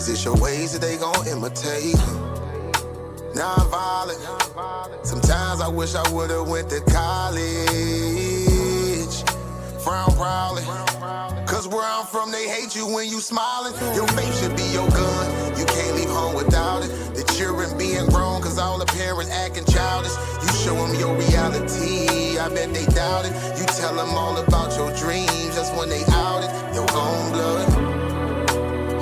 Is it your ways that they gon' imitate? Non-violent. Sometimes I wish I would've went to college. Frown proudly. Cause where I'm from, they hate you when you smiling. Your faith should be your gun. You can't leave home without it. The children being grown, cause all the parents acting childish. You show them your reality, I bet they doubt it. You tell them all about your dreams, that's when they out it. Your own blood.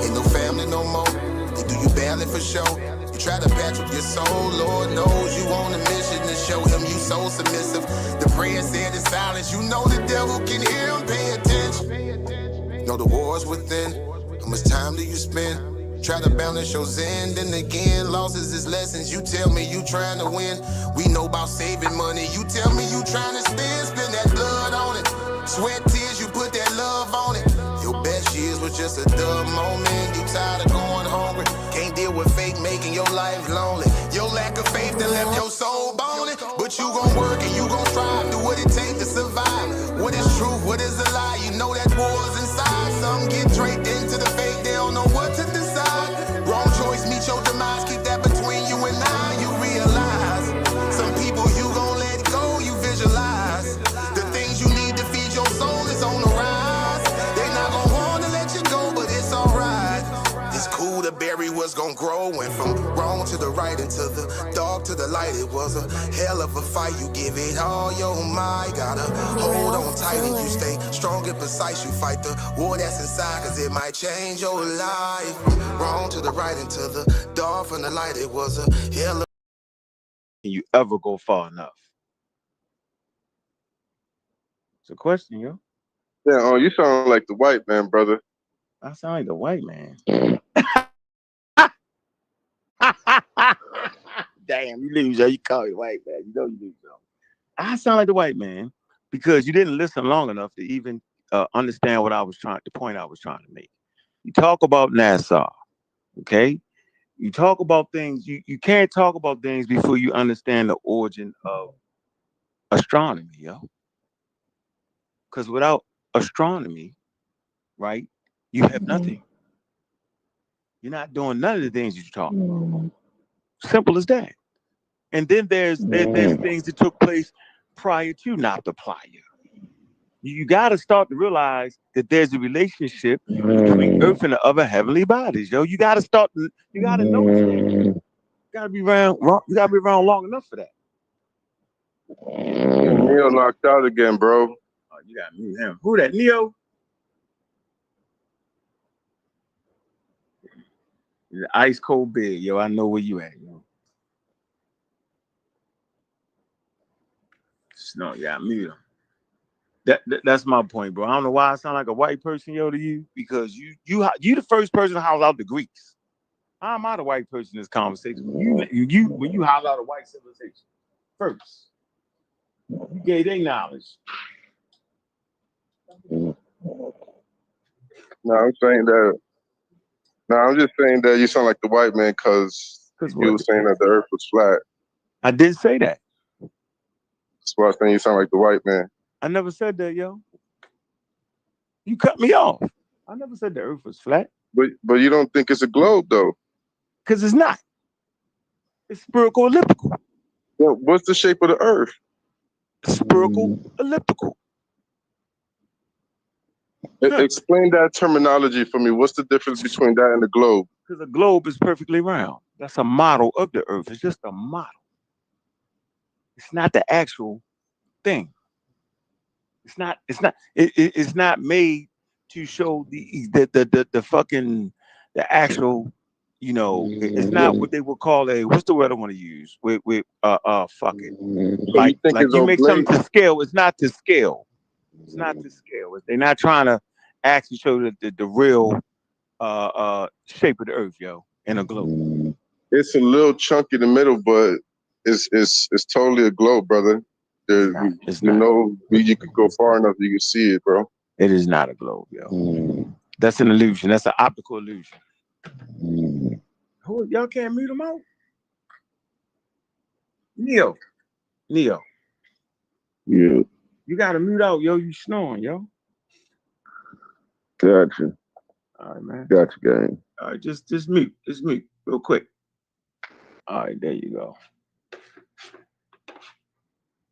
Ain't no family no more. They do you badly for show. You try to patch up your soul, Lord knows you on a mission to show him you so submissive. The prayer said in silence, you know the devil can hear him, pay attention. Know the war's within, how much time do you spend? Try to balance your zen, then again, losses is lessons. You tell me you trying to win, we know about saving money. You tell me you trying to spend that blood on it. Sweat, tears, you put that love on it. Your best years was just a dumb moment. You tired of going hungry, can't deal with fake making your life lonely. Your lack of faith that left your soul boning. But you gon' work and you gon' strive, do what it takes to survive. What is truth, what is a lie? You know that war's inside. Some get draped into the fake, they don't know what to decide. Wrong choice, meet your demise, keep that between you and I. You realize, some people you gon' let go, you visualize. The things you need to feed your soul is on the rise. They not gon' wanna let you go, but it's alright. It's cool to bury what's gon' grow. Went from wrong to the right and to the dark to the light. It was a hell of a fight. You give it all your might. Gotta hold on tight and you stay strong and precise. You fight the war that's inside, cause it might change your life. From wrong to the right and to the dark from the light. It was a hell of. Can you ever go far enough? It's a question, yo. Yeah, you sound like the white man, brother. I sound like the white man. Damn, you lose, yo. You call me white man. You know you lose, yo. I sound like the white man because you didn't listen long enough to even understand what the point I was trying to make. You talk about NASA, okay? You talk about things, you can't talk about things before you understand the origin of astronomy, yo. Because without astronomy, right, you have nothing. You're not doing none of the things you talk about. Simple as that. And then there's things that took place prior to Noptoplaya. You got to start to realize that there's a relationship between Earth and the other heavenly bodies, yo. You got to start. You got to know. You got to be around. You got to be around long enough for that. Neo knocked out again, bro. Oh, you got me him. Who that? Neo? The ice cold bed, yo. I know where you at, yo. No, yeah, mute him. That's my point, bro. I don't know why I sound like a white person, yo, to you, because you the first person to holler out the Greeks. How am I the white person in this conversation? When you holler out a white civilization first, you gave their knowledge. No, I'm saying that. No, I'm just saying that you sound like the white man because you were saying that the Earth was flat. I did say that. That's why I was saying you sound like the white man. I never said that, yo. You cut me off. I never said the Earth was flat. But you don't think it's a globe, though? Because it's not. It's spherical elliptical. Yeah, what's the shape of the Earth? Spherical elliptical. Explain that terminology for me. What's the difference between that and the globe? Because a globe is perfectly round. That's a model of the Earth. It's just a model. It's not the actual thing. It's not made to show the fucking the actual, you know, it's not what they would call what's the word I want to use with fucking like you make something to scale. It's not to scale. It's not to scale. They're not trying to actually show the real shape of the Earth, yo, in a globe. It's a little chunk in the middle, but it's totally a globe, brother. It's not. You could go far enough, you can see it, bro. It is not a globe, yo. That's an illusion. That's an optical illusion. Y'all can't mute him out? Neo. Yeah. You gotta mute out, yo. You snoring, yo. Gotcha. All right, man. Gotcha, gang. All right, just mute. Just mute real quick. All right, there you go.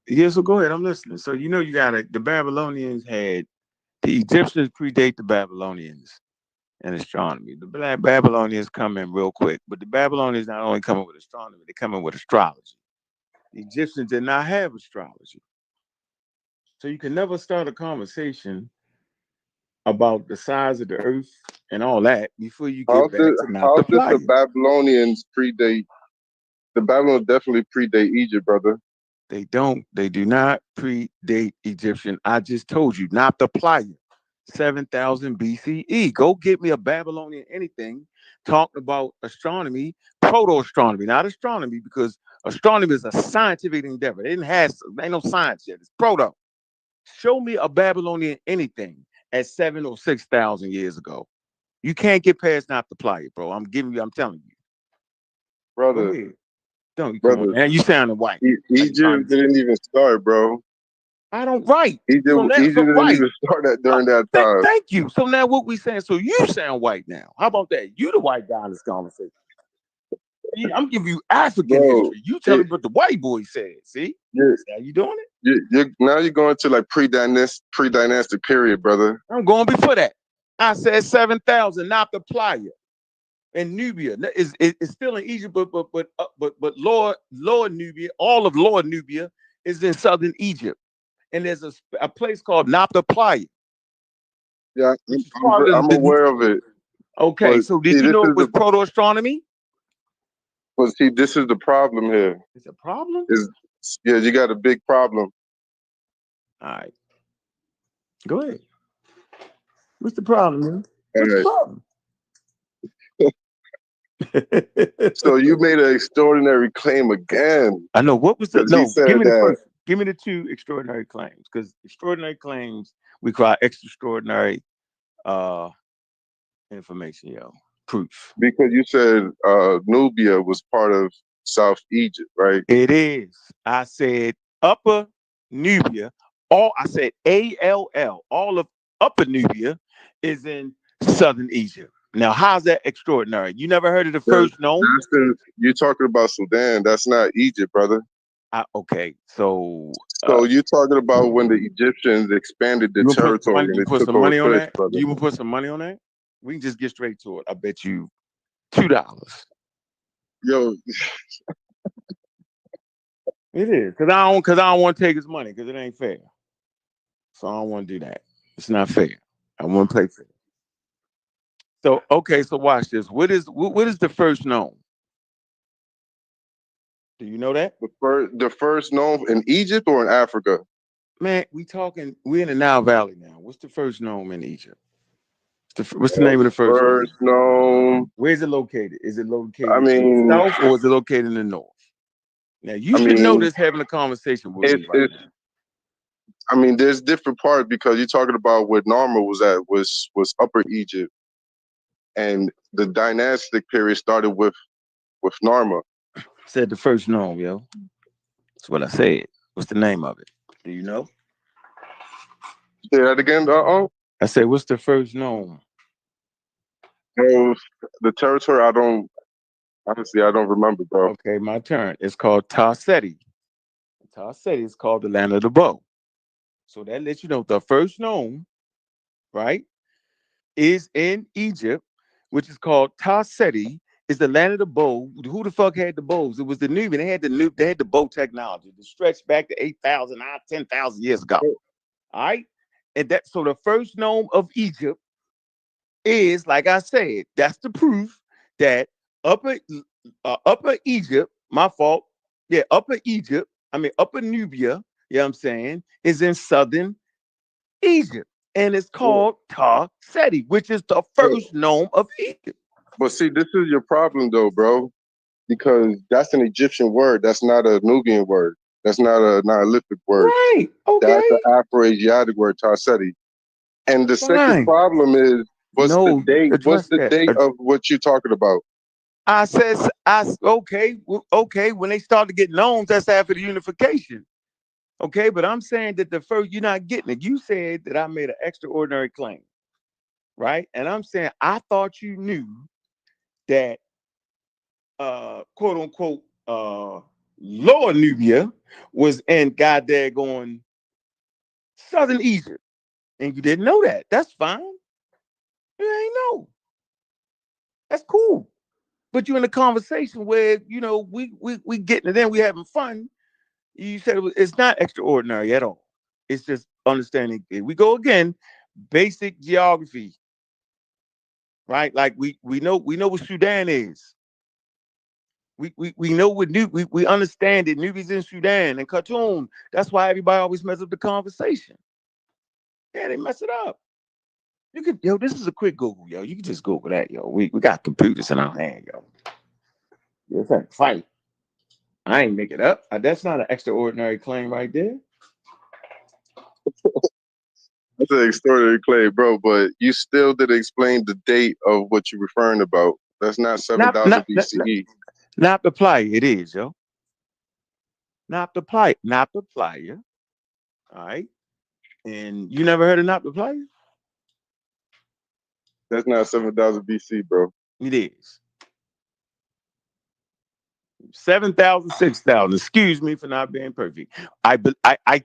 Yeah, so go ahead. I'm listening. So you know you got it. The Babylonians had the Egyptians predate the Babylonians in astronomy. The Babylonians come in real quick, but the Babylonians not only come in with astronomy, they come in with astrology. The Egyptians did not have astrology. So you can never start a conversation about the size of the earth and all that before you get back to not How the did the playa. Babylonians predate? The Babylonians definitely predate Egypt, brother. They don't. They do not predate Egyptian. I just told you, not the playa. 7,000 BCE. Go get me a Babylonian anything talking about astronomy, proto-astronomy, not astronomy, because astronomy is a scientific endeavor. It ain't no science yet. It's proto. Show me a Babylonian anything at 7 or 6,000 years ago. You can't get past not the playa, bro. I'm telling you. Brother. Go ahead. Don't come on, Brother. man. You sounding white. Egypt didn't even start, bro. I don't write. Egypt didn't even start during that time. Thank you. So now what we saying? So you sound white now. How about that? You the white guy in this conversation. See, I'm giving you African history. You tell me what the white boy said. See? Yeah. How you doing it? Now you're going to like pre-dynastic period, brother. I'm going before that. I said 7,000, not the playa. And Nubia is still in Egypt, but Lower Nubia, all of Lower Nubia is in southern Egypt. And there's a place called Nabta Playa. Yeah, I'm aware of it. Okay, but so did you know it was proto-astronomy? But see, this is the problem here. It's a problem? Yeah, you got a big problem. All right. Go ahead. What's the problem, man? What's the problem? So you made an extraordinary claim again. I know. What was the give me the first. Give me the two extraordinary claims, because extraordinary claims require extraordinary information, proof. Because you said Nubia was part of South Egypt, right? It is. I said Upper Nubia. I said ALL. All of Upper Nubia is in southern Egypt. Now, how's that extraordinary? You never heard of the first known? You're talking about Sudan. That's not Egypt, brother. Okay, so you're talking about when the Egyptians expanded the territory and they took over fish, brother. You want to put some money on that? We can just get straight to it. I bet you $2. Yo, it is because I don't want to take his money because it ain't fair. So I don't want to do that. It's not fair. I want to play fair. So okay, so watch this. What is the first known? Do you know that? The first known in Egypt or in Africa? Man, we're in the Nile Valley now. What's the first known in Egypt? What's the name of the first known? Where is it located? Is it located in the south or is it located in the north? Now you should know this having a conversation with me right now. I mean, there's different parts because you're talking about what Narmer was at was Upper Egypt, and the dynastic period started with Narmer. Said the first known, yo. That's what I said. What's the name of it? Do you know? Say that again. I said, what's the first known? The territory, I don't remember, bro. Okay, my turn. It's called Tarseti. Tarseti is called the land of the bow. So that lets you know the first known, right, is in Egypt, which is called Tarseti, is the land of the bow. Who the fuck had the bows? It was the Nubian. They had the bow technology that stretched back to 8,000, 10,000 years ago. All right. And so the first known of Egypt is, like I said, that's the proof that Upper Egypt, my fault. Yeah, Upper Nubia, you know what I'm saying, is in southern Egypt. And it's called Tarseti, which is the first known of Egypt. But see, this is your problem though, bro, because that's an Egyptian word. That's not a Nubian word. That's not a Neolithic word. Right. Okay. That's an Afro-Asiatic word, Tarseti. And the second problem is, what's the date of what you're talking about? I said, okay. When they start to get known, that's after the unification. Okay, but I'm saying that the first, you're not getting it. You said that I made an extraordinary claim. right? And I'm saying, I thought you knew that quote unquote Lower Nubia was in goddamn Southern Egypt. And you didn't know that. That's fine. You ain't know. That's cool. But you're in a conversation where, we getting it in, we having fun. You said it's not extraordinary at all. It's just understanding. We go again, basic geography, right? Like we know what Sudan is. We know what we understand it. Nubia's in Sudan and Khartoum. That's why everybody always messes up the conversation. Yeah, they mess it up. You could, this is a quick Google, yo. You can just Google that, yo. We got computers in our hand, yo. It's a fight. I ain't make it up. That's not an extraordinary claim right there. That's an extraordinary claim, bro. But you still didn't explain the date of what you're referring about. That's not Not 7,000 not not not, BCE. not the playa. It is, yo. Not the playa. Not the playa. All right. And you never heard of not the playa? That's not 7,000 BC, bro. It is. 7,000, 6,000. Excuse me for not being perfect. I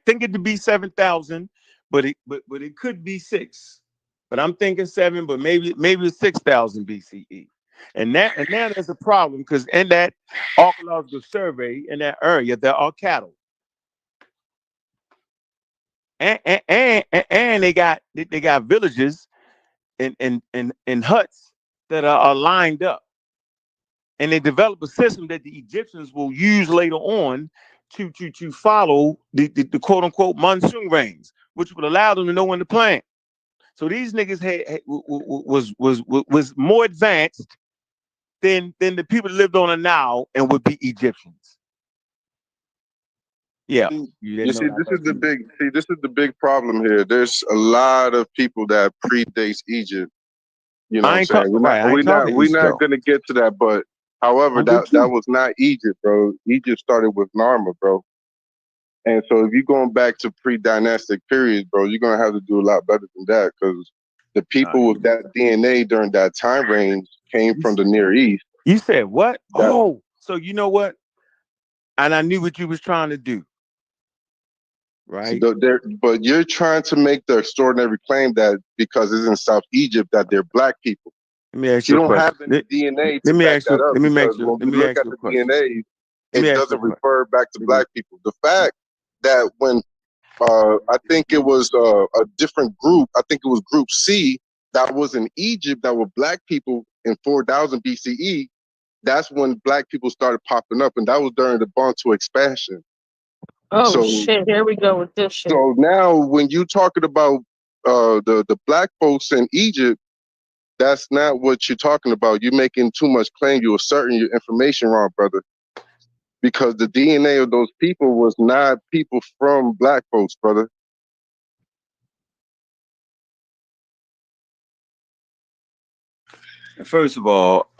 think it to be 7,000, but it could be six. But I'm thinking seven, but maybe it's 6,000 BCE. And now there's a problem because in that archaeological survey in that area there are cattle, and they got villages and huts that are lined up. And they develop a system that the Egyptians will use later on to follow the quote unquote monsoon rains, which would allow them to know when to plant. So these niggas was more advanced than the people that lived on the Nile and would be Egyptians. Yeah, you You didn't know see, that. this is the big problem here. There's a lot of people that predates Egypt. You know what I I'm ain't saying? talking right. I ain't talking We're East not though. gonna get to that, but however, I'm with that you. was not Egypt, bro. Egypt started with Narmer, bro. And so if you're going back to pre-dynastic periods, bro, you're gonna have to do a lot better than that because the Nah, people with that DNA during that time range came from the Near East. you said what? That Oh, so you know what? And I knew what you was trying to do, so right? but you're trying to make the extraordinary claim that because it's in South Egypt that they're black people. Let me ask You you a don't question. have any DNA Let to me back ask that you. up Let me because ask you. when Let we me look ask at you a the question. DNA, Let me it ask you a doesn't question. refer back to Let me. black people. The fact that when I think it was a different group, I think it was Group C that was in Egypt that were black people in 4000 BCE. That's when black people started popping up, and that was during the Bantu expansion. Oh So, shit, here we go with this shit. so now when you talking about the black folks in Egypt, that's not what you're talking about. You're making too much claim. You're asserting your information wrong, brother. Because the DNA of those people was not people from black folks, brother. First of all,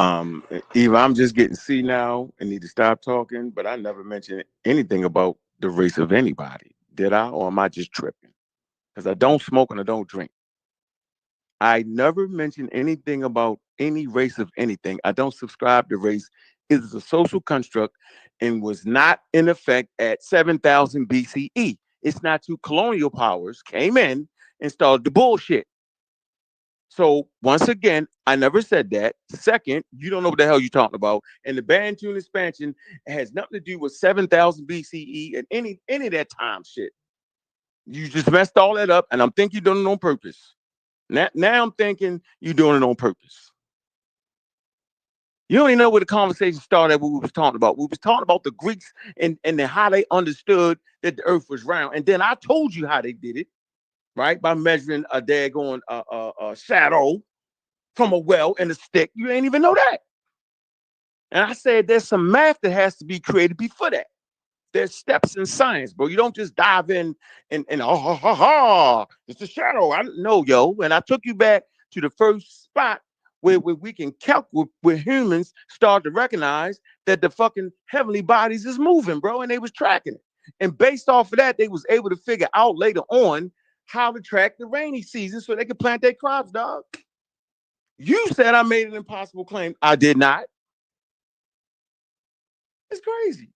Eva, I'm just getting C now and need to stop talking. But I never mentioned anything about the race of anybody, did I? Or am I just tripping? Because I don't smoke and I don't drink. I never mentioned anything about any race of anything. I don't subscribe to race. It is a social construct and was not in effect at 7,000 BCE. It's not two colonial powers came in and started the bullshit. So once again, I never said that. Second, you don't know what the hell you're talking about. And the Bantu expansion has nothing to do with 7,000 BCE and any of that time shit. You just messed all that up, and I'm thinking you're doing it on purpose. Now I'm thinking you're doing it on purpose. You don't even know where the conversation started. What we was talking about. We was talking about the Greeks and how they understood that the Earth was round. And then I told you how they did it, right? By measuring a daggone shadow from a well and a stick. You ain't even know that. And I said there's some math that has to be created before that. There's steps in science, bro. You don't just dive in and oh ha ha ha. It's a shadow. I know, yo. And I took you back to the first spot where we can calculate where humans start to recognize that the fucking heavenly bodies is moving, bro. And they was tracking it. And based off of that, they was able to figure out later on how to track the rainy season so they could plant their crops, dog. You said I made an impossible claim. I did not. It's crazy.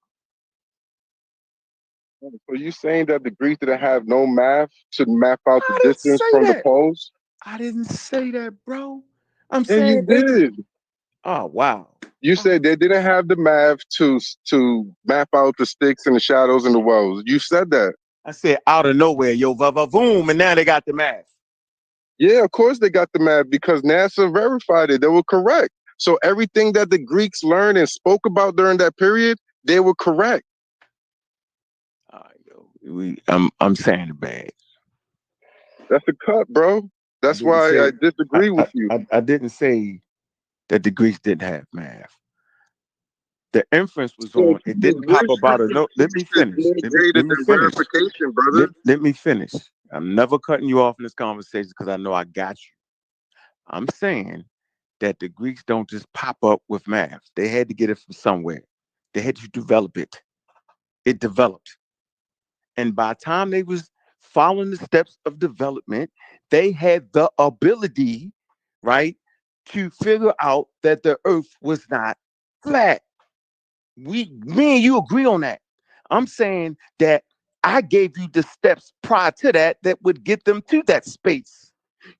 So you saying that the Greeks didn't have no math to map out the I didn't distance say from the that. poles? I didn't say that, bro. I'm Yeah, you saying they just. did. Oh wow. You Oh, said they didn't have the math to map out the sticks and the shadows and the wells. You said that. I said out of nowhere, yo, boom, and now they got the math. Yeah, of course they got the math because NASA verified it. They were correct. So everything that the Greeks learned and spoke about during that period, they were correct. All right, yo, I'm saying it bad. That's a cut, bro. I That's didn't why I say disagree with you. I didn't say that the Greeks didn't have math. The inference was So on. It didn't pop up out of no. Let me is finish. more greater Let me than finish. verification, brother. Let me finish. I'm never cutting you off in this conversation because I know I got you. I'm saying that the Greeks don't just pop up with math. They had to get it from somewhere. They had to develop it. It developed. And by the time they was following the steps of development, they had the ability, right, to figure out that the earth was not flat. Me and you agree on that. I'm saying that I gave you the steps prior to that that would get them to that space.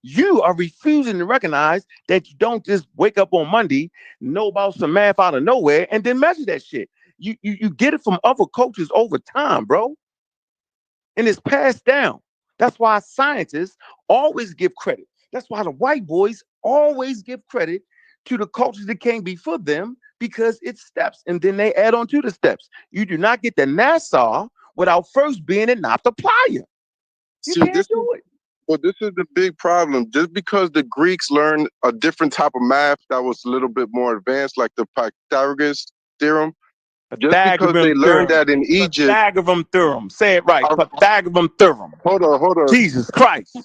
You are refusing to recognize that you don't just wake up on Monday, know about some math out of nowhere, and then measure that shit. You get it from other cultures over time, bro, and it's passed down. That's why scientists always give credit. That's why the white boys always give credit to the cultures that came before them because it's steps, and then they add on to the steps. You do not get the Nassau without first being an optiplier. You See, can't do it. this is the big problem. Just because the Greeks learned a different type of math that was a little bit more advanced, like the Pythagoras theorem, just because they Pythagorean learned theorem. that in Egypt. Pythagorean theorem. Say it right. uh, Pythagorean theorem. hold on. Jesus Christ.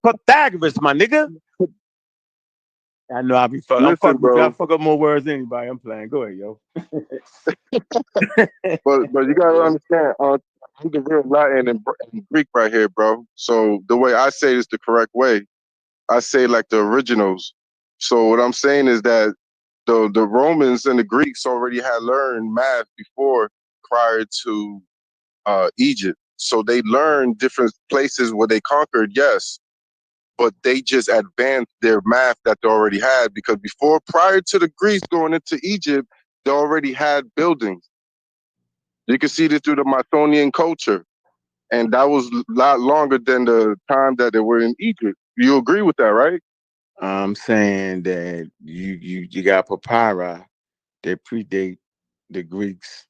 Pythagoras, my nigga. I know I be fuck. I'm Listen, fucking with you. I bro. fuck up more words than anybody. I'm playing. Go ahead, yo. But you gotta understand. I'm the real Latin and Greek right here, bro. So the way I say it is the correct way. I say like the originals. So what I'm saying is that the Romans and the Greeks already had learned math before prior to Egypt. So they learned different places where they conquered, yes, but they just advanced their math that they already had because before, prior to the Greeks going into Egypt, they already had buildings. You can see this through the Mythonian culture, and that was a lot longer than the time that they were in Egypt. You agree with that, right? I'm saying that you got papyri that predate the Greeks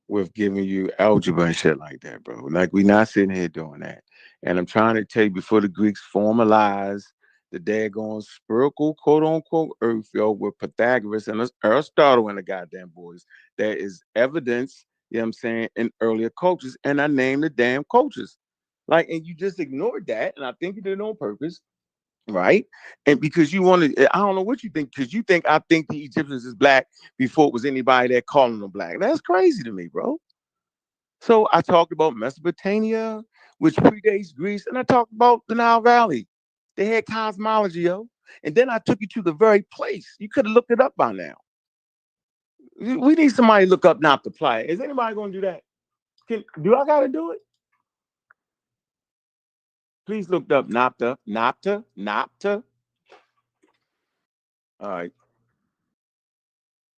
with giving you algebra and shit like that, bro. Like we not sitting here doing that. And I'm trying to tell you before the Greeks formalized the daggone spherical quote unquote earth, yo, with Pythagoras and Aristotle and the goddamn boys, there is evidence, you know what I'm saying, in earlier cultures. And I named the damn cultures. Like, and you just ignored that, and I think you did it on purpose, right? And because you wanted, I don't know what you think, because you think I think the Egyptians is black before it was anybody that calling them black. That's crazy to me, bro. So I talked about Mesopotamia, which predates Greece, and I talked about the Nile Valley. They had cosmology, yo. And then I took you to the very place. You could have looked it up by now. We need somebody to look up Noptoplia. Is anybody going to do that? Do I got to do it? Please look up Nopta. All right.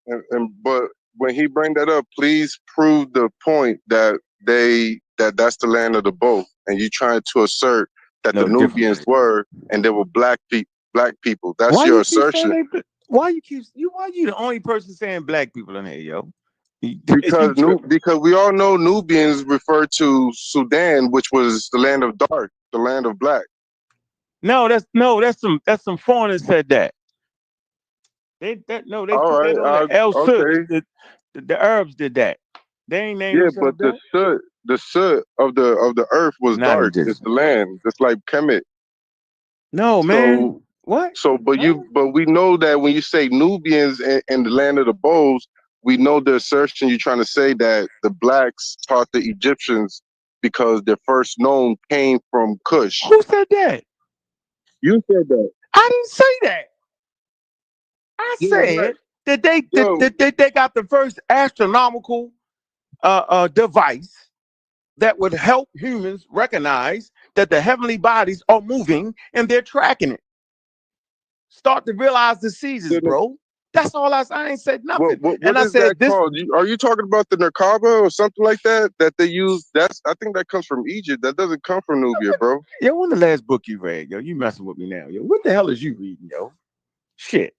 And but when he bring that up, please prove the point that that's the land of the both, and you trying to assert that the No, different Nubians way. were and they were black people. That's Why your you keep saying assertion. they? Why you the only person saying black people in here, yo? You Because tripping? because we all know Nubians refer to Sudan, which was the land of dark, the land of black. No, that's some foreigners said that. They All put right, that on the El Sud. okay, The Arabs did that. They ain't named yeah, but themselves that. the soot of the earth was Not dark. It's indigenous. the land. It's like Kemet. No, man. So What? but we know that when you say Nubians and the land of the bows, we know the assertion you're trying to say that the blacks taught the Egyptians because their first known came from Cush. Who said that? You said that. I didn't say that. I Yeah, said that yo, they got the first astronomical device that would help humans recognize that the heavenly bodies are moving and they're tracking it. Start to realize the seasons, bro. That's all I ain't said nothing. what And I is that said this. called? Are you talking about the Merkaba or something like that that they use? I think that comes from Egypt. That doesn't come from Nubia, bro. Yo, when the last book you read, yo? You messing with me now, yo. What the hell is you reading, yo? Shit.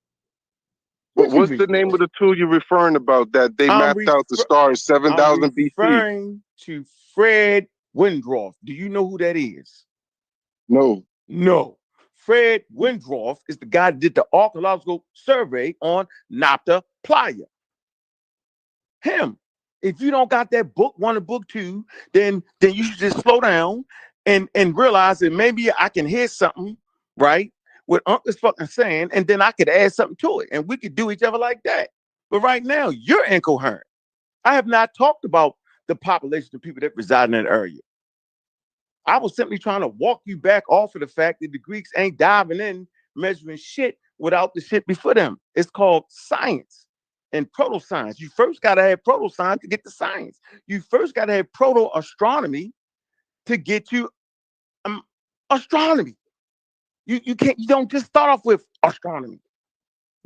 But What you what's the reading, name yo? of the tool you're referring about that they I'm mapped out the refer- stars I'm 7,000 BC? referring to Fred Windroff. Do you know who that is? No. No. Fred Windroff is the guy that did the archaeological survey on Nabta Playa. Him. If you don't got that book one and book two, then you should just slow down and realize that maybe I can hear something, right? What Uncle's fucking saying, and then I could add something to it, and we could do each other like that. But right now, you're incoherent. I have not talked about the population of people that reside in that area. I was simply trying to walk you back off of the fact that the Greeks ain't diving in measuring shit without the shit before them. It's called science and proto-science. You first got to have proto-science to get the science. You first got to have proto-astronomy to get you astronomy. You can't, you don't just start off with astronomy.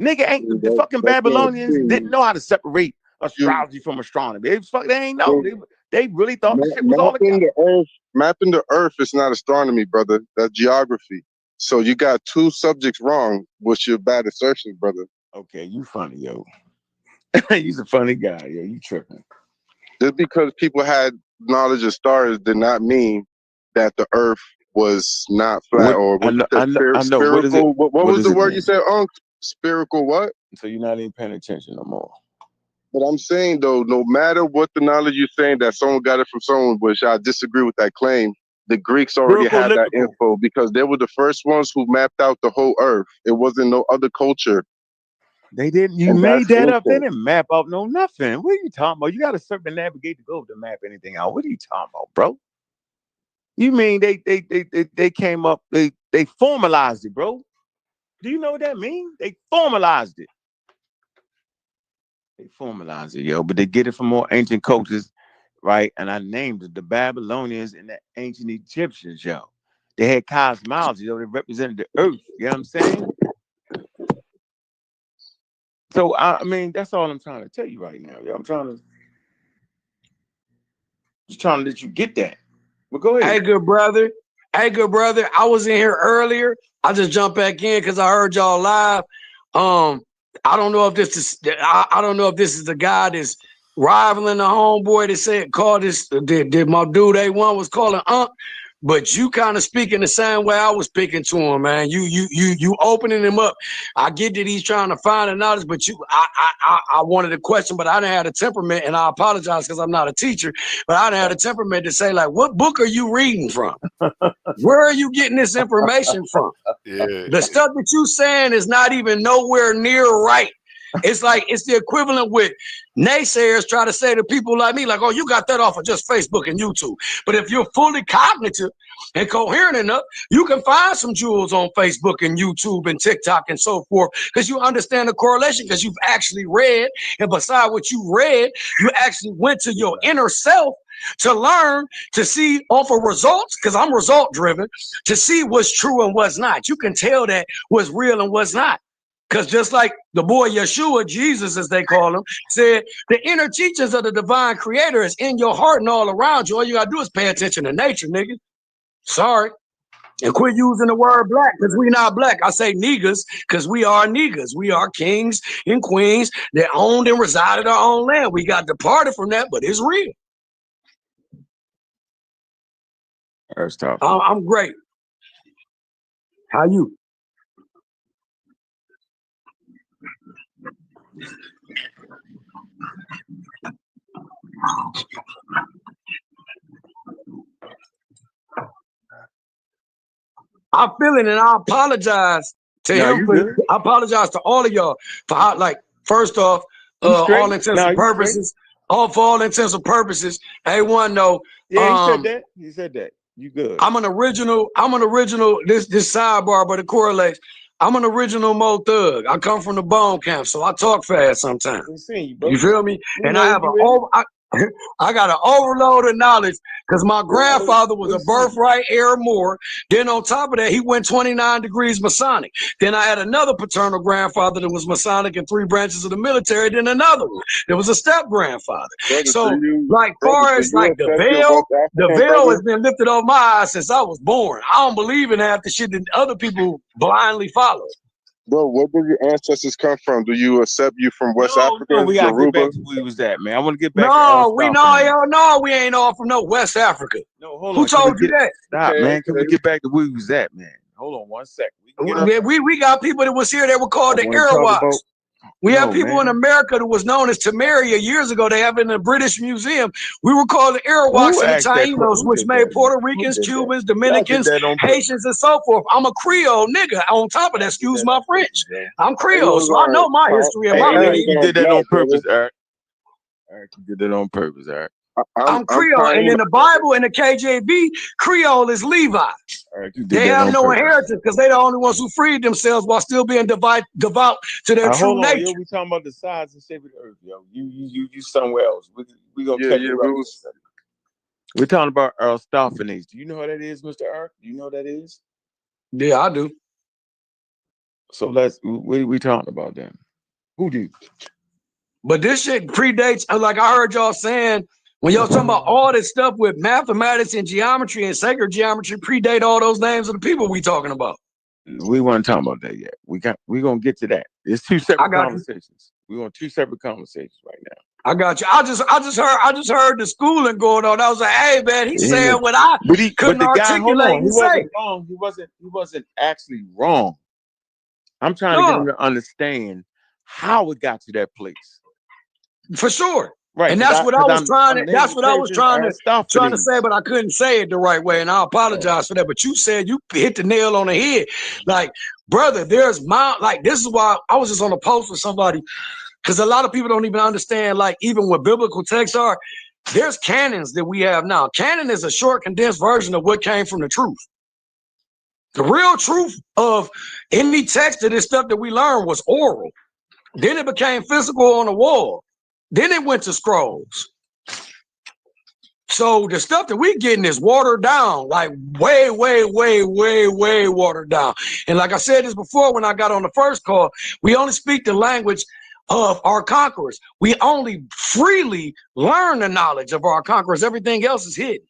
Nigga, ain't the fucking That's what I'm Babylonians didn't saying. know how to separate You astrology from astronomy. They ain't know. They really thought the shit was all mapping together. the earth, mapping the earth is not astronomy, brother. That's geography. So you got two subjects wrong, which your bad assertions, brother. Okay, you funny, yo. You's a funny guy, yo. You tripping. Just because people had knowledge of stars did not mean that the earth was not flat, What or I what you know, said, I know, I know. What is it? spherical. What What was does the it word you mean? said, Unc? Spherical what? So you're not even paying attention no more. But I'm saying though, no matter what the knowledge you're saying that someone got it from someone, which I disagree with that claim, the Greeks already had that Elliptical. info because they were the first ones who mapped out the whole earth. It wasn't no other culture. They didn't. You And that's made that up. They info. didn't map out no nothing. What are you talking about? You got to circumnavigate to go to map anything out. What are you talking about, bro? You mean they came up? They formalized it, bro. Do you know what that means? They formalized it. They formalized it, yo. But they get it from more ancient cultures, right? And I named it the Babylonians and the ancient Egyptians, yo. They had cosmology, yo. They represented the earth. You know what I'm saying? So I mean, that's all I'm trying to tell you right now, yo. I'm just trying to let you get that. But go ahead. Hey, good brother. Hey, good brother. I was in here earlier. I just jumped back in because I heard y'all live. I don't know if this is. I don't know if this is the guy that's rivaling the homeboy that said call this. Did my dude A1 was calling Unc, but you kind of speaking the same way I was speaking to him, man. You opening him up. I get that he's trying to find the knowledge, but I wanted a question, but I didn't have the temperament, and I apologize because I'm not a teacher, but I didn't have the temperament to say like, what book are you reading from? Where are you getting this information from? Yeah. The stuff that you saying is not even nowhere near right. It's like it's the equivalent with naysayers try to say to people like me, like, oh, you got that off of just Facebook and YouTube. But if you're fully cognitive and coherent enough, you can find some jewels on Facebook and YouTube and TikTok and so forth, because you understand the correlation, because you've actually read. And beside what you read, you actually went to your inner self to learn, to see off of results, because I'm result driven, to see what's true and what's not. You can tell that what's real and what's not. Because just like the boy Yeshua, Jesus, as they call him, said, the inner teachings of the divine creator is in your heart and all around you. All you got to do is pay attention to nature, nigga. Sorry. And quit using the word black, because we not black. I say niggas because we are niggas. We are kings and queens that owned and resided our own land. We got departed from that, but it's real. First off, I'm great. How you? I feel it, and I apologize to him you for. good? I apologize to all of y'all for how, like, first off, You all straight? intents Now and you straight? purposes, for all intents and purposes, A1 though. Yeah, he said that. He said that. You good? I'm an original. This sidebar, but it correlates. I'm an original Mo Thug. I come from the bone camp, so I talk fast sometimes. We seen you, bro. You feel me? We And know I have you I got an overload of knowledge because my grandfather was a birthright heir Moore. Then on top of that, he went 29 degrees Masonic. Then I had another paternal grandfather that was Masonic in 3 branches of the military. Then another one. There was a step grandfather. Brother, So, you, like, brother, far do as you like accept your West the African veil brother? has been lifted off my eyes since I was born. I don't believe in half the shit that other people blindly follow. Bro, where did your ancestors come from? Do you accept you from West No, Africa, we gotta get back Yoruba? to where we was at, man. I want to get back to No, we know, Aristophanes. hell no, we ain't all from no West Africa. No, hold Who on. Can we told you get that? stop, Okay, man? Can we okay. get back to where we was at, man? Hold on 1 second. We can get up. We got people that was here that were called I the want to talk Arawaks. about. We have No, people in man. America that was known as Temeria years ago. They have in the British Museum. We were called the Arawaks Who and the asked that? Tainos, Who which did made that, man? Puerto Who Ricans, did that? Cubans, Y'all did Dominicans, that on purpose. Haitians, and so forth. I'm a Creole nigga. On top of that, Y'all did excuse that my on French. purpose, yo. I'm It Creole, was so I know my on, history and Hey, my Eric Eric, lineage. was you on did that on black, brother. purpose, Eric. Eric, you did that on purpose, Eric. I'm I'm Creole, and in Taino. the Bible and the KJV, Creole is Levi. Eric, you did They that have on no purpose. inheritance because they're the only ones who freed themselves while still being devout to their true Hold on, nature. yo. We talking about the size and shape of the earth, yo. You somewhere else. We gonna Yeah, catch yeah, you we up. was, We're talking about Aristophanes. Do you know what that is, Mr. Eric? Do you know what that is? Yeah, I do. So what are we talking about then? Who do? But this shit predates, like I heard y'all saying, when y'all talking about all this stuff with mathematics and geometry and sacred geometry, predate all those names of the people we talking about. We weren't talking about that yet. We're gonna get to that. It's 2 separate conversations. We're on 2 separate conversations right now. I got you. I just heard the schooling going on. I was like, hey man, he's saying what I couldn't but the guy, hold articulate on, he and say. wasn't wrong. He wasn't actually wrong. I'm trying to get him to understand how it got to that place. For sure. Right. And that's what I was trying to, that's naming what I was places trying to Aristophanes. say, but I couldn't say it the right way. And I apologize for that. But you said you hit the nail on the head. Like, brother, this is why I was just on a post with somebody, because a lot of people don't even understand, like, even what biblical texts are. There's canons that we have now. Canon is a short, condensed version of what came from the truth. The real truth of any text of this stuff that we learned was oral. Then it became physical on the wall. Then it went to scrolls. So the stuff that we getting is watered down, like way, way, way, way, way watered down. And like I said this before when I got on the first call, we only speak the language of our conquerors. We only freely learn the knowledge of our conquerors. Everything else is hidden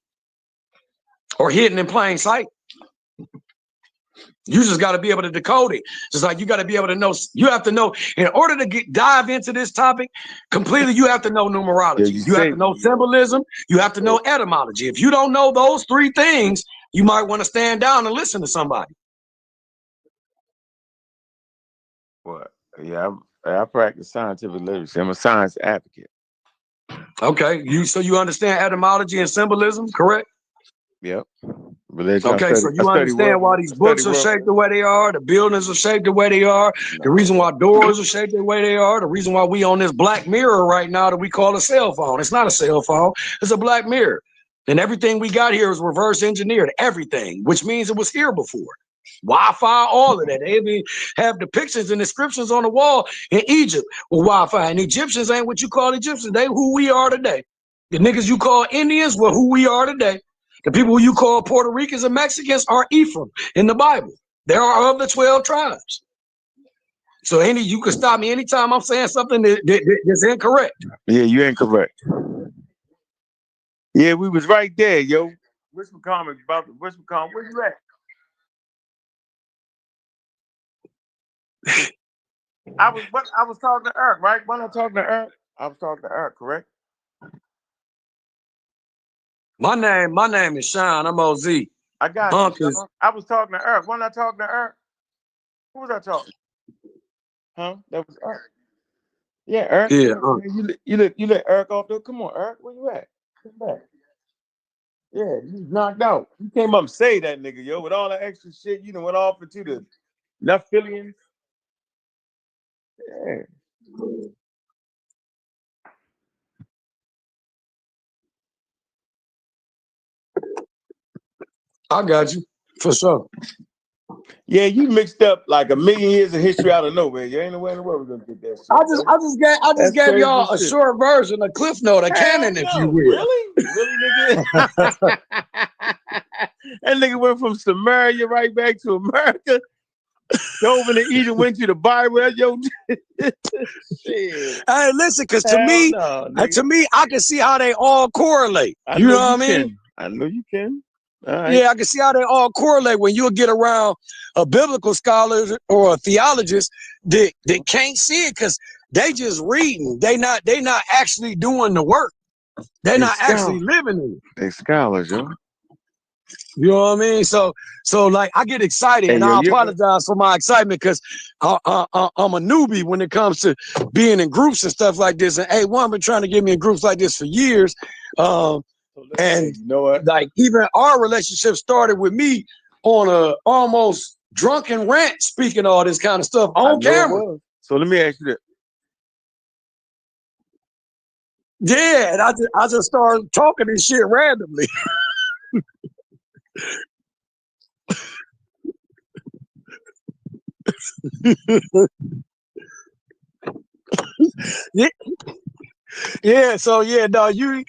or hidden in plain sight. You just got to be able to decode it. Just like you got to be able to know, you have to know, in order to dive into this topic completely, you have to know numerology. You have to know symbolism. You have to know etymology. If you don't know those 3 things, you might want to stand down and listen to somebody. What? Yeah, I practice scientific literacy. I'm a science advocate. Okay, so you understand etymology and symbolism, correct? Yep. Religion. Okay, so you understand why these books are shaped the way they are, the buildings are shaped the way they are, the reason why doors are shaped the way they are, the reason why we on this black mirror right now that we call a cell phone. It's not a cell phone, it's a black mirror. And everything we got here is reverse engineered, everything, which means it was here before. Wi-Fi, all of that. They even have depictions and inscriptions on the wall in Egypt with Wi-Fi. And Egyptians ain't what you call Egyptians. They who we are today. The niggas you call Indians were who we are today. The people who you call Puerto Ricans and Mexicans are Ephraim in the Bible. There are of the 12 tribes. So you can stop me anytime I'm saying something that's incorrect. Yeah, you ain't correct. Yeah, we was right there, yo. Where's McCollum? Where you at? I was talking to Eric, right? When I talking to Eric, I was talking to Eric, correct? My name is Sean. I'm OZ. I got you, Sean. I was talking to Eric. When I talking to Eric, who was I talking? Huh? That was Eric. Yeah, Eric. Yeah. You let Eric off though. Come on, Eric. Where you at? Come back. Yeah, you knocked out. You came up and say that nigga, yo, with all the extra shit you done went off into the Nephilians. Yeah. I got you for sure. Yeah, you mixed up like a million years of history out of nowhere. You ain't no way in the world we're gonna get that shit. I just That's gave crazy y'all a shit. short version, a cliff note, a canon, if you No, will. really, nigga. That nigga went from Samaria right back to America. Dove into Egypt, went to the Bible. Yo, shit. Hey, listen, because to me, I can see how they all correlate. I You know know what I mean? can. I know you can. All right. Yeah, I can see how they all correlate when you'll get around a biblical scholar or a theologist that can't see it because they just reading. They not actually doing the work. They're not actually living in it. They scholars, yo. You know what I mean? So like I get excited, and I apologize for my excitement because I'm a newbie when it comes to being in groups and stuff like this. And A1 been trying to get me in groups like this for years. And you know what? Like even our relationship started with me on a almost drunken rant, speaking all this kind of stuff on camera. So let me ask you this. Yeah, and I just started talking this shit randomly. Yeah, so yeah, no, you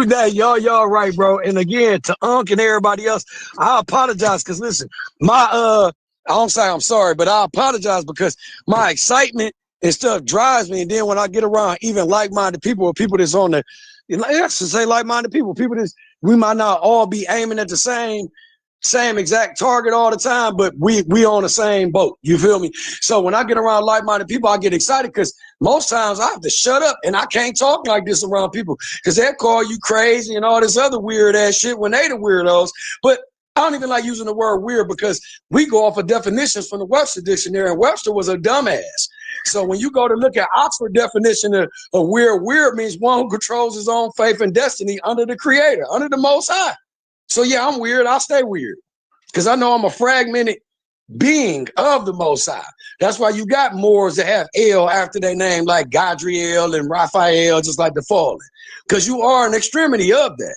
that y'all right, bro. And again, to Unc and everybody else, I apologize because listen, I don't say I'm sorry, but I apologize because my excitement and stuff drives me. And then when I get around even like-minded people or people that's on the, let's just say like-minded people that we might not all be aiming at the same exact target all the time, but we on the same boat. You feel me? So when I get around like-minded people, I get excited because most times I have to shut up and I can't talk like this around people because they'll call you crazy and all this other weird ass shit when they the weirdos. But I don't even like using the word weird because we go off of definitions from the Webster dictionary, and Webster was a dumbass. So when you go to look at Oxford definition of weird means one who controls his own faith and destiny under the creator, under the Most High. So yeah, I'm weird. I'll stay weird because I know I'm a fragmented being of the Most High. That's why you got Moors that have L after their name, like Gadriel and Raphael, just like the fallen, because you are an extremity of that.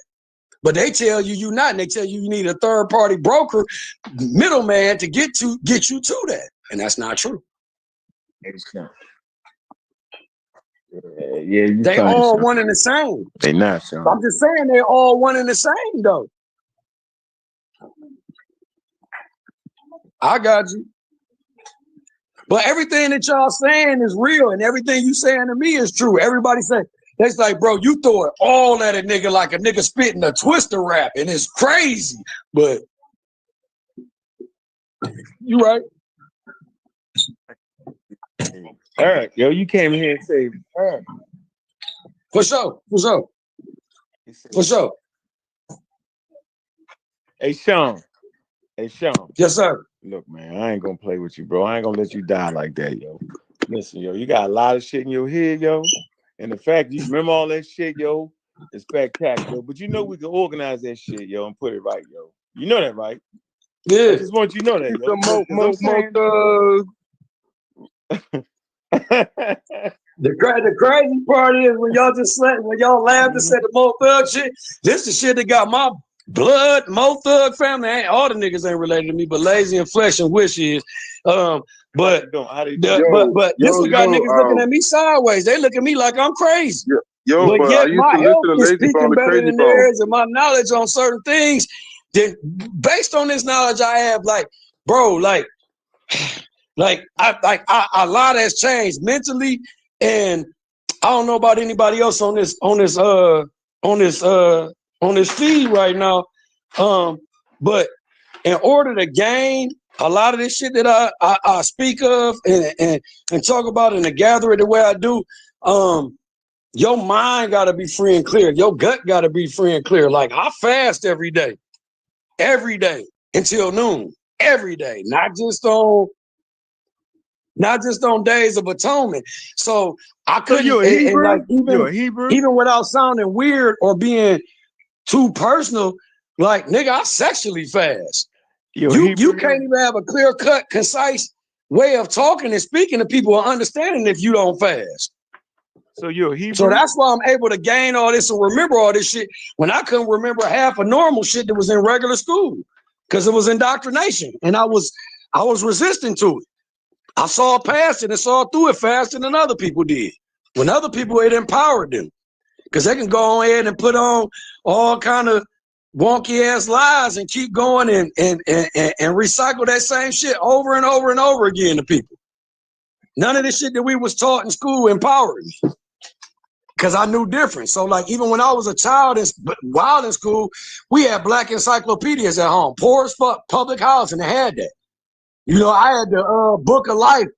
But they tell you you're not, and they tell you you need a third-party broker, middleman, to get you to that, and that's not true. Yeah, they all one and the same. They not, Sean. I'm just saying they all one and the same, though. I got you. But everything that y'all saying is real, and everything you saying to me is true. Everybody say, that's like, bro, you throw it all at a nigga like a nigga spitting a Twister rap, and it's crazy. But you right. Eric, yo, you came here and say, Eric. For sure. Hey, Sean. Yes, sir. Look, man, I ain't gonna play with you, bro. I ain't gonna let you die like that, yo. Listen, yo, you got a lot of shit in your head, yo. And the fact you remember all that shit, yo, is spectacular. But you know we can organize that shit, yo, and put it right, yo. You know that, right? Yeah. I just want you to know that, yo. The crazy part is when y'all laughed and said the Mo Thug shit, this the shit that got my blood, Mo Thug family. All the niggas ain't related to me, but Lazy and Flesh and Wish is. But this what got niggas looking at me sideways. They look at me like I'm crazy. But yet I used my to listen health to is Lazy speaking Bone, the better Crazy than Bone. theirs, and my knowledge on certain things. That based on this knowledge I have, like, bro, a lot has changed mentally, and I don't know about anybody else on this feed right now. But in order to gain a lot of this shit that I speak of and talk about and to gather it the way I do, your mind gotta be free and clear. Your gut gotta be free and clear. Like I fast every day until noon, every day, not just on Days of Atonement. So I couldn't, you're a Hebrew? and like You're a Hebrew? even without sounding weird or being too personal, like nigga, I sexually fast. You can't even have a clear-cut, concise way of talking and speaking to people or understanding if you don't fast. So you're a Hebrew? So that's why I'm able to gain all this and remember all this shit when I couldn't remember half of normal shit that was in regular school because it was indoctrination. And I was I was resistant to it. I saw past it and saw through it faster than other people did. When other people, it empowered them because they can go ahead and put on all kind of wonky ass lies and keep going and recycle that same shit over and over and over again to people. None of the shit that we was taught in school empowered me because I knew different. So like even when I was a child and wild in school, we had black encyclopedias at home, poor as fuck, public housing, and had that. You know, I had the Book of Life.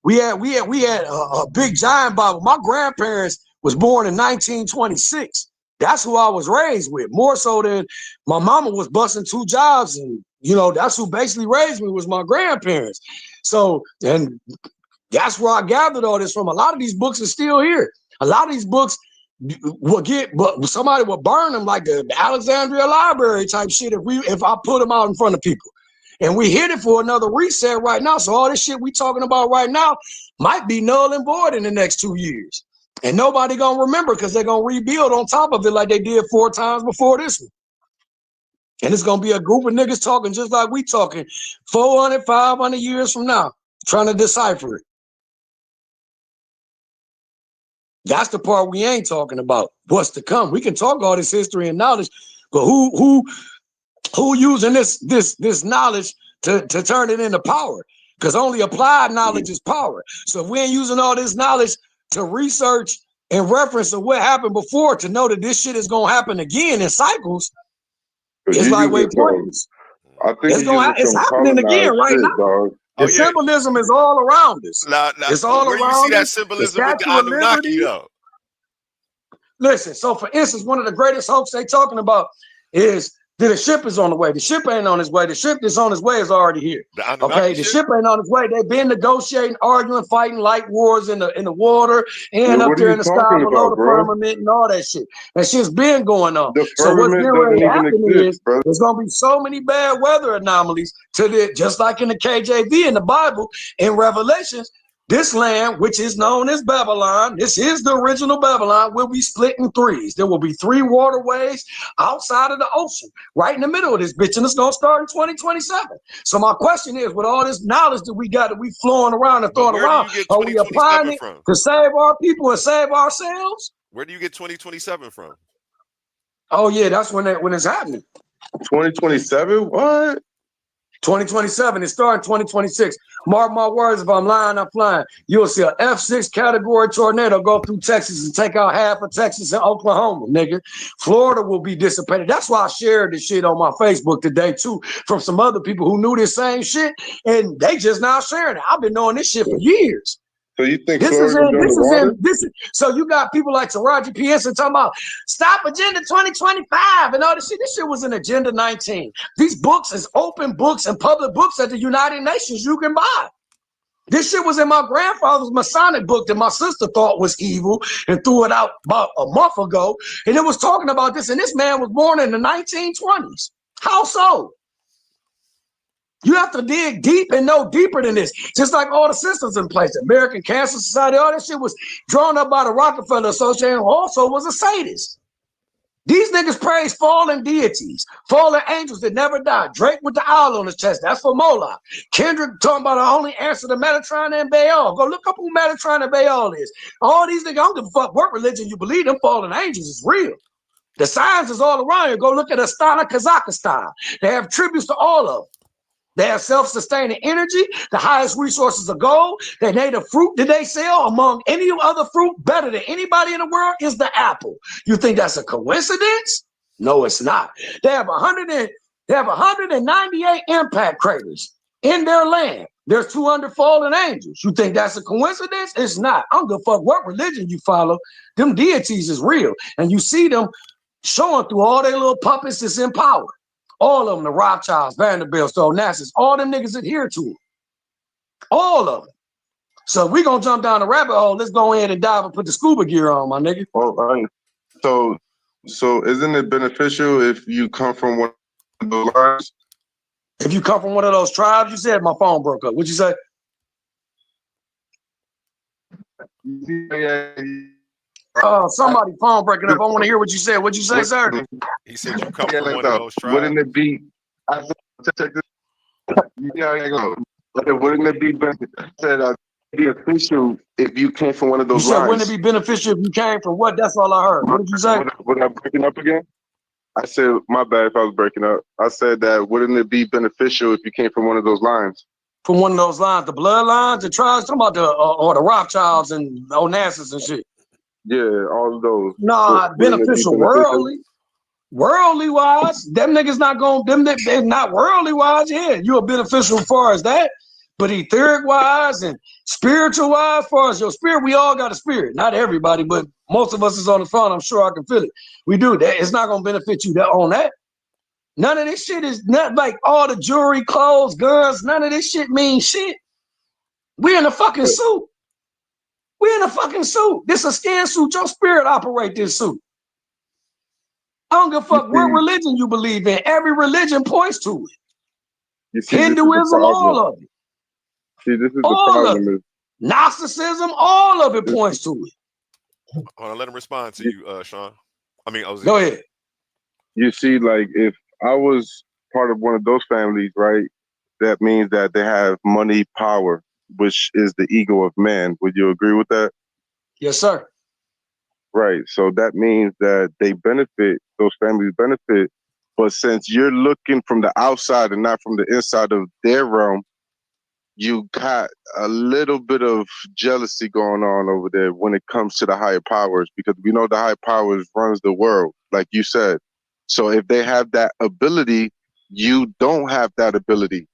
We had a big giant Bible. My grandparents was born in 1926. That's who I was raised with, more so than my mama was busting 2 jobs, and you know that's who basically raised me was my grandparents. So, and that's where I gathered all this from. A lot of these books are still here. A lot of these books will but somebody will burn them like the Alexandria Library type shit if I put them out in front of people. And we hit it for another reset right now. So all this shit we talking about right now might be null and void in the next 2 years. And nobody gonna remember because they're gonna rebuild on top of it like they did 4 times before this one. And it's gonna be a group of niggas talking just like we talking 400, 500 years from now, trying to decipher it. That's the part we ain't talking about. What's to come? We can talk all this history and knowledge, but who using this knowledge to turn it into power? Because only applied knowledge is power. So if we ain't using all this knowledge to research and reference of what happened before to know that this shit is gonna happen again in cycles, it's like wait, please. I think It's happening again right now. Dog. The symbolism is all around us. It's all where around you see that us. symbolism with the Anunnaki, though? Listen, so for instance, one of the greatest hoax they talking about is that a ship is on the way. The ship ain't on its way. The ship that's on its way is already here. Okay, the ship ain't on its way. They've been negotiating, arguing, fighting light wars in the water and up there in the sky below the firmament and all that shit. That shit's been going on. So what's getting ready to happen is there's gonna be so many bad weather anomalies just like in the KJV in the Bible in Revelations. This land, which is known as Babylon, this is the original Babylon, will be split in 3s. There will be 3 waterways outside of the ocean, right in the middle of this bitch, and it's gonna start in 2027. So my question is, with all this knowledge that we got that we flowing around and throwing around, are we applying it to save our people and save ourselves? Where do you get 2027 from? Oh yeah, that's when it's happening. 2027? What? 2027, it started 2026. Mark my words, if I'm lying, I'm flying. You'll see a F6 category tornado go through Texas and take out half of Texas and Oklahoma, nigga. Florida will be dissipated. That's why I shared this shit on my Facebook today, too, from some other people who knew this same shit, and they just now sharing it. I've been knowing this shit for years. So you think so you got people like Taraji P. Henson talking about stop Agenda 2025 and all this shit. This shit was in Agenda 19. These books is open books and public books at the United Nations you can buy. This shit was in my grandfather's Masonic book that my sister thought was evil and threw it out about a month ago. And it was talking about this. And this man was born in the 1920s. How so? You have to dig deep and know deeper than this. Just like all the systems in place. The American Cancer Society, all that shit was drawn up by the Rockefeller Association, who also was a sadist. These niggas praise fallen deities, fallen angels that never died. Drake with the owl on his chest, that's for Moloch. Kendrick talking about the only answer to Metatron and Baal. Go look up who Metatron and Baal is. All these niggas, I don't give a fuck what religion you believe, them fallen angels is real. The science is all around you. Go look at Astana, Kazakhstan. They have tributes to all of them. They have self-sustaining energy, the highest resources of gold. They native fruit that they sell among any other fruit better than anybody in the world is the apple. You think that's a coincidence? No, it's not. They have 198 impact craters in their land. There's 200 fallen angels. You think that's a coincidence? It's not. I don't give a fuck what religion you follow. Them deities is real. And you see them showing through all their little puppets that's in power. All of them, the Rothschilds, Vanderbilts, the Onassis, all them niggas adhere to them. All of them. So we gonna jump down the rabbit hole. Let's go ahead and dive and put the scuba gear on, my nigga. All right. So isn't it beneficial if you come from one of those lines? If you come from one of those tribes, you said my phone broke up. What'd you say? Somebody phone breaking up. I want to hear what you said. What'd you say, sir? He said you come from one of those tribes. Wouldn't it be? Check this. Yeah, go. Okay, wouldn't it be beneficial if you came from one of You those said, lines? wouldn't it be beneficial if you came from what? That's all I heard. What did you say? Was I breaking up again? I said, my bad if I was breaking up. I said that wouldn't it be beneficial if you came from one of those lines? From one of those lines, the bloodlines, the tribes, talking about the or the Rothschilds and Onassis and shit. Yeah, all of those. Nah, Wouldn't it be beneficial beneficial? worldly wise. Them niggas not going. They're not worldly wise. Yeah, you are beneficial as far as that, but etheric wise and spiritual wise, as far as your spirit, we all got a spirit. Not everybody, but most of us is on the phone. I'm sure I can feel it. We do that. It's not gonna benefit you on that. None of this shit is not like all the jewelry, clothes, guns. None of this shit means shit. We in a fucking suit. We in a fucking suit. This a skin suit. Your spirit operate this suit. I don't give a fuck what religion you believe in. Every religion points to it. You see, Hinduism, all of it. See, this is the All of problem. it. Gnosticism, all of it points to it. Hold on, let him respond to you, Sean. I mean, OZ. Go ahead. You see, like, if I was part of one of those families, right, that means that they have money, power, which is the ego of man. Would you agree with that? Yes, sir. Right. So that means that they benefit, those families benefit. But since you're looking from the outside and not from the inside of their realm, you got a little bit of jealousy going on over there when it comes to the higher powers, because we know the higher powers runs the world, like you said. So if they have that ability, you don't have that ability.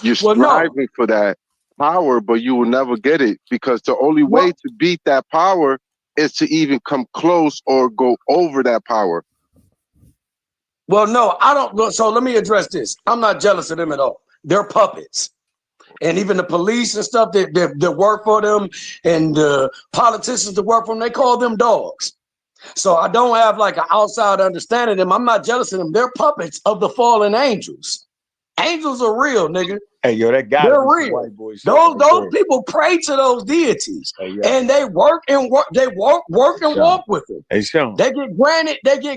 You're striving for that power, but you will never get it, because the only way to beat that power is to even come close or go over that power. Well, no, I don't. So let me address this. I'm not jealous of them at all. They're puppets. And even the police and stuff that work for them and the politicians that work for them, they call them dogs. So I don't have like an outside understanding of them. I'm not jealous of them. They're puppets of the fallen angels. Angels are real, nigga. Hey, yo, that guy. They're real. White boy shit Those people pray to those deities, and they work and work. They work and walk with them. Hey, Sean. They get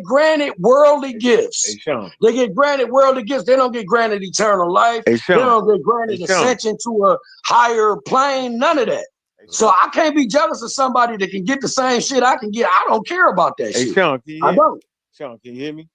granted worldly gifts. Hey, Sean. They get granted worldly gifts. They don't get granted eternal life. Hey, Sean. They don't get granted ascension to a higher plane. None of that. So I can't be jealous of somebody that can get the same shit I can get. I don't care about that shit. Hey, Sean, can you hear I don't. Sean, can you hear me?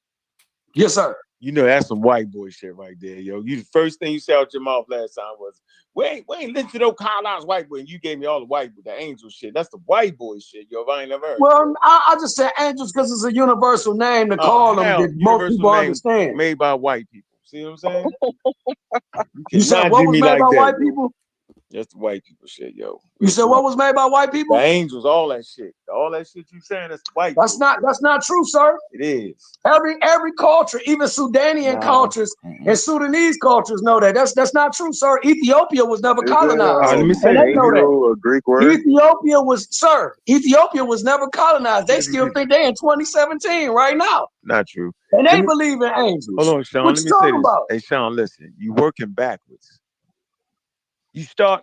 Yes, sir. You know that's some white boy shit right there, yo. You the first thing you said out your mouth last time was, we ain't listen to no colonized white boy, and you gave me all the angel shit. That's the white boy shit, yo. If I ain't never heard. Well, I just said angels because it's a universal name to call them that most people understand. Made by white people. See what I'm saying? You said what was made by white people? That's the white people shit, yo. You said what was made by white people? The angels, all that shit. All that shit you saying, that's white. That's not true, sir. It is. Every culture, even Sudanian cultures and Sudanese cultures know that. That's not true, sir. Ethiopia was never colonized. Let me say they know that. A Greek word? Ethiopia was never colonized. They still think they're in 2017 right now. Not true. And they believe in angels. Hold on, Sean. What Let you me say talking this. about? Hey, Sean, listen. You working backwards. Some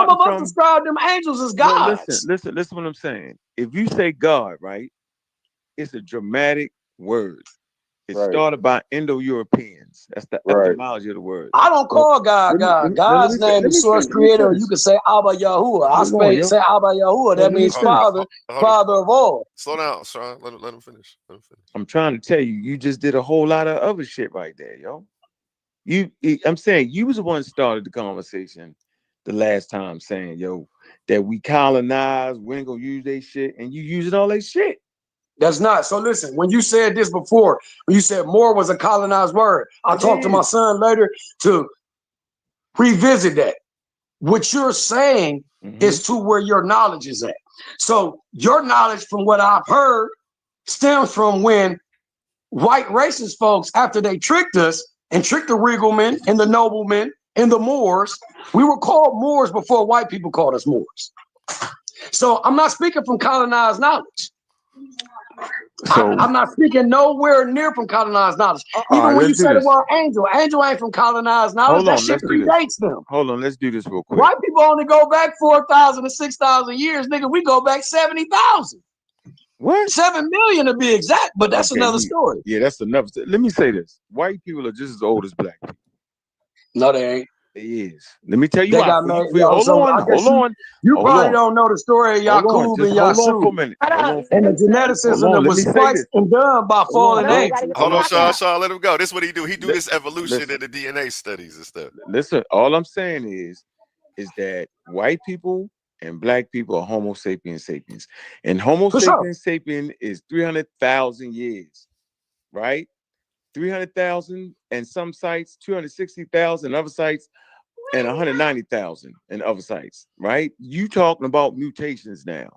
of us describe them angels as gods. No, listen what I'm saying. If you say God, right, it's a dramatic word. It started by Indo-Europeans. That's the etymology of the word. I don't call God God. God's name is source creator. You can say Abba Yahuwah. I say Abba Yahuwah. That means father of all. Slow down, Sean. Let him finish. I'm trying to tell you, you just did a whole lot of other shit right there, yo. I'm saying you was the one that started the conversation the last time, saying, yo, that we colonized, we ain't gonna use their shit, and you using all that shit. That's not. So listen, when you said this before, when you said more was a colonized word, I talked to my son later to revisit that. What you're saying is to where your knowledge is at. So your knowledge, from what I've heard, stems from when white racist folks, after they tricked us and tricked the regalmen and the noblemen and the Moors, we were called Moors before white people called us Moors. So I'm not speaking from colonized knowledge. I'm not speaking nowhere near from colonized knowledge. Even when you say the word angel ain't from colonized knowledge. That shit predates them. Hold on, let's do this real quick. White people only go back 4,000 to 6,000 years. Nigga, we go back 70,000. What? 7 million to be exact, but that's another story. Yeah, that's another. Let me say this. White people are just as old as black people. No, they ain't. It is. Let me tell you They why. got made. Yo, Hold so I on, guess hold on, you hold probably on, don't know the story of hold on. Yakub Just and hold on for a Yasu. minute. Hold on for a And the minute. Hold geneticism that on. Let was me say this. spliced and done by Hold fallen on. angels. Hold on, Hold on. Sean, let him go. This is what he do. He do this evolution Listen. in the DNA studies and stuff. Listen, all I'm saying is that white people and black people are Homo sapiens sapiens. And Homo For sure. sapiens sapien is 300,000 years, right? 300,000 and some sites, 260,000 other sites, and 190,000 in other sites, right? You talking about mutations now.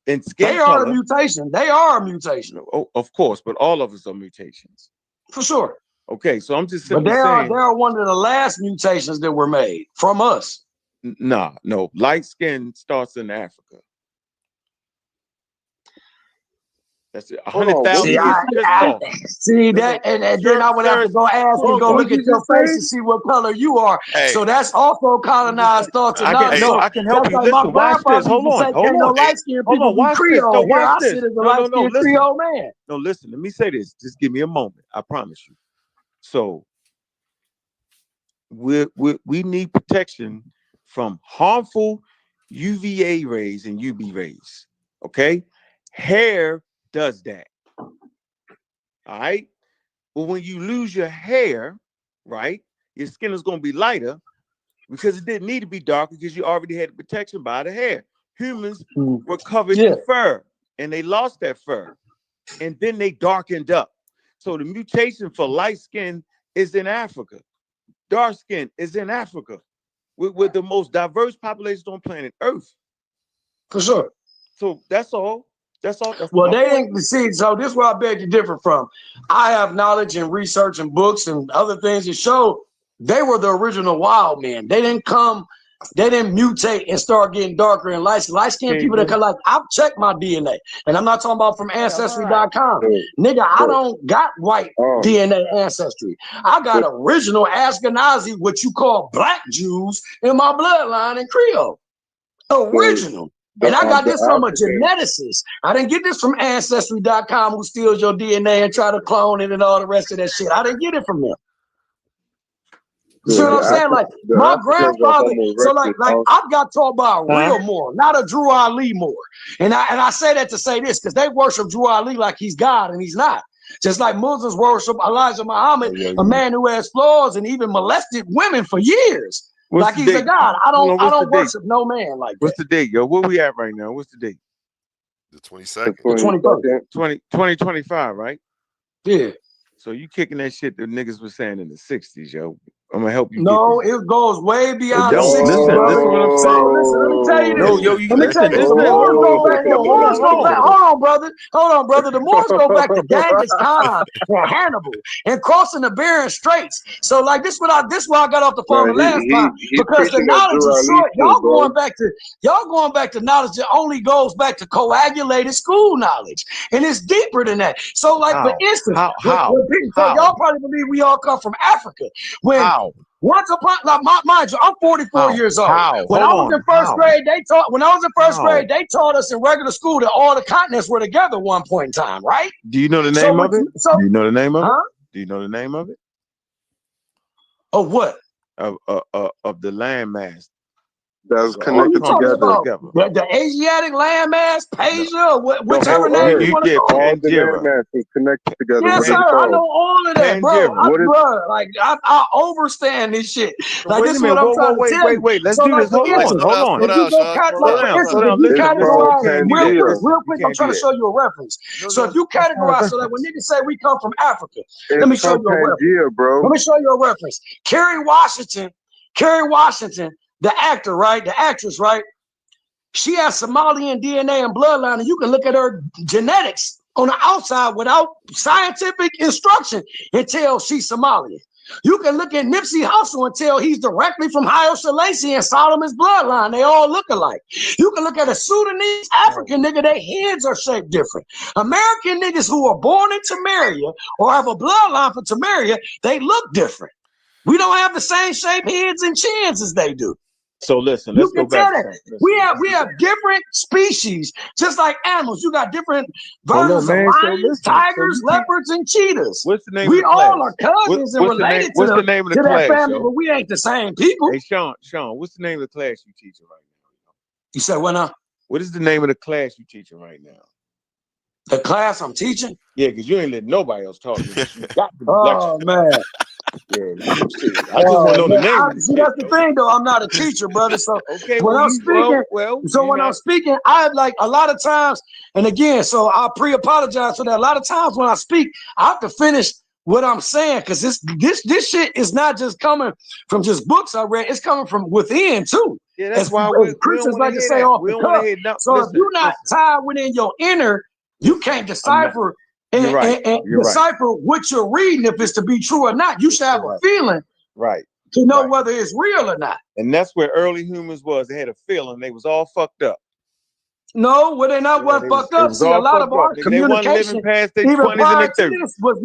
In skin They are a color, mutation. They are a mutation. oh, of course, but all of us are mutations. For sure. Okay, so I'm just But simply they saying. are one of the last mutations that were made from us. Nah, no. Light skin starts in Africa. That's it. Hold on, what 100,000 did years. you Just I talk. see Listen, that, and sir, then I would have to go ask and go what look did at you your just face say? to see what color you are. Hey, So that's also colonized thoughts and I knowledge. can So I can help that's you. like my Listen, watch grandfather this. used Hold to on, say, hold "Can't no on. light skinned Hold people on, be watch this. No, Creole." Here, watch I this. sit as a No, light no, no. skinned Listen. Creole man. No, listen. Let me say this. Just give me a moment. I promise you. So we need protection from harmful UVA rays and UV rays. Okay, hair does that. All right. But when you lose your hair, right, your skin is going to be lighter because it didn't need to be darker because you already had protection by the hair. Humans were covered in fur and they lost that fur and then they darkened up. So the mutation for light skin is in Africa. Dark skin is in Africa. We're the most diverse population on planet Earth. For sure. So that's all. That's all. That's Well, my they point. didn't see. So this is where I beg to differ from. I have knowledge and research and books and other things that show they were the original wild men. They didn't come. They didn't mutate and start getting darker and light skinned people that come like, I've checked my DNA. And I'm not talking about from ancestry.com. Nigga, I don't got white DNA ancestry. I got original Ashkenazi, what you call black Jews in my bloodline in Creole. Original. And I got this from a geneticist. I didn't get this from ancestry.com who steals your DNA and try to clone it and all the rest of that shit. I didn't get it from them. You see what I'm saying? Like my grandfather, so like I got taught by a real Moor, not a Drew Ali Moor. And I say that to say this because they worship Drew Ali like he's God and he's not. Just like Muslims worship Elijah Muhammad, a man who has flaws and even molested women for years. Like he's a god. I don't worship no man like that. What's the date, yo? Where we at right now? What's the date? The 22nd. The 21st. 2025, right? Yeah. So you kicking that shit that niggas was saying in the 60s, yo. I'm gonna help you. No, it goes way beyond the 60s. Listen, brother. listen what I'm saying. So listen, let me tell you this. No, yo, you let me tell you this. The Moors go back. The Moors go back. Hold on, brother. Hold on, brother. The Moors go back to Genghis Khan and Hannibal and crossing the Bering Straits. So like this, why I got off the phone the last time because the knowledge is short. Y'all going back to knowledge that only goes back to coagulated school knowledge, and it's deeper than that. So like for instance, y'all probably believe we all come from Africa. Once upon, like, mind you, I'm 44 years old. When I was in first grade, they taught us in regular school that all the continents were together at one point in time, right? Do you know the name of it? Do you know the name of it? Do you know the name of it? Of what? Of the landmass. That's connected together. The Asiatic landmass, Asia, whichever name you want to call it. All the landmasses connected together. Yes, sir. I know all of that, bro. I overstand this shit. Like this is what I'm trying to tell you. Wait. Let's do this. Hold on. If you go categorize, real quick, I'm trying to show you a reference. So if you categorize, so that when niggas say we come from Africa, let me show you a reference. Bro. Let me show you a reference. Kerry Washington, the actor, right? The actress, right? She has Somalian DNA and bloodline, and you can look at her genetics on the outside without scientific instruction and tell she's Somalian. You can look at Nipsey Hussle and tell he's directly from Haile Selassie and Solomon's bloodline. They all look alike. You can look at a Sudanese African nigga, their heads are shaped different. American niggas who are born in Tamaria or have a bloodline from Tamaria, they look different. We don't have the same shape heads and chins as they do. So listen, You let's go can tell back. that. We have different species, just like animals. You got different So look, versions of man. So lions, listen. So tigers, you teach. leopards, and cheetahs. What's the name We of the class? all are cousins and What's the name? related What's the name of the to that class, family, yo? but we ain't the same people. Hey, Sean, what's the name of the class you teaching right now? You said what now? What is the name of the class you teaching right now? The class I'm teaching? Yeah, because you ain't letting nobody else talk to you. You got to be Oh man. Yeah, you see. I just want to know the name of the See, shit, that's the thing, though. I'm not a teacher, brother. So okay, when well, I'm speaking, I'm speaking, I like a lot of times, and again, so I pre-apologize for that. A lot of times when I speak, I have to finish what I'm saying, because this shit is not just coming from just books I read. It's coming from within too. Yeah, that's as, why as Christians like to say off the cuff. So if you're not tied within your inner, you can't decipher. And decipher what you're reading, if it's to be true or not. You should have a feeling to know whether it's real or not. And that's where early humans was. They had a feeling. They was all fucked up. No, well, they not what fucked up. See, a lot of our communication, past their even 20s prior and their to this, was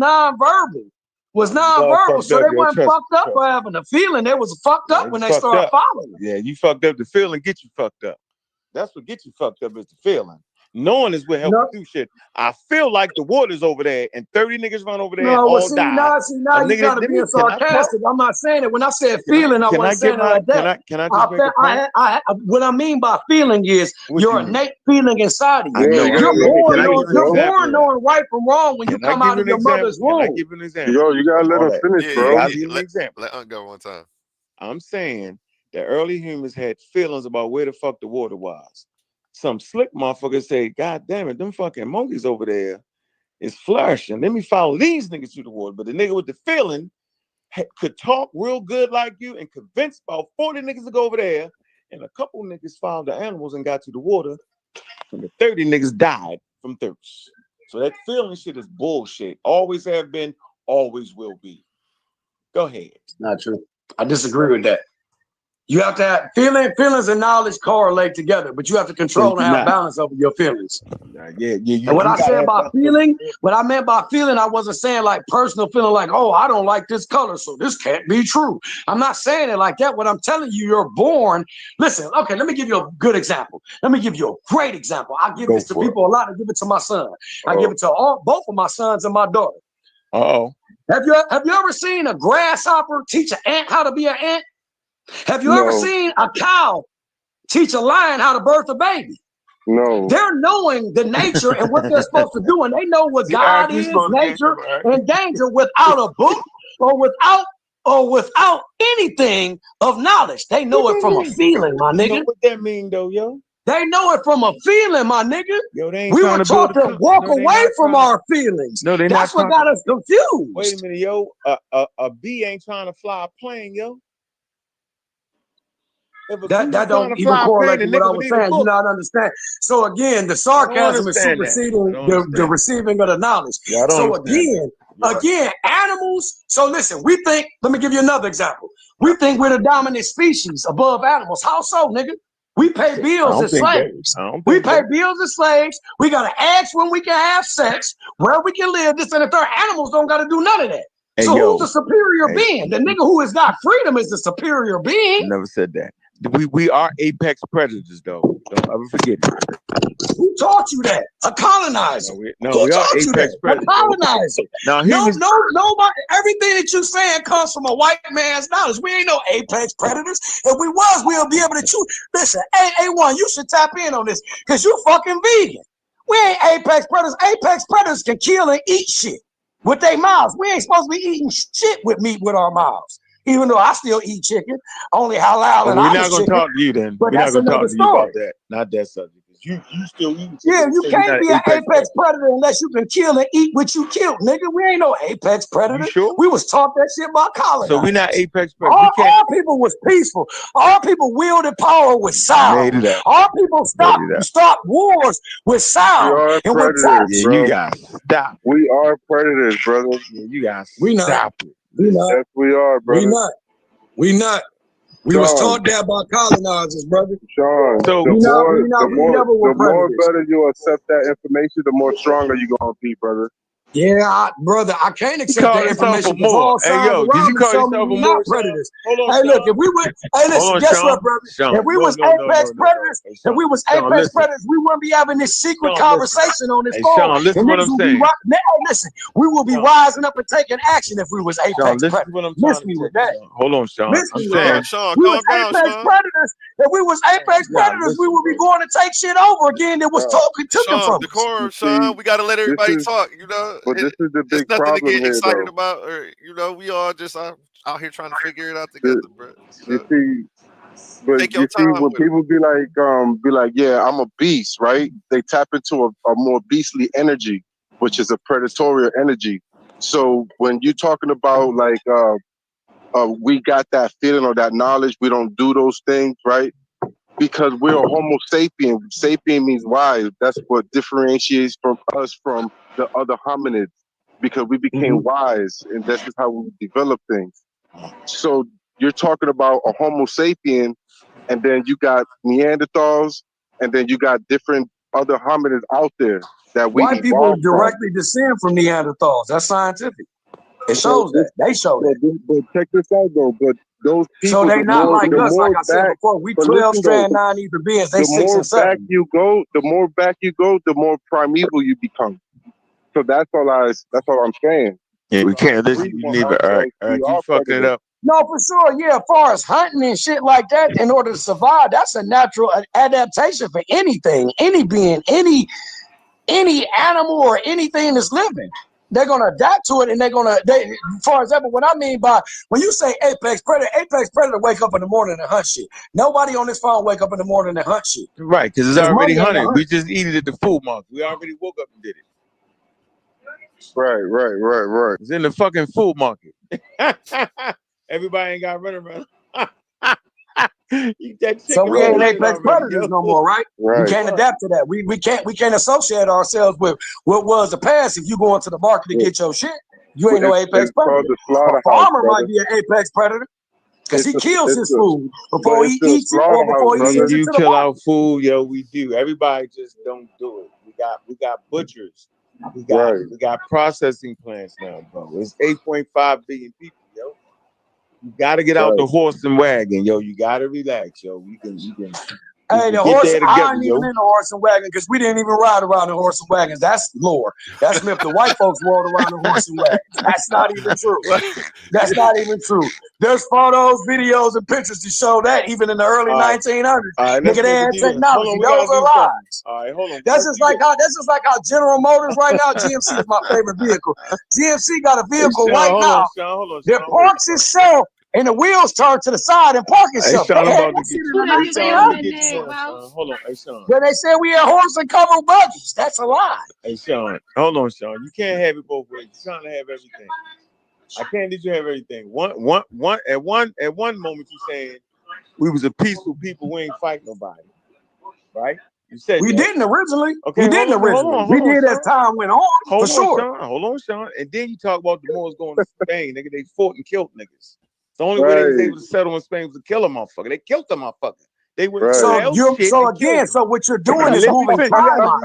nonverbal. So they weren't fucked up for having a feeling. They was fucked up when they started following. Yeah, you fucked up. The feeling get you fucked up. That's what gets you fucked up, is the feeling. Knowing is what helps you do shit. I feel like the water's over there and 30 niggas run over there and all die. Now you kind of being sarcastic. I'm not saying it. When I said feeling, I wasn't saying it like that. Can I just make a point? What I mean by feeling is your innate feeling inside of you. You're born knowing right from wrong when you come out of your mother's womb. Can I give you an example? Yo, you gotta let him finish, bro. Let Ankh go one time. I'm saying that early humans had feelings about where the fuck the water was. Some slick motherfuckers say, God damn it, them fucking monkeys over there is flourishing. Let me follow these niggas to the water. But the nigga with the feeling could talk real good like you and convince about 40 niggas to go over there. And a couple niggas followed the animals and got to the water. And the 30 niggas died from thirst. So that feeling shit is bullshit. Always have been, always will be. Go ahead. It's not true. I disagree with that. You have to have feelings and knowledge correlate together, but you have to control and have balance over your feelings. And what I said about feeling, what I meant by feeling, I wasn't saying like personal feeling like, oh, I don't like this color, so this can't be true. I'm not saying it like that. What I'm telling you, you're born. Listen, okay, let me give you a good example. Let me give you a great example. I give this to people a lot. I give it to my son. I give it to both of my sons and my daughter. Have you ever seen a grasshopper teach an ant how to be an ant? Have you ever seen a cow teach a lion how to birth a baby? No. They're knowing the nature and what they're supposed to do, and they know what God is, nature, and danger without a book or without anything of knowledge. They know it from a feeling, my nigga. You know what that mean, though, yo? They know it from a feeling, my nigga. Yo, they ain't we were taught to walk away from our feelings. No, they That's what got us confused. Wait a minute, yo. A bee ain't trying to fly a plane, yo. That don't even correlate to what I was saying. You not understand. So again, the sarcasm is superseding the receiving of the knowledge. So again, animals. So listen, we think. Let me give you another example. We think we're the dominant species above animals. How so, nigga? We pay bills as slaves. We pay bills as slaves. We gotta ask when we can have sex, where we can live. This and the third. Animals don't gotta do none of that. So who's the superior being? The nigga who has got freedom is the superior being. Never said that. We are apex predators, though. Don't ever forget it. Who taught you that? A colonizer. We are apex predators. A colonizer. Nobody. Everything that you're saying comes from a white man's knowledge. We ain't no apex predators. If we was, we'll be able to choose. Listen, A1, you should tap in on this because you fucking vegan. We ain't apex predators. Apex predators can kill and eat shit with their mouths. We ain't supposed to be eating shit with meat with our mouths. Even though I still eat chicken, only halal and we're not going to talk to you then. But that's another story. About that. Not that subject. You still eat chicken. Yeah, you can't be an apex predator unless you can kill and eat what you killed, nigga. We ain't no apex predator. Sure? We was taught that shit by college. So we're not apex predators. All people was peaceful. All people wielded power with sound. All people stopped wars with sound and with touch. Yeah, you guys stop. We are predators, brother. Yeah, you guys stop it. Yes, we are, brother. We not. We was taught that by colonizers, brother. Sean, so the more better you accept that information, the more stronger you're gonna be, brother. Yeah, brother, I can't accept that information because more. all Hey, signs yo, did around you me call show me yourself a we're more, not predators. Hold on, Hey, Sean. look, if we were, hey, listen, Hold on, guess Sean. what, brother? Sean. If we was apex predators, Hey, if we was Sean, apex listen. predators, we wouldn't be having this secret Sean, conversation on this Hey, phone. Sean, listen And what niggas I'm will be saying. hey, listen, we will be Sean. rising up and taking action if we was apex Sean, listen predators. to what I'm Miss trying me to with tell you, that. Sean. Hold on, Sean. Miss I'm me with saying, that. Sean, We was calm down, apex Sean. predators. If we was apex nah, predators, we listen, would be bro. going to take shit over again that was taken Sean, from us. Decorum, Sean, we gotta let everybody talk. You know, but this is the it's big nothing to problem get here, excited though. about, or we all just out here trying to figure it out The, together, bro. you see, but Take your you see, time when with it. people be like, yeah, I'm a beast, right? They tap into a more beastly energy, which is a predatory energy. So when you're talking about like, we got that feeling or that knowledge, we don't do those things, right? Because we're a Homo sapien. Sapien means wise. That's what differentiates from us from the other hominids, because we became wise, and this is how we develop things. So you're talking about a Homo sapien, and then you got Neanderthals, and then you got different other hominids out there that we White people evolved from. directly descend from Neanderthals. That's scientific. It shows that. They show that. But check this out though. But those So people, they not like the us, like more I said back, before. We but 12 listen though, strand 9 ether beings. They the 6 more and back 7. you go, the more primeval you become. So that's all I'm saying. Yeah, we can't listen. We You want neither. ourselves to be You our fucking it predator. up. No, for sure. Yeah, as far as hunting and shit like that, in order to survive, that's a natural adaptation for anything, any being, any animal or anything that's living. They're gonna adapt to it, and for example, what I mean by when you say apex predator wake up in the morning and hunt shit. Nobody on this phone wake up in the morning and hunt shit. Right, because it's Because already money ain't a hunted. hunt. We just eat it at the food market. We already woke up and did it. Right. It's in the fucking food market. Everybody ain't got running around. Eat that So chicken we ain't already, apex predators no more, right? We Right. can't adapt to that. We can't associate ourselves with what was the past. If you go into the market to get your shit, you ain't no apex It's called predator. the A slaughterhouse, farmer brother. might be an apex predator because he kills his food But before he it's still eats it or slaughterhouse, before he We sends brother. it do to the kill market. our food, yo. We do. Everybody just don't do it. We got butchers. We got processing plants now, bro. It's 8.5 billion people, yo. You gotta get out the horse and wagon, yo. You gotta relax, yo. We can Hey, the get horse, there I together, ain't yo. even in the horse and wagon because we didn't even ride around the horse and wagons. That's lore. That's myth. The white folks rode around the horse and wagons. That's not even true. That's not even true. There's photos, videos, and pictures to show that even in the early 1900s. Nigga, they had technology. Those are lies. All right, hold on. That's just like how General Motors right now, GMC is my favorite vehicle. GMC got a vehicle right now that parks itself and the wheels turn to the side and park itself. They had that shit in the 1900s. Hold on, hey Sean. Then they said we had horse and covered buggies. That's a lie. Hey Sean, hold on, Sean. You can't have it both ways. You're trying to have everything. I can't let you have everything. At one moment you're saying we was a peaceful people, we ain't fight nobody. Right? You said we that. didn't originally. Okay, we didn't originally. We did as time went on, for sure. Hold on, Sean. And then you talk about the Moors going to Spain, nigga. They fought and killed niggas. The only way they was able to settle in Spain was to kill a motherfucker. They killed the motherfucker. They went So again, so what you're doing is moving timelines.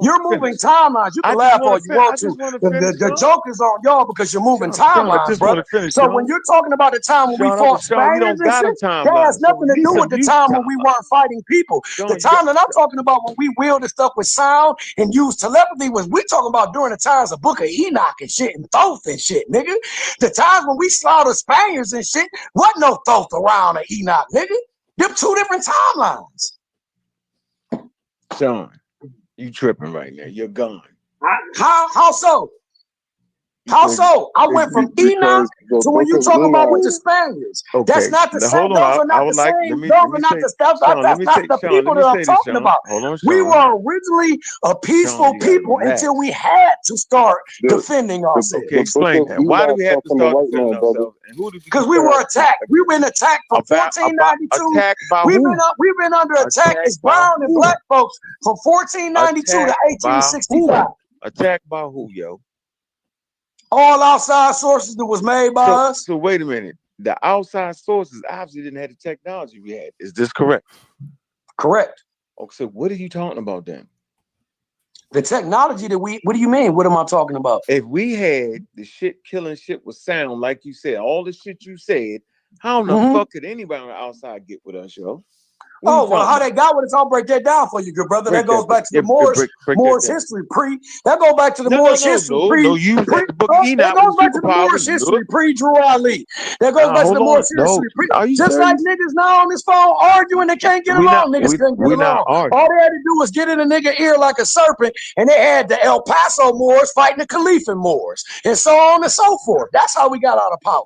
You're moving timelines. You can laugh all you want to. The joke is on y'all because you're moving timelines, brother. So when you're talking about the time when we fought Spaniards and shit, that has nothing to do with the time when we weren't fighting people. The time that I'm talking about when we wielded stuff with sound and used telepathy was we talking about during the times of Book of Enoch and shit and Thoth and shit, nigga. The times when we slaughtered Spaniards and shit, wasn't no Thoth around or Enoch, nigga. Them two different timelines. Sean, you tripping right now. You're gone. How so? How so? I went from Enoch to when you talk about with the Spaniards. Okay. That's not the same. Those are not the same. Those are not the stuff. That's not the people that I'm talking about. We were originally a peaceful people until we had to start defending ourselves. Okay, explain that. Why do we have to start defending ourselves? And who did we? Because we were attacked. We've been attacked from 1492. Attacked by we've who? We've been under attack as brown and black folks from 1492 to 1865. Attacked by who, yo? All outside sources that was made by us. So wait a minute. The outside sources obviously didn't have the technology we had. Is this correct? Correct. Okay, so what are you talking about then? The technology that what do you mean? What am I talking about? If we had the shit killing shit with sound, like you said, all the shit you said, how in the fuck could anybody on the outside get with us, yo? Oh, well, how they got with us, I'll break that down for you, good brother. That goes back to the Moorish history that goes back to the Moorish history that goes back to the Moorish history pre-Drew Ali. That goes back to the Moorish history just like niggas now on this phone arguing, they can't get along. Niggas couldn't get along. All they had to do was get in a nigga ear like a serpent, and they had the El Paso Moors fighting the Khalifa Moors, and so on and so forth. That's how we got out of power.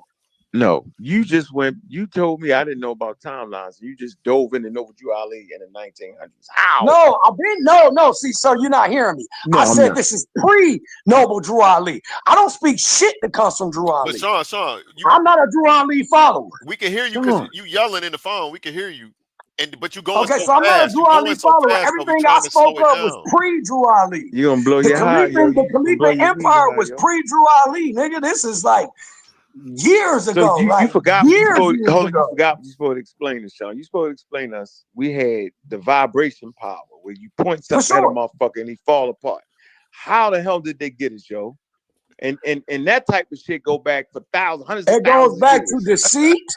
No, you just went. You told me I didn't know about timelines. You just dove in and know what you Ali in the 1900s. How? No, I've been no. See, sir, you're not hearing me. No, I said this is pre-Noble Drew Ali. I don't speak shit that comes from Drew Ali. But Sean, I'm not a Drew Ali follower. We can hear you because you yelling in the phone. We can hear you, but you going so I'm not a Drew Ali follower. Everything I spoke of was pre-Drew Ali. You gonna blow your high? The Khalifa Empire was pre-Drew Ali, nigga. This is like years ago. So you forgot. You forgot what you're supposed to explain to Sean. You're supposed to explain to us. We had the vibration power where you point something at a motherfucker and he fall apart. How the hell did they get it, Joe? And that type of shit go back for hundreds of thousands. It goes back to deceit,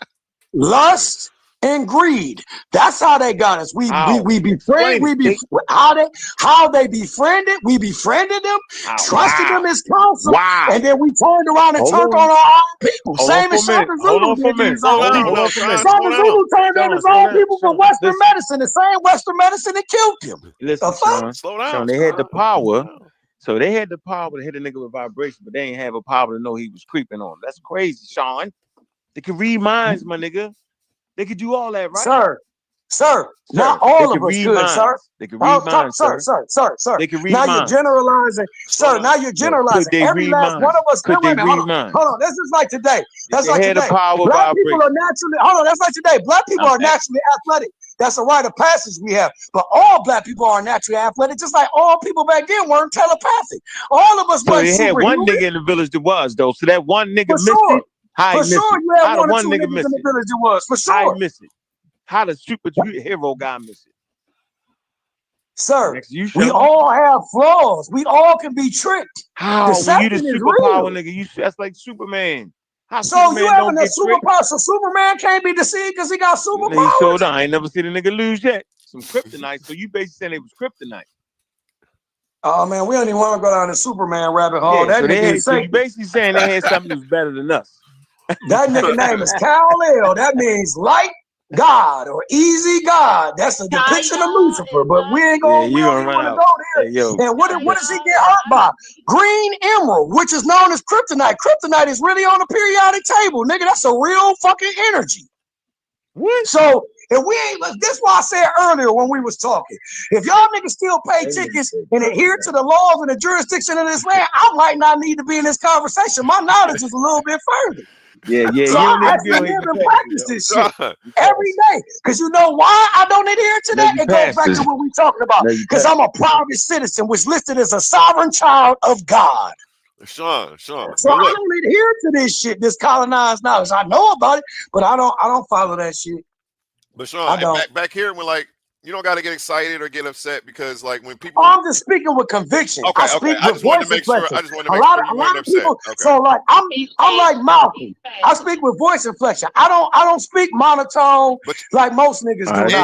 lust, and greed. That's how they got us. We befriended. How they befriended. We befriended them, trusted them as counsel, and then we turned around and turned on our own people. Same as Shaka Zulu did to his own people. Shaka Zulu turned on his own people for Western medicine, the same Western medicine that killed him. Listen, slow down. Sean, they had the power. So they had the power to hit a nigga with vibration, but they ain't have a power to know he was creeping on them. That's crazy, Sean. They can read minds, my nigga. They could do all that, right? Sir, not all of us could, sir. They can read minds, sir. They can read now minds. You're generalizing, sir. Now you're generalizing. Every last one of us. Hold on. This is like today. That's like today. Black people are naturally. Hold on. That's like today. Black people are naturally athletic. That's a rite of passage we have. But all black people are naturally athletic, just like all people back then weren't telepathic. All of us weren't. So they had one nigga in the village that was though. So that one nigga missed it. For sure, you had one or two niggas in the village that was. For sure. How he missed it? How the superhero guy miss it? Sir, we all have flaws. We all can be tricked. How? You the superpower nigga. That's like Superman. How so Superman you having a superpower? So Superman can't be deceived because he got superpowers? He showed up. I ain't never seen a nigga lose yet. Some kryptonite. So you basically saying it was kryptonite. Oh man, we don't even want to go down the Superman rabbit hole. Yeah, so you basically saying they had something that was better than us. That nigga name is Kal-El. That means light God or easy God. That's a depiction of Lucifer. But we ain't gonna we don't want to go there. Hey, and what does he get hurt by? Green emerald, which is known as kryptonite. Kryptonite is really on the periodic table, nigga. That's a real fucking energy. What? So if we ain't, this is why I said earlier when we was talking, if y'all niggas still pay tickets and adhere to the laws and the jurisdiction of this land, I might not need to be in this conversation. My knowledge is a little bit further. Yeah. So I actually live and practice this shit every day. Because you know why I don't adhere to that? It goes back to what we talking about. Because I'm a private citizen, which listed as a sovereign child of God. Sean. So I don't adhere to this shit, this colonized knowledge. I know about it, but I don't follow that shit. But Sean, back here, when like you don't got to get excited or get upset because like when people. I'm just speaking with conviction. Okay, I speak with voice inflection. I just want to make sure a lot of people. So like I'm like Malcolm. I speak with voice inflection. I don't speak monotone like most niggas do.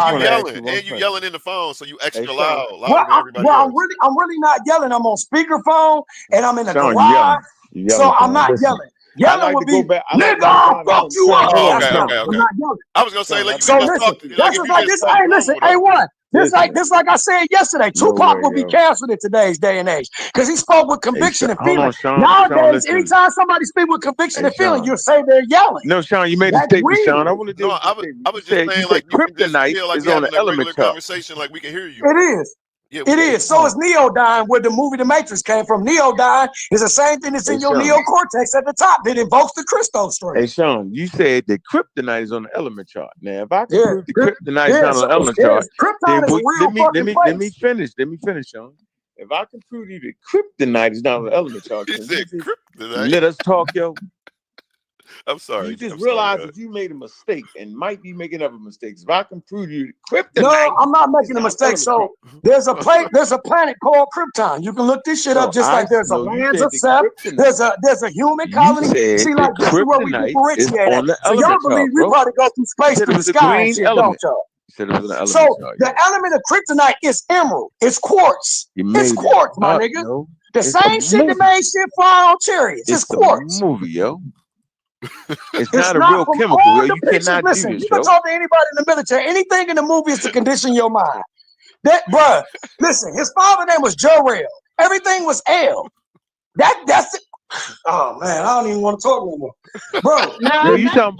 And you yelling in the phone, so you extra loud. I'm really not yelling. I'm on speakerphone and I'm in the garage, so I'm not yelling. Yelling would be, nigga, I'll fuck you up. Okay. I was gonna say, like, so listen, that's just like this. Hey, listen, A1. This like I said yesterday, Tupac will be canceled in today's day and age because he spoke with conviction and feeling. Nowadays, anytime somebody speaks with conviction and feeling, you'll say they're yelling. No, Sean, you made a statement, Sean. I want to do. No, I was just saying, like, kryptonite is on the element chart. Conversation, like we can hear you. It is. Yeah, it is. So is Neodyne, where the movie The Matrix came from. Neodyne is the same thing that's in your neocortex at the top that invokes the crystal strain. Hey, Sean, you said that kryptonite is on the element chart. Now, if I can prove the kryptonite is on the element chart, then let me finish. Let me finish, Sean. If I can prove to you that kryptonite is not on the element chart, let us talk, yo. I'm sorry. You just I'm realize sorry, that you made a mistake and might be making other mistakes. If I can prove you kryptonite. No, I'm not making a mistake. So there's a planet called Krypton. You can look this shit up just like there's a lands of Seth. There's a human colony. See, like this is where we differentiate at. So y'all believe we probably go through space through the sky and shit, don't y'all? So the element of kryptonite is emerald. It's quartz. It's quartz, my nigga. Yo. The same shit that made shit fly on chariots. It's quartz. A movie, yo. It's not a real chemical, yo. You cannot do this, you can talk to anybody in the military. Anything in the movie is to condition your mind. That, bruh, listen, his father's name was Jor-El. Everything was L. That's it. Oh man, I don't even want to talk no more, bro. No, you talking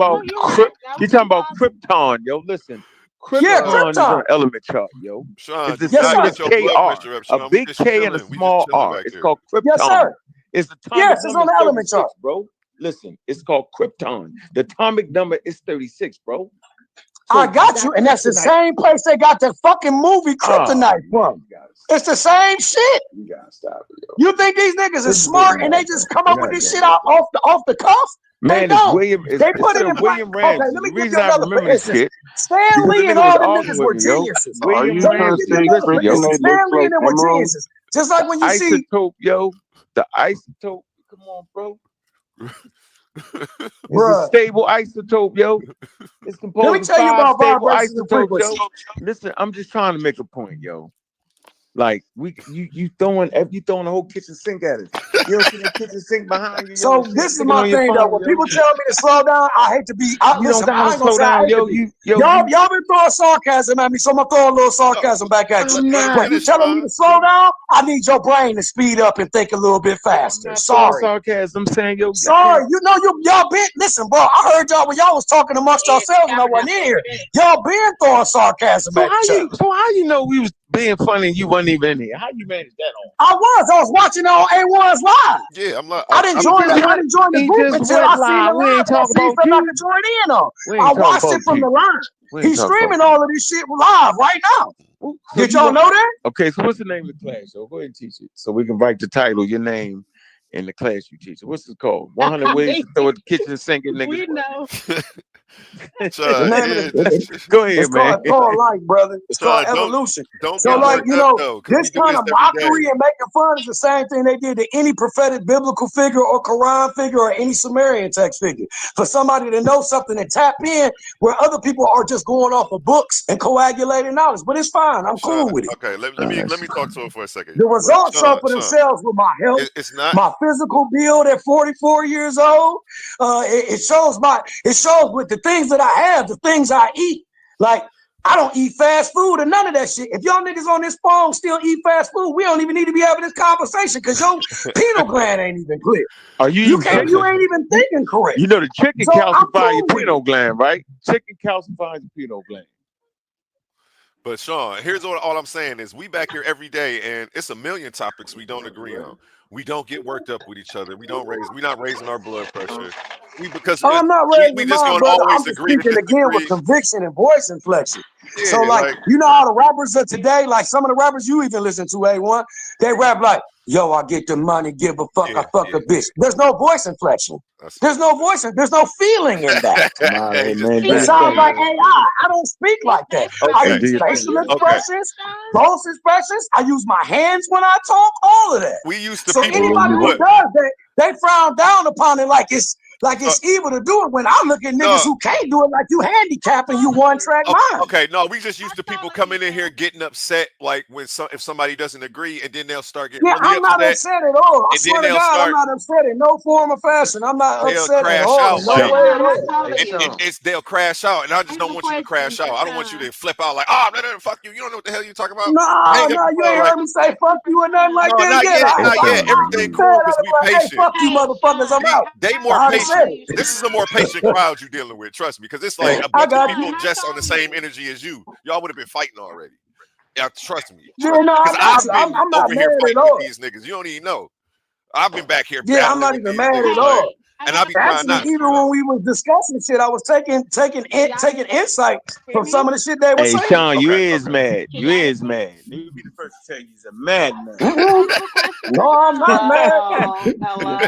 about Krypton, yo. Listen, Krypton is an element chart, yo. Sean, it's the same as KR, a big K and a small R. It's called Krypton. Yes, sir. It's the it's on the element chart, bro. Listen, it's called Krypton. The atomic number is 36, bro. So I got you, and that's the same place they got that fucking movie Kryptonite from. It's the same shit. You gotta stop it, yo. You think these niggas are smart and they just come up with this shit out off the cuff? Man, they don't. They put it in William Ramsey. Okay, let me the give reason you I another remember this shit. Stan Lee and all them niggas were geniuses. Are you trying to say kryptonite Stan Lee and them were emerald? geniuses. Just like when you see isotope, yo. The isotope. Come on, bro. It's a stable isotope, yo. It's composed Let me tell you about stable isotopes, yo. Listen, I'm just trying to make a point, yo. Like you throwing the whole kitchen sink at it. You don't see the kitchen sink behind you. So this is my thing, though. When people tell me to slow down, I hate to be. Listen, I ain't gonna say I hate to be. Y'all been throwing sarcasm at me, so I'm gonna throw a little sarcasm back at you. When you telling me to slow down, I need your brain to speed up and think a little bit faster. Sorry. Sarcasm, saying yo. Sorry, y'all been. Listen, bro. I heard y'all when y'all was talking amongst yourselves when I wasn't in here. Y'all been throwing sarcasm at each other. So how you know we was being funny and you wasn't even in here? How you managed that on? I was watching on A1's live. Yeah, I'm not. I didn't join the group until I seen the live. I could join in on. I watched it from the line. He's streaming all of this shit live right now. Did y'all know that? Okay, so what's the name of the class? So go ahead and teach it, so we can write the title, your name, in the class you teach. What's it called? 100 ways to throw a kitchen sink in niggas. We know. Go ahead, man. It's called life, brother. It's called evolution. So, like, this kind of mockery and making fun is the same thing they did to any prophetic biblical figure or Quran figure or any Sumerian text figure. For somebody to know something and tap in where other people are just going off of books and coagulating knowledge. But it's fine. I'm cool with it. Okay, let me talk to him for a second. The results show for themselves with my health. It's not my physical build at 44 years old. It shows with the things that I have, the things I eat. Like, I don't eat fast food or none of that shit. If y'all niggas on this phone still eat fast food, we don't even need to be having this conversation because your pineal gland ain't even clear. You ain't even thinking correct. You know the chicken calcifies your pineal gland, right? Chicken calcifies your pineal gland. But Sean, here's all I'm saying is we back here every day and it's a million topics we don't agree on. We don't get worked up with each other. We're not raising our blood pressure. I'm not raising we just mine, gonna brother. always I'm just agree speaking to again with conviction and voice inflection. So like, you know how the rappers of today, like some of the rappers you even listen to, A1, they rap like, yo, I get the money, give a fuck, I fuck a bitch. There's no voice inflection. There's no voice, there's no feeling in that. It sounds like AI. I don't speak like that. I use facial expressions, close expressions. I use my hands when I talk, all of that. We used to so anybody who does that, they frown down upon it like it's evil to do it when I look at niggas who can't do it like you handicapped and you one track mind. Okay, no, we just used to people coming in here getting upset like when if somebody doesn't agree and then they'll start getting really I'm not upset at all. I swear to God, I'm not upset in no form or fashion. I'm not upset at all. No way at all. They'll crash out and I just don't want you to crash out. I don't want you to flip out like, fuck you. You don't know what the hell you're talking about. No, you ain't heard me say fuck you or nothing like that. Not yet. Everything cool because we patient. Hey, fuck you motherfuckers, I'm out. They more patient. This is a more patient crowd you're dealing with, trust me, because it's like a bunch of people just on the same energy as you. Y'all would have been fighting already. Yeah, trust me. I'm not over here mad fighting at all. with these niggas. You don't even know. I've been back here. Yeah, I'm not even mad at all. And I be trying not to. Even when we was discussing shit, I was taking insight from some of the shit they were saying. Hey, Sean, you is mad. You is mad. You be the first to tell you he's a madman. No, I'm not mad.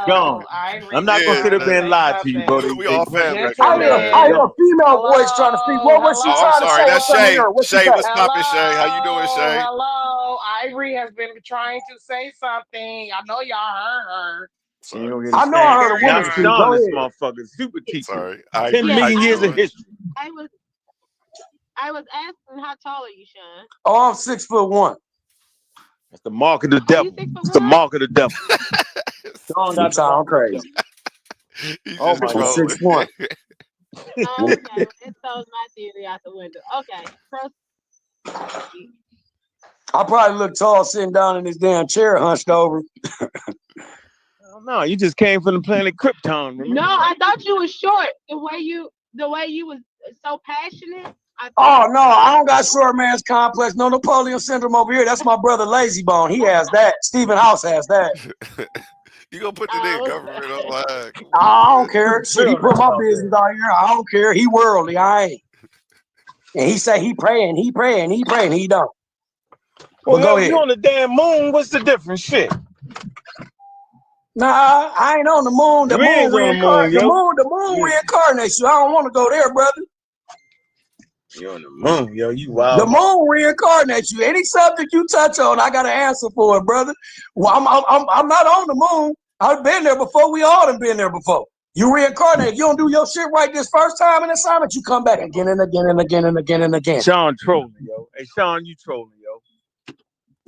Sean, I'm not gonna sit up there and lie to you, bro. We all family. I hear a female voice trying to speak. What was she Oh, I'm trying to sorry. say? That's Shay. Shay, what's Hello, poppin', Shay? How you doing, Shay? hello. Ivory has been trying to say something. I know y'all heard her. I know I heard a woman speak. Sean, Go this ahead. motherfucker, super teacher. Sorry. 10 million years of history. I was asking, how tall are you, Sean? Oh, I'm 6'1". That's the mark of the devil. It's the mark of the devil. Sean got sound crazy. Oh my God. 6'1". Okay, it throws my theory out the window. Okay, I probably look tall sitting down in this damn chair hunched over. No, you just came from the planet Krypton. Remember? No, I thought you was short. The way you was so passionate. Oh no, I don't got short man's complex. No Napoleon syndrome over here. That's my brother Lazy Bone. He has that. Stephen House has that. You gonna put the nigga government online? I don't care. Shit, he put my business out here. I don't care. He worldly. I ain't. And he say he praying. He don't. Well, go ahead. You on the damn moon? What's the difference? Shit. Nah, I ain't on the moon. The moon reincarnates you. I don't want to go there, brother. You're on the moon, yo. You wild. The moon reincarnates you. Any subject you touch on, I got an answer for it, brother. Well, I'm not on the moon. I've been there before. We all have been there before. You reincarnate. If you don't do your shit right this first time in assignment, you come back again and again and again and again and again. Sean trolling, yo. Hey, Sean, you trolling, yo.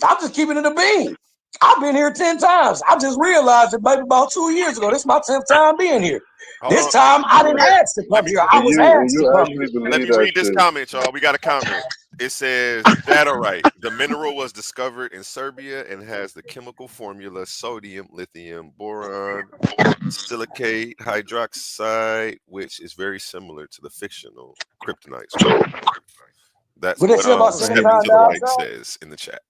I'm just keeping it a bean. I've been here 10 times. I just realized it maybe about 2 years ago. This is my 10th time being here. This time I didn't ask to come here. I was asked to come here. Let me read this comment, y'all. We got a comment. It says, data right. The mineral was discovered in Serbia and has the chemical formula sodium, lithium, boron, silicate, hydroxide, which is very similar to the fictional kryptonite. That's what Stepping to the Light says in the chat.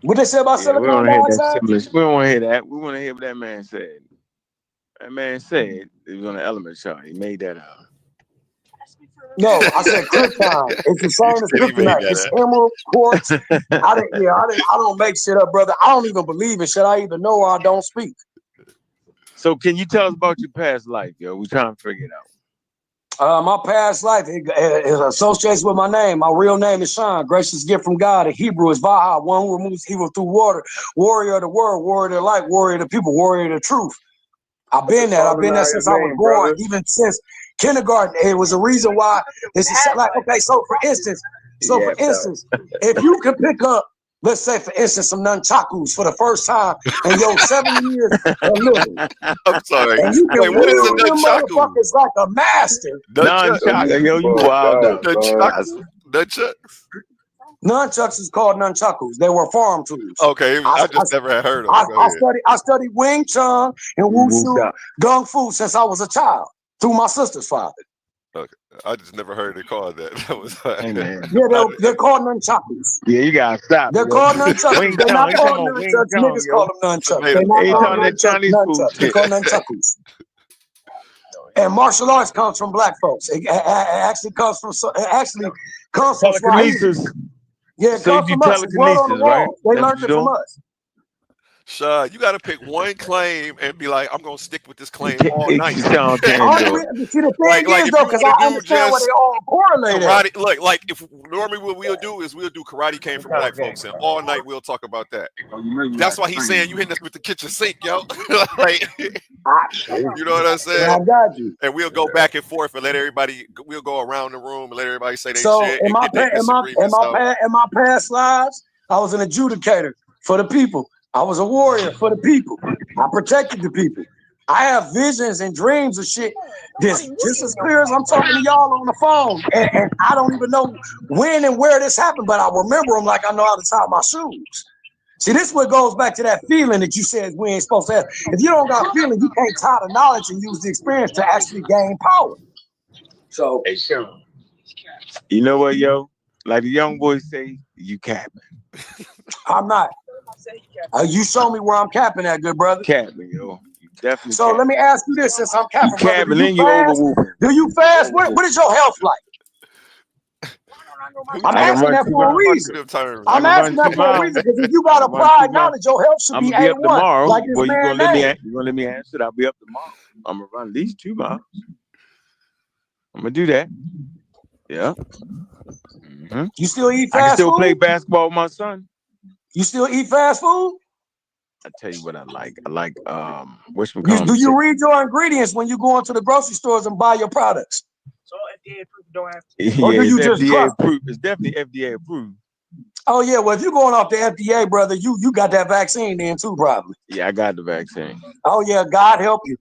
What they say about silicon dioxide? We don't want to hear that. We want to hear what that man said. That man said it was on the element chart. He made that out. No, I said krypton. It's the same as kryptonite. It's emerald, quartz. I don't make shit up, brother. I don't even believe in shit. I either know or I don't speak. So can you tell us about your past life, yo? We're trying to figure it out. My past life is associated with my name. My real name is Sean, gracious gift from God. In Hebrew is Vaha, one who removes evil through water. Warrior of the world, warrior of the light, warrior of the people, warrior of the truth. I've been there. I've been there since I was born, even since kindergarten. It was a reason why this is like, okay, so for instance, if you can pick up, let's say, for instance, some nunchakus for the first time in your 7 years of living. I'm sorry. And you can what is a nunchaku? Motherfuckers like a master. Nunchaku, yo, you wild out. Nunchucks. Nunchucks is called nunchakus. They were farm tools. Okay, I just never had heard of them. I studied Wing Chun and Wushu, Gung Fu since I was a child through my sister's father. Okay, I just never heard it called that. That was they're called nunchakus. Yeah, you gotta stop. They're called nunchakus. They're not called nunchucks. Niggas call them nunchucks. They're not called nunchucks. They're called nunchakus. And martial arts comes from black folks. It actually comes from telekinesis. Yeah, it comes from us. It's word on the wall. They learned it from us. Sean, you got to pick one claim and be like, I'm going to stick with this claim all night. See, the thing is, though, because I understand where they all correlated. Karate, look, like, if normally what we'll do is we'll do karate came from black folks, and all night we'll talk about that. That's why he's saying you hitting us with the kitchen sink, yo. Like, you know what I'm saying? I got you. And we'll go back and forth and let everybody, we'll go around the room and let everybody say their shit. In my past lives, I was an adjudicator for the people. I was a warrior for the people. I protected the people. I have visions and dreams of shit just as clear as I'm talking to y'all on the phone. And I don't even know when and where this happened, but I remember them like I know how to tie my shoes. See, this is what goes back to that feeling that you said we ain't supposed to have. If you don't got feeling, you can't tie the knowledge and use the experience to actually gain power. So, hey, Sean, you know what, yo? Like the young boys say, you capping. I'm not. You show me where I'm capping at, good brother. Capping, yo. Definitely. So let me ask you this, since I'm capping, brother. Capping, then you overwhooping. Do you fast? What is your health like? I'm asking that for a reason. I'm asking that for a reason because if you got applied knowledge, your health should be I'm gonna be up A1. tomorrow. Like this Well, you man gonna let me answer it? I'll be up tomorrow. I'm gonna run at least 2 miles. I'm gonna do that. Yeah. Mm-hmm. You still eat fast food? I can still play basketball with my son. You still eat fast food? I tell you what I like. I like do you read your ingredients when you go into the grocery stores and buy your products? So FDA approved, don't have to. Or Yeah, do you it's just FDA trust? approved. It's definitely FDA approved. Oh yeah, well if you're going off the FDA, brother, you got that vaccine then too, probably. Yeah, I got the vaccine. Oh yeah, God help you.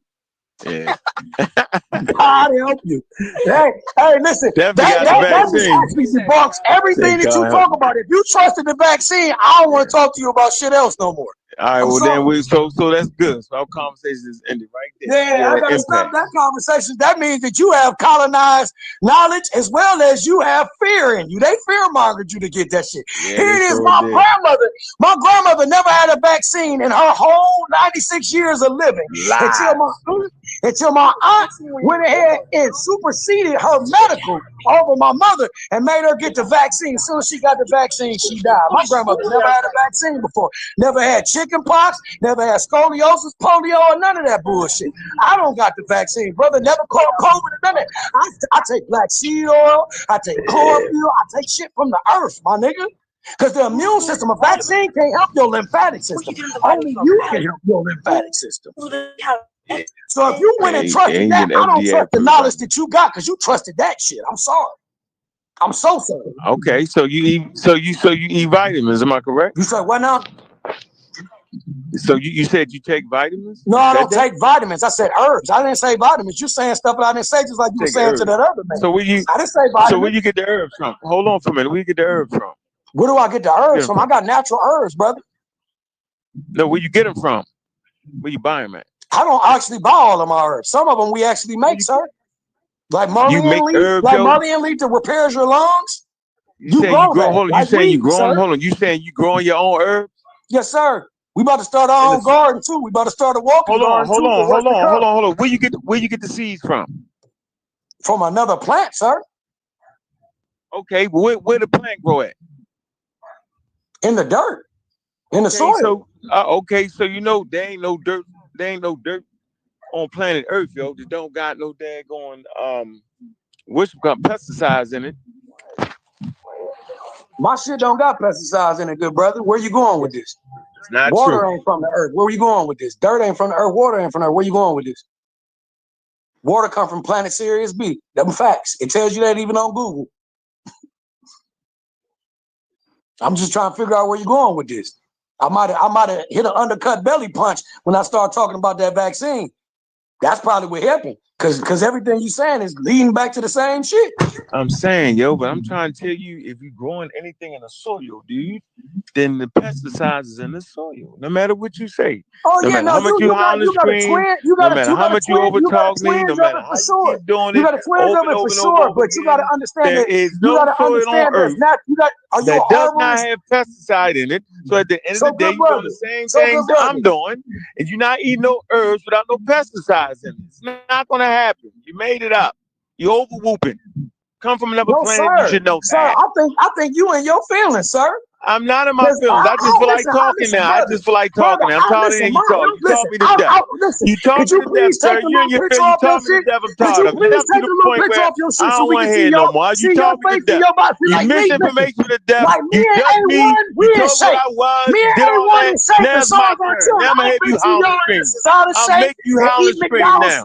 Yeah. God help you. Hey, listen, that just actually debunks everything that you talk about. If you trusted the vaccine, I don't want to talk to you about shit else no more. All right, well then so that's good. So our conversation is ended right there. Yeah, I gotta stop that conversation. That means that you have colonized knowledge as well as you have fear in you. They fear mongered you to get that shit. Yeah, here it is, my grandmother. My grandmother never had a vaccine in her whole 96 years of living until my aunt went ahead and superseded her medical over my mother and made her get the vaccine. As soon as she got the vaccine, she died. My grandmother never had a vaccine before. Never had chicken pox, never had scoliosis, polio, or none of that bullshit. I don't got the vaccine, brother. Never caught COVID or none of that. I take black seed oil. I take cornmeal. I take shit from the earth, my nigga. Because the immune system, a vaccine can't help your lymphatic system. Only you can help your lymphatic system. So if you went and trusted that, I don't trust the knowledge that you got because you trusted that shit. I'm sorry. I'm so sorry. Okay, so you eat vitamins, am I correct? You said what now? So you said you take vitamins? No, I don't take vitamins. I said herbs. I didn't say vitamins. You saying stuff that I didn't say, just like you were saying to that other man. So I didn't say vitamins. So where you get the herbs from? Hold on for a minute. Where you get the herbs from? Where do I get the herbs from? I got natural herbs, brother. No, where you get them from? Where you buy them at? I don't actually buy all of my herbs. Some of them we actually make, sir. Like mullein leaf, mullein leaf that repairs your lungs. You saying you growing your own herbs? Yes, sir. We about to start our own garden too. We about to start a walking garden. Hold on. Where you get the seeds from? From another plant, sir. Okay, where the plant grow at? In the dirt, in the soil. So you know there ain't no dirt. There ain't no dirt on planet Earth, yo. That don't got no daggone pesticides in it. My shit don't got pesticides in it, good brother. Where you going with this? It's not Water true. ain't from the earth. Where you going with this? Dirt ain't from the earth. Water ain't from the earth. Where you going with this? Water come from planet Sirius B. Them facts. It tells you that even on Google. I'm just trying to figure out where you're going with this. I might have hit an undercut belly punch when I start talking about that vaccine. That's probably what happened. Cause everything you saying is leading back to the same shit. I'm saying, but I'm trying to tell you, if you're growing anything in the soil, dude, then the pesticides is in the soil. No matter what you say. Oh no yeah, matter how much you holler and scream, no matter how much you overtalk me, no matter how you keep doing it, you got a twinge of it for sure. But you got to understand that there is no soil on earth that does not have pesticide in it. So at the end of the day, you're doing the same thing that I'm doing, and you're not eating no herbs without no pesticides in it. It's not gonna happen. You made it up. You over whooping. Come from another planet, you should know that. I think you in your feelings, sir. I'm not in my feelings. I just feel like talking now. I just feel like talking. I'm tired of hearing you talk. You talk me to death. You talk me to death, sir. You and your feelings. You talk me to death. I'm tired of it. Death to the point where I don't want to hear no more. You talk me to death. You misinformation to death. You judge me. You told what I was. Did all that. Now it's my turn. Now I'm going to have you howl and scream. I'll make you howl and scream now.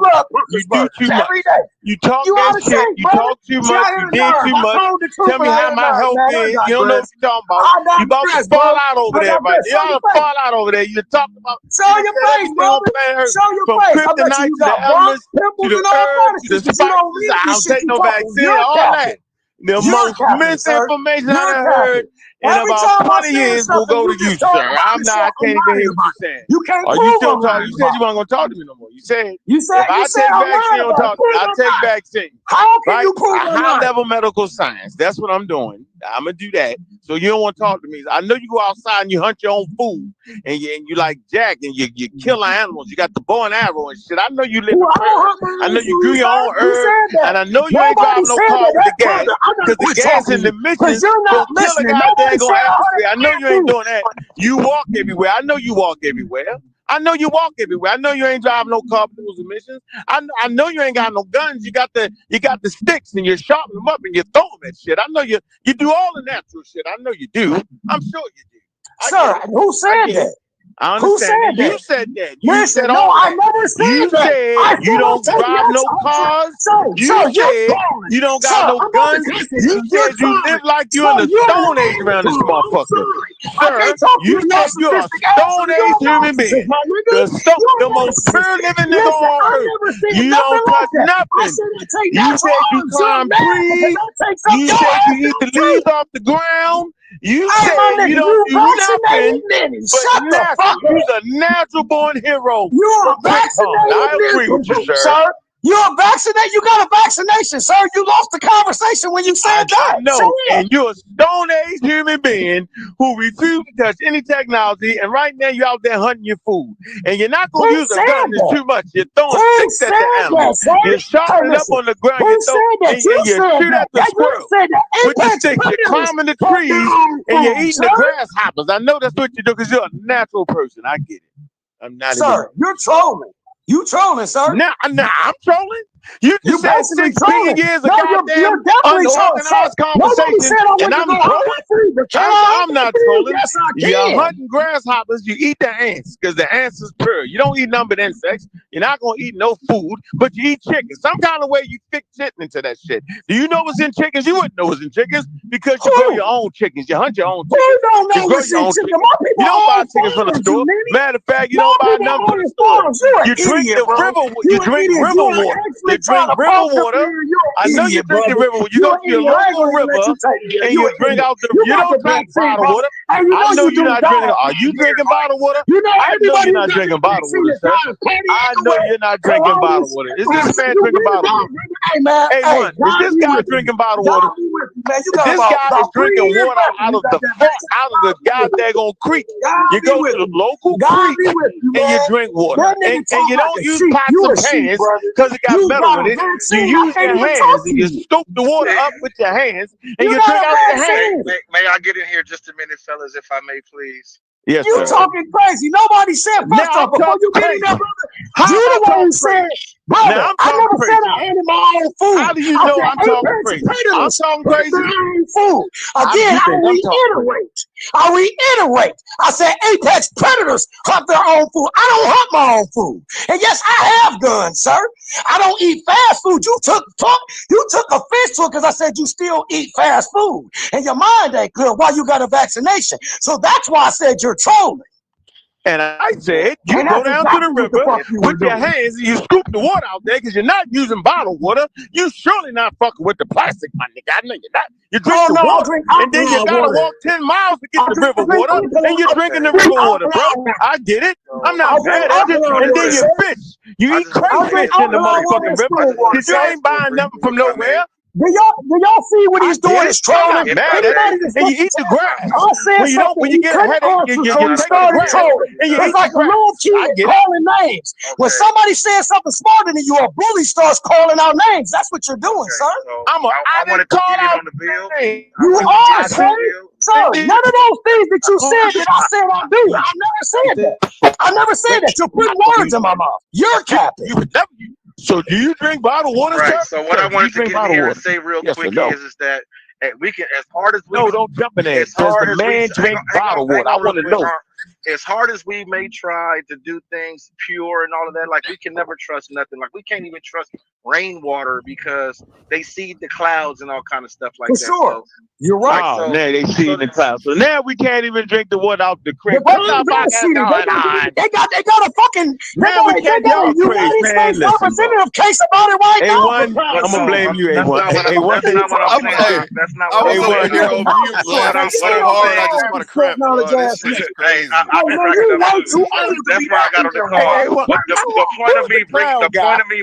You do too much. You talk that shit. You talk too much. You did too much. Tell me how my health is. You don't know what you're talking about. You about to fall out over there, right? Y'all fall out over there. You talk about show your face, bro. Show your face. From kryptonite to the elements to the herbs to the spices. I don't take no vaccine. All that. The most misinformation I heard in about 20 years will go to you, sir. I can't even hear what you're saying. You can't prove you still talking? You said you weren't going to talk to me no more. You said if I take vaccine, you don't talk to me. I take vaccine. How can you prove high level medical science. That's what I'm doing. I'm gonna do that. So you don't want to talk to me. I know you go outside and you hunt your own food, and you like Jack, and you kill animals. You got the bow and arrow and shit. I know you live in prairie. I know you grew your own herbs, and I know you ain't driving no car with the gas, because the gas and the emissions gonna kill a goddamn atmosphere. I know you ain't doing that. You walk everywhere. I know you walk everywhere. I know you walk everywhere. I know you ain't driving no car with those emissions. I know you ain't got no guns. You got the sticks, and you sharpen them up and you throw them at shit. I know you do all the natural shit. I know you do. I'm sure you do. Sir, who said that? I understand. You said that. You said no, all I that. never said You that. said you don't drive no cars. You said you don't got no guns. You said you live like you in the Stone Age around this motherfucker. Sir, you said you're a Stone Age human being. The most pure living nigga on earth. You don't touch nothing. You said you climb trees. You said you eat the leaves off the ground. You said you don't do nothing but natural. You're a natural born hero. You're a vaccinated. I agree with you, sir. You're vaccinated. You got a vaccination, sir. You lost the conversation when you said that. I know. And you're a Stone Age human being who refused to touch any technology. And right now you're out there hunting your food. And you're not going to use a gun. It's too much. You're throwing sticks at the animals. You're sharpening up on the ground. You shoot at the squirrel with the sticks. You're climbing the trees and you're eating the grasshoppers. I know that's what you do because you're a natural person. I get it. I'm not. Sir, you're trolling. You trolling, sir? Nah, I'm trolling. You just said 6 billion years of goddamn unorganized conversation, and I'm trolling. I'm not trolling. You're hunting grasshoppers. You eat the ants because the ants is pure. You don't eat none but insects. You're not gonna eat no food, but you eat chicken. Some kind of way you fix shit into that shit. Do you know what's in chickens? You wouldn't know what's in chickens because you grow your own chickens. You hunt your own chickens. You don't know what's in chickens. You don't buy chickens from the store. Matter of fact, you don't buy none from the store. You drink the river. You drink river water. You drink river water. I know you drink the river water. You go to your local river and you drink out the. You don't drink bottled water. I know you're not drinking. Are you drinking bottled water? I know you're not drinking bottled water, sir. I know you're not drinking bottled water. Is this man drinking bottled water? Hey, man, is this guy drinking bottled water? This guy is drinking water out of the goddamn creek. You go to the local creek and you drink water, and you don't use pots and pans because it got metal with it. You use your hands and you scoop the water up with your hands and you drink out your hands. May I get in here just a minute, fellas, if I may, please? Yes, you talking crazy. Nobody said first off before you get in there, brother. You the one who said, brother, I never said I ate my own food. How do you know I'm talking crazy? I'm talking crazy. Food. Again, I reiterate. I said apex predators hunt their own food. I don't hunt my own food. And yes, I have guns, sir. I don't eat fast food. You took offense to it because I said you still eat fast food. And your mind ain't clear why you got a vaccination. So that's why I said you're trolling. And I said, you go down to the river with your hands and you scoop the water out there because you're not using bottled water. You surely not fucking with the plastic, my nigga. I know you're not. You drink the water, and then you gotta walk 10 miles to get the river water, and you're drinking the river water, bro. I get it. I'm not mad at it. And then you fish. You eat crayfish in the motherfucking river because you ain't buying nothing from nowhere. Do y'all see what he's doing? Is trolling. And you eat the grass. When you get a headache, you take the grass. And you it's like a little kid calling names. When somebody says something smarter than you, a bully starts calling out names. That's what you're doing, sir. I didn't call out the name. You are, sir. Sir, none of those things that you said that I said I do. I never said that. I never said that. You're putting words in my mouth. You're capping. So do you drink bottled water? Right. So what I wanted to get here and say real quick is that we can, as hard as we don't jump in there. Does the man drink bottled water? I want to know. As hard as we may try to do things pure and all of that, like we can never trust nothing. Like we can't even trust rainwater because they seed the clouds and all kind of stuff like that. Sure. So, you're right. Now they seed the clouds. So now we can't even drink the water out the creek. What the fuck is going on? They got a fucking United States representative case about it right now. I'm gonna blame you, A1. That's not what I'm saying. That's not what I'm saying. I'm so hard. I just want to crap. This shit is crazy. That's why I got on the call. The point of me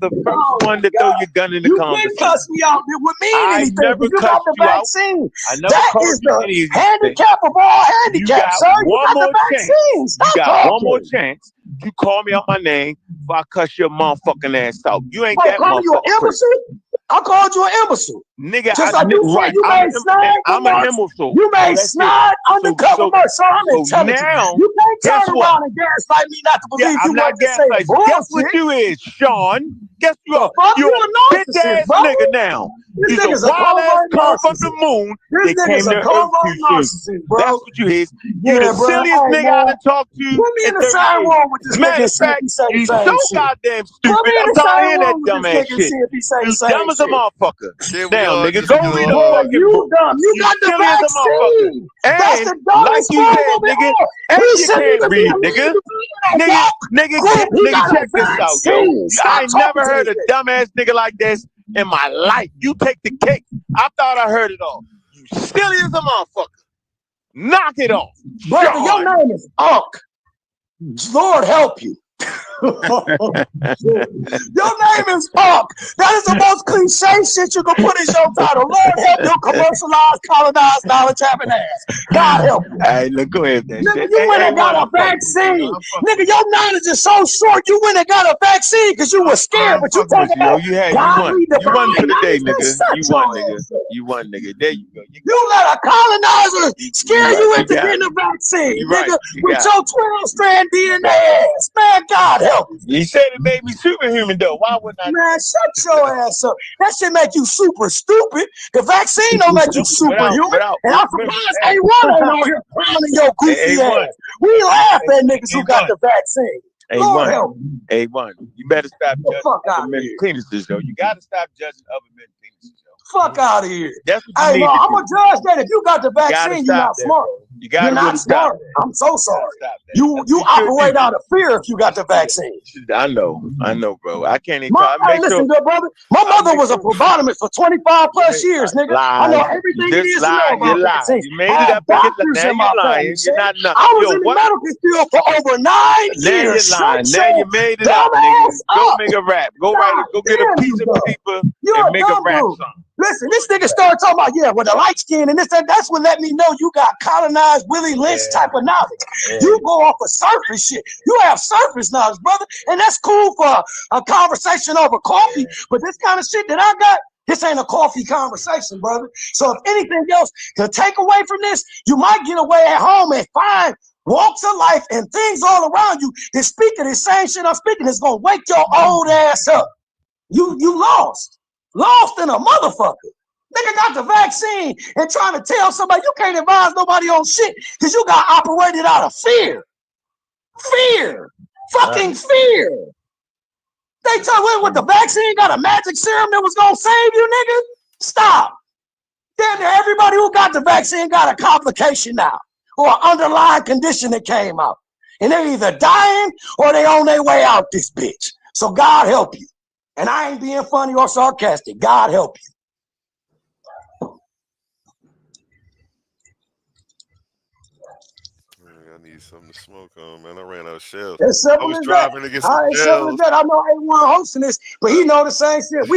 the first one to throw your gun in the You conversation. didn't cuss me out. It would mean I anything. never You got cussed the you out. vaccine. I never That called is you the any of these handicap of all handicaps, sir. You one got more the chance. vaccine. Stop You got talking. one more chance. You call me out my name if I cuss your motherfucking ass out. You ain't Bro, that calling you an motherfucking person. imbecile? I called you an imbecile. Nigga, Just like you said, you made snide I'm an imbecile. You made snide undercover merch. So I'm intelligent. Now, You can't guess turn what? around and gaslight me not to believe I'm you not wasn't saying gaslighting. bullshit. Guess what you is, Sean? Guess you are. Fuck You're you a a bitch narcissist, ass bro. nigga now. This You're nigga's a a wild ass covert come from the narcissist. moon. This They nigga's came a to earth covert too soon. narcissist, bro. That's what you is. You Yeah, the bro. silliest Hey, nigga man. I done talked to Put me in in the 30 same years. room with this Matter nigga and of see if fact, he say the you same so shit. goddamn Put me stupid. in I'm the tired of same hearing that room with this dumbass nigga and shit. see if he say the You same dumb as a shit. motherfucker. Here we Now, are, nigga, just go a read little a Boy, fucking you book. dumb. You got the silly as a motherfucker. vaccine. That's And the dumbest like you move said, of it nigga, all. and He you shouldn't can't even be read, allowed nigga. to be in a Nigga, walk group. He nigga, got a check this out, yo. vaccine. Stop I ain't talking never to heard this a nigga. dumbass nigga like this in my life. You take the cake. I thought I heard it all. You silly as a motherfucker. Knock it off. Brother, your Sean. name is Ankh. Lord help you. Your name is Ankh. That is the most cliche shit you can put as your title. Lord help you, commercialized, colonized, knowledge having ass. God help you. Hey, look, go ahead, that Nigga, shit. you went and got a vaccine. Nigga, your knowledge is so short. You went and got a vaccine because you were scared. But you talking about godly, divine for the day, knowledge. nigga. Shut You your won, nigga. ass up. You won, nigga. There you go. You let a colonizer scare you into got getting a vaccine, You nigga, right. You with got your 12-strand DNA ass. Man, God help you. He said it made me superhuman, though. Why wouldn't I? Man, shut your ass up. That shit make you super stupid. The vaccine don't make you superhuman. And I'm surprised A1 ain't on here clowning your goofy A1. ass. We laugh at niggas who got the vaccine. Lord help you. A1. You better stop The judging fuck out other men's here. penises, though. You gotta stop judging other men's penises, though. Fuck out of here. That's what you Hey, need no, to I'm do. gonna judge that. If you got the vaccine, you're not smart. You gotta You're not really smart. stop that. I'm so sorry. Stop that. You operate out of fear if you got the vaccine. I know, bro. I can't even Hey, listen, good brother. My mother was a phlebotomist for 25 plus years, nigga. I know everything it is to know about vaccines. You made it up. Doctors in my family. You're not I was in the medical field for over 9 years. lying. Shut Now your you made it dumb up, nigga. ass Go up. make a rap. Go get a piece of paper You're and a make a dumb rap dude. song. Listen, this nigga started talking about, with the light skin and this, that's what let me know you got colonized Willie Lynch type of knowledge. You go off of surface shit. You have surface knowledge, brother. And that's cool for a conversation over coffee. But this kind of shit that I got, this ain't a coffee conversation, brother. So if anything else to take away from this, you might get away at home and find walks of life and things all around you that speaking the same shit I'm speaking is gonna wake your old ass up. You lost. Lost in a motherfucker. Nigga got the vaccine and trying to tell somebody you can't advise nobody on shit because you got operated out of fear. Fear. Fucking fear. They tell you what the vaccine got a magic serum that was gonna save you, nigga? Stop. Damn near everybody who got the vaccine got a complication now or an underlying condition that came out. And they're either dying or they on their way out this bitch. So God help you. And I ain't being funny or sarcastic. God help you. I need something to smoke on, man. I ran out of shells. As I simple was as driving that. to get some Simple as shells. that. I know A1 hosting this, but he know the same shit.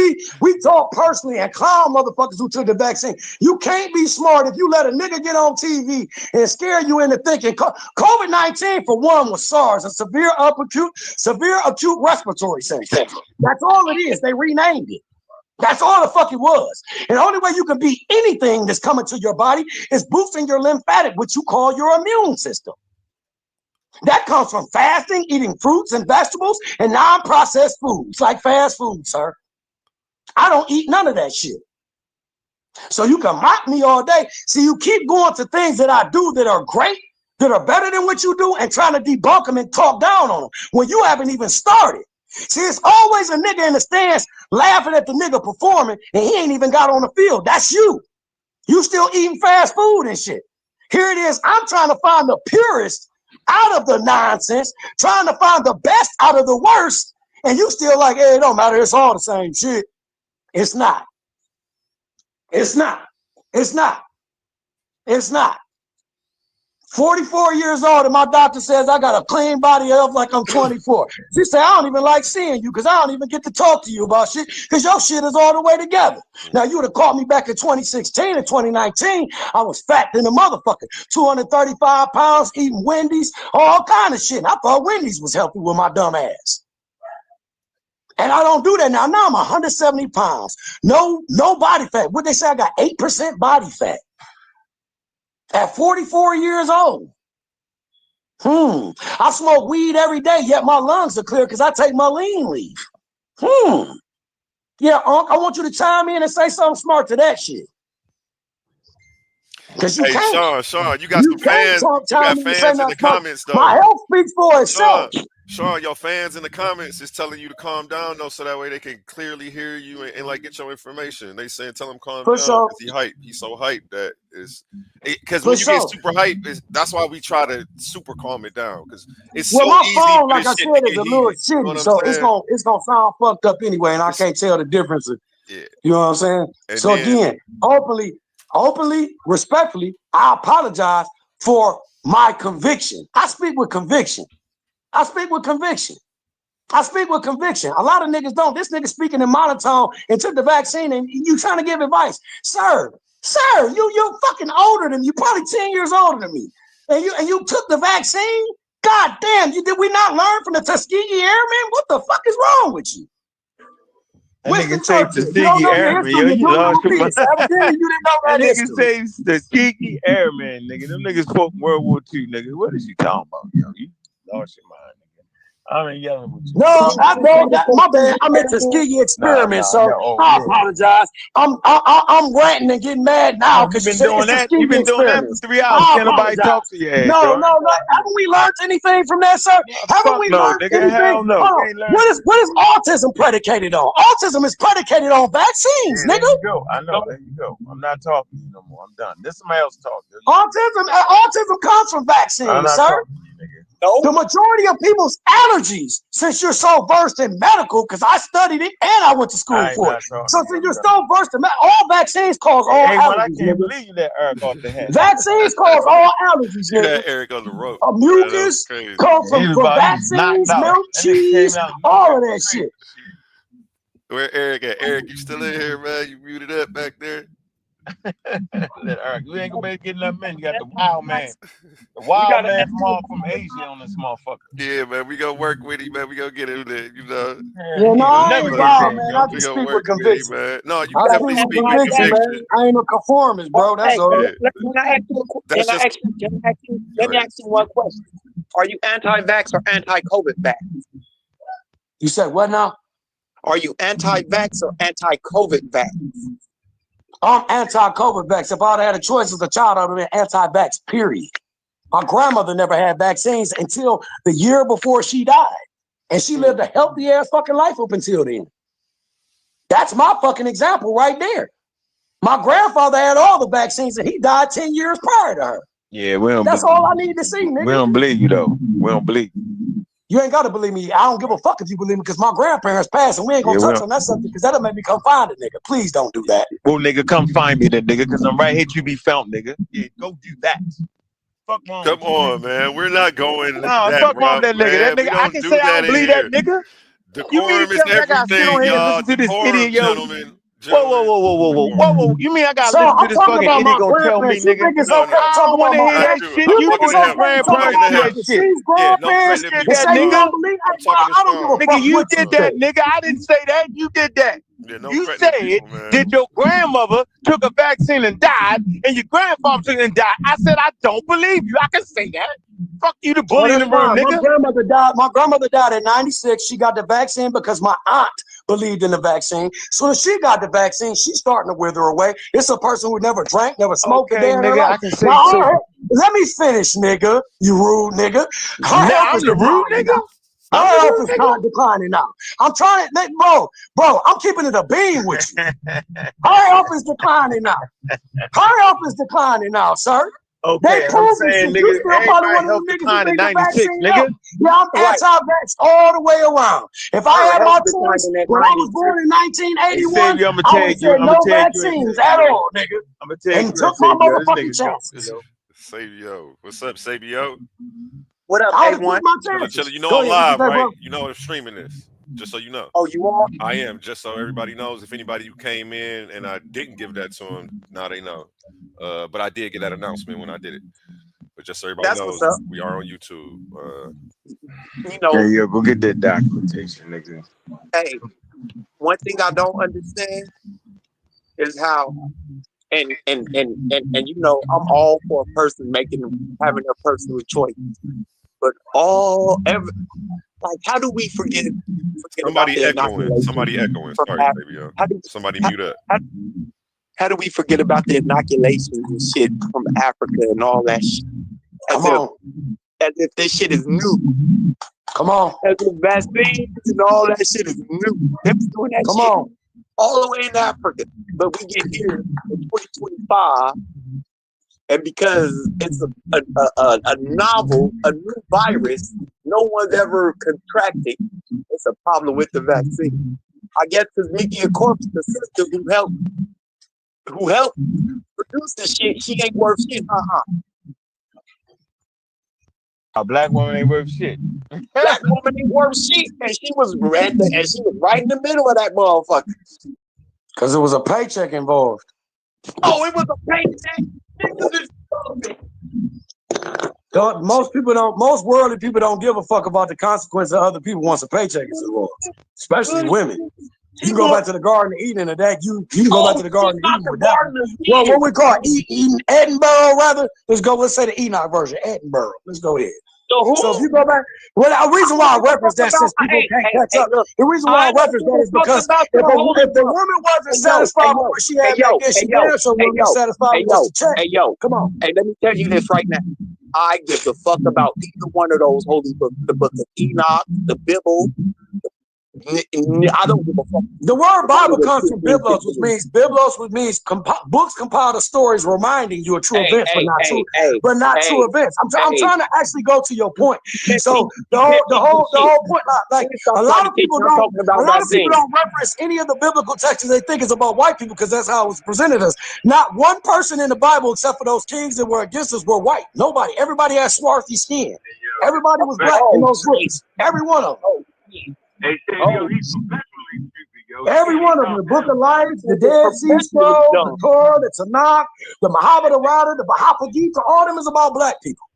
We talk personally and clown motherfuckers who took the vaccine. You can't be smart if you let a nigga get on TV and scare you into thinking COVID-19 for one was SARS, a severe acute respiratory syndrome. That's all it is. They renamed it. That's all the fuck it was. And the only way you can beat anything that's coming to your body is boosting your lymphatic, which you call your immune system. That comes from fasting, eating fruits and vegetables, and non-processed foods like fast food, sir. I don't eat none of that shit. So you can mock me all day. See, you keep going to things that I do that are great, that are better than what you do, and trying to debunk them and talk down on them when you haven't even started. See, it's always a nigga in the stands laughing at the nigga performing, and he ain't even got on the field. That's you. You still eating fast food and shit. Here it is. I'm trying to find the purest out of the nonsense, trying to find the best out of the worst, and you still like, hey, it don't matter. It's all the same shit. It's not. It's not. It's not. It's not. 44 years old, and my doctor says I got a clean body of like I'm 24. She said, I don't even like seeing you because I don't even get to talk to you about shit because your shit is all the way together. Now, you would have caught me back in 2016 and 2019. I was fat than a motherfucker, 235 pounds, eating Wendy's, all kind of shit. And I thought Wendy's was healthy with my dumb ass. And I don't do that now. Now I'm 170 pounds. No body fat. What they say, I got 8% body fat at 44 years old. I smoke weed every day, yet my lungs are clear because I take my lean leave. Yeah, Unc, I want you to chime in and say something smart to that shit. Because you can't. Sean, you got some fans. You got fans in the comments, though. My health speaks for itself. Sean, your fans in the comments is telling you to calm down, though, so that way they can clearly hear you and like get your information. They saying tell him calm down because he hyped. He's so hyped that is because when you get super hyped, that's why we try to super calm it down because it's so my easy. Phone, like I said, is a little shitty, so it's gonna sound fucked up anyway, and I can't tell the difference. You know what I'm saying? And so again, openly, respectfully, I apologize for my conviction. I speak with conviction. A lot of niggas don't. This nigga speaking in monotone and took the vaccine and you trying to give advice. Sir, you're fucking older than me. You're probably 10 years older than me. And you took the vaccine? God damn, did we not learn from the Tuskegee Airmen? What the fuck is wrong with you? Nigga say Tuskegee Airmen, yo, you lost your mind. Nigga say Tuskegee Airmen, nigga. Them niggas fought World War II, nigga. What is you talking about, yo? You lost your mind, nigga. I ain't yelling with you. No, I know that. My bad. I meant Tuskegee experiment, so I apologize. I'm ranting and getting mad now because you've been doing that. You've been doing that for 3 hours. Can't nobody talk to your ass. No. Haven't we learned anything from that, sir? Haven't we learned anything? Hell no. What is autism predicated on? Autism is predicated on vaccines, nigga. There you go. I know. There you go. I'm not talking to you no more. I'm done. This is somebody else talking. Autism comes from vaccines, sir. The majority of people's allergies, since you're so versed in medical, because I studied it and I went to school for it. So since you're so versed in all vaccines cause all allergies. I can't believe you let Eric off the head. Vaccines cause all allergies, nigga. Eric on the rope. Mucus comes from vaccines, milk, cheese, all of that shit. Where Eric at? Eric, you still in here, man? You muted up back there? Eric, you ain't gonna be able to get nothing in. You got the wild man. The wild man from Asia on this motherfucker. Yeah, man. We gonna work with him, man. We gonna get him there, you know. Yeah, no, I ain't wild, man. I can speak with conviction. Man. No, you definitely speak with conviction. I ain't a conformist, bro. That's all. Let me ask you one question. Are you anti-vax or anti-COVID vax? You said what now? Are you anti-vax or anti-COVID vax? I'm anti-COVID vax. If I'd had a choice as a child, I'd have been anti-vax, period. My grandmother never had vaccines until the year before she died. And she lived a healthy ass fucking life up until then. That's my fucking example right there. My grandfather had all the vaccines and he died 10 years prior to her. Yeah, we don't. That's all I need to see, nigga. We don't believe you though. We don't believe you. You ain't gotta believe me. I don't give a fuck if you believe me because my grandparents passed and we ain't gonna touch on that subject because that'll make me come find a nigga. Please don't do that. Well, nigga, come find me then, nigga, because I'm right here to be found, nigga. Yeah, go do that. Fuck on. Come on, man. We're not going. No, fuck on that nigga. That nigga, I can say I don't believe that nigga. Decorum is everything, y'all. Decorum, gentlemen. Whoa. You mean I gotta listen to this fucking idiot gonna tell me, nigga? No, I don't wanna hear that shit. You put your grandparents do that shit. Yeah, no credit. Nigga, you did that, nigga. I didn't say that. You did that. Yeah, no you said that your grandmother took a vaccine and died, and your grandfather took it and died. I said I don't believe you. I can say that. Fuck you, the bully in the room, nigga. My grandmother died at 96. She got the vaccine because my aunt believed in the vaccine. So when she got the vaccine, she's starting to wither away. It's a person who never drank, never smoked a day in her life. I can say so. Let me finish, nigga. You rude nigga. I'm the rude nigga. Her health is not declining now. I'm trying to, bro, I'm keeping it a beam with you. Her health is declining now. Her health is declining now, sir. Okay, I'm saying, nigga, everybody health declined in 96, nigga. Yeah, I'm anti-vax all the way around. If I had my choice when I was born in 1981, I would say no vaccines at all, nigga. I'm gonna tell you, and took my motherfucking chances. Sabio, what's up, Sabio? What up, A1? You know I'm live, right? You know I'm streaming this, just so you know. Oh, you are? I am, just so everybody knows. If anybody who came in and I didn't give that to him, now they know. But I did get that announcement when I did it. But just so everybody That's knows, what's up. we are on YouTube. You know, yeah, go get that documentation, nigga. hey, one thing I don't understand is how, and you know, I'm all for a person having their personal choice, but like, how do we forget about Somebody the echoing. inoculation? Somebody echoing. Sorry, baby. Somebody mute up. How do we forget about the inoculations and shit from Africa and all that shit? As if this shit is new. Come on. As if vaccines and all that shit is new. They're doing that Come shit on. all the way in Africa. But we get here in 2025, and because it's a novel, a new virus, no one's ever contracted. It's a problem with the vaccine. I guess because Mickey Corpse, the sister who helped produce the shit, she ain't worth shit. A black woman ain't worth shit. Black woman ain't worth shit, and she was right in the middle of that motherfucker. Because it was a paycheck involved. Oh, it was a paycheck. Most worldly people don't give a fuck about the consequence of other people once a paycheck is involved, especially women. You can go back to the Garden of Eden and that you can go back to the Garden of Eden with that. Well, what we call Eden, Edinburgh, rather. Let's say the Enoch version, Edinburgh. Let's go ahead. So if you go back, well, the reason why I reference that, since people can't catch up, the reason why I reference that is because if the woman wasn't satisfied with what she had back then, she damn sure wasn't satisfied with what she checked. Hey, yo, come on. Hey, let me tell you this right now. I give a fuck about either one of those holy books, the book of Enoch, the Bible. I don't give a fuck. The word Bible comes from biblos, which means books compiled of stories reminding you of true events, but not true events. I'm trying to actually go to your point. So the whole point, like a lot of people don't reference any of the biblical texts. They think it's about white people because that's how it was presented us. Not one person in the Bible, except for those kings that were against us, were white. Nobody. Everybody had swarthy skin. Everybody was black in those books. Every one of them. Every one of them, the Book of Life, the Dead Sea Scrolls, the Torah, the Tanakh, the Mahabharata, the Bhagavad Gita, all of them is about black people.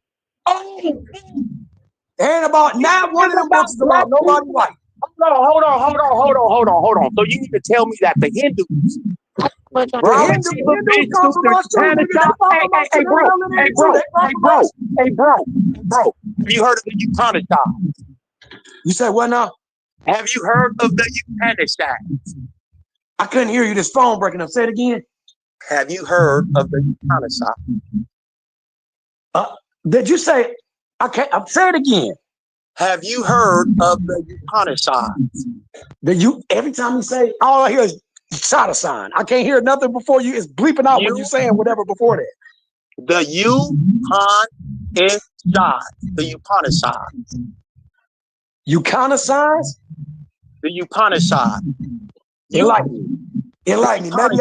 And not one of them books is about nobody white. Hold on. So you need to tell me that the Hindus. Hey, bro. Have you heard of the Upanishads? You said what now? Have you heard of the Upanishads? I couldn't hear you. This phone breaking up. Say it again. Have you heard of the Upanishads? Did you say? Say it again. Have you heard of the Upanishads? Every time you say, all I hear is shot a sign. I can't hear nothing before you. It's bleeping out when you're saying whatever before that. The Upanishads. The Upanishads. Upanishads? The Upanishads. Enlighten me. Maybe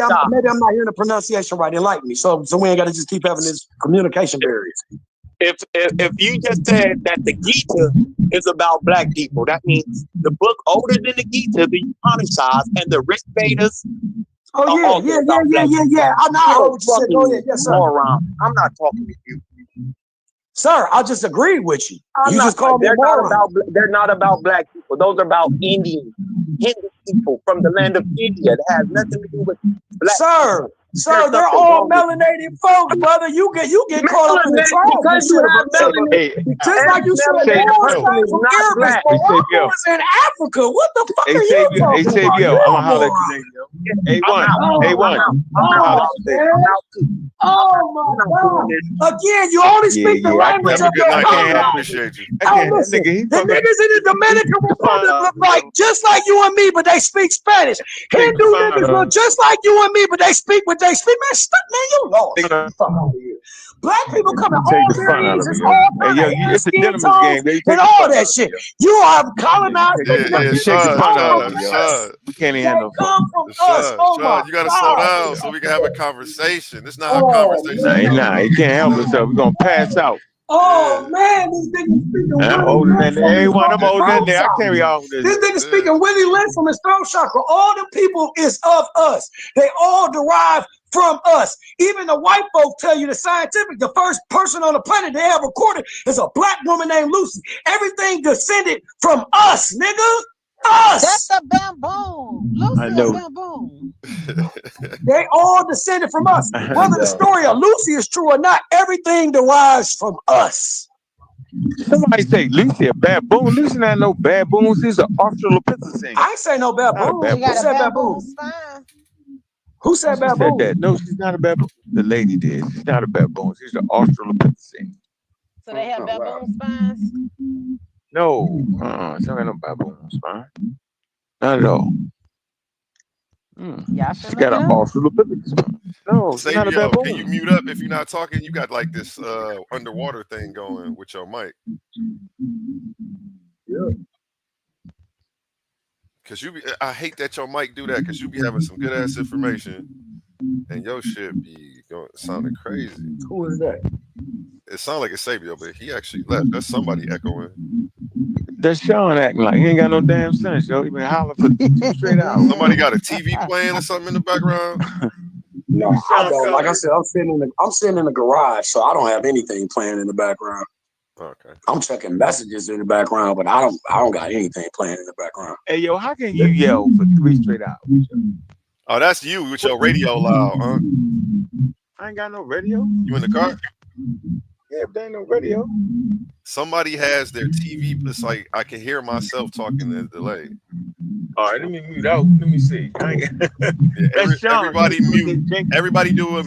I'm not hearing the pronunciation right. Enlighten me. So we ain't got to just keep having this communication barriers. If you just said that the Gita is about black people, that means the book older than the Gita, the Upanishads, and the Rig Vedas. Oh yeah. I know what you said. Go ahead. Yes, sir. I'm not talking to you. Sir, I just agreed with you. You just called me a moron. They're not about black people. Those are about Hindu people from the land of India. That has nothing to do with black people. Sir, they're all melanated folks, brother. You get caught up in the trial because you have melanated. Just like you said, Moors from Arabic, Moors in Africa. What the fuck are you talking about? I'm gonna holler at you. A1. Oh my God! Again, you only speak the language of your country. I appreciate you. Listen, the niggas in the Dominican Republic look like just like you and me, but they speak Spanish. Hindu niggas look just like you and me, but they speak what they speak. Man, you lost. Fuck out of here. Black people come in all variants, it's a gentleman's game. And all that shit. You are colonized. We can't even handle come from us. You gotta slow down so we can have a conversation. It's not a conversation. Nah, you can't help yourself. We're gonna pass out. Oh man, this nigga speaking I'm Willie older Lynch than from his everyone. I'm fucking older than throat that. I chakra. carry on with This this. nigga speaking Willie Lynch from his throat chakra. All the people is of us. They all derive from us. Even the white folk tell you the first person on the planet they have recorded is a black woman named Lucy. Everything descended from us, nigga. Us. That's a bamboo. Lucy I know. a bamboo. They all descended from us. Whether the story of Lucy is true or not, everything derives from us. Somebody say Lucy a baboon. Lucy not no baboon. She's an Australopithecine. I ain't say no baboon. She got Who a said baboon baboon? spine. Who said She baboon? said that. No, she's not a baboon. The lady did. She's not a baboon. She's an Australopithecine. So they have baboon spines? No, she don't got no baboon spine. Not at all. Y'all She should got look an it up. Australopithecine. No, she's not a Sabio, baboon. can you mute up if you're not talking? You got like this underwater thing going with your mic. Yeah. Cause I hate that your mic do that. Cause you be having some good ass information, and your shit be sounding crazy. Who is that? It sounds like it's Sabio, but he actually left. That's somebody echoing. That's Sean acting like he ain't got no damn sense, yo. He been hollering for 2 straight hours. Somebody got a TV playing or something in the background. No, I don't. Like I said, I'm sitting in the garage, so I don't have anything playing in the background. Okay. I'm checking messages in the background, but I don't got anything playing in the background. Hey, yo, how can you yell for 3 straight hours? Oh, that's you with your radio loud, huh? I ain't got no radio. You in the car? Yeah, but there ain't no radio. Somebody has their TV. It's like I can hear myself talking in the delay. All right, let me mute out. Let me see. Everybody mute. Everybody do a.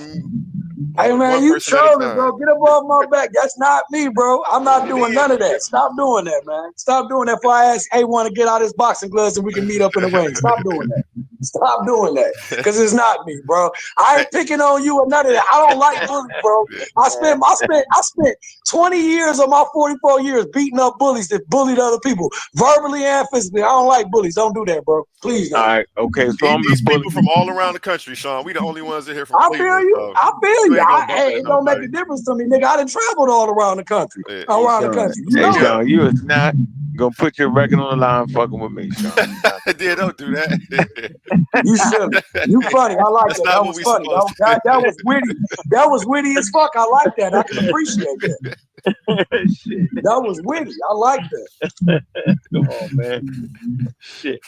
Hey man, you trolling, bro. Get up off my back. That's not me, bro. I'm not doing none of that. Stop doing that, man. Stop doing that before I ask A1 to get out his boxing gloves and we can meet up in the ring. Stop doing that. Stop doing that. Because it's not me, bro. I ain't picking on you or none of that. I don't like bullies, bro. I spent 20 years of my 44 years beating up bullies that bullied other people, verbally and physically. I don't like bullies. Don't do that, bro. Please don't. All right, okay. So these people from all around the country, Sean. We the only ones that here from I Cleveland. feel you. So I feel you. Hey, It don't make a difference to me, nigga. I done traveled all around the country. Hey, You Sean, you is not gonna put your record on the line fucking with me, Sean. Yeah, don't do that. You silly. You funny. I like that. That was funny. That was witty. That was witty as fuck. I like that. I can appreciate that. That was witty. I like that. Come on, man. Shit.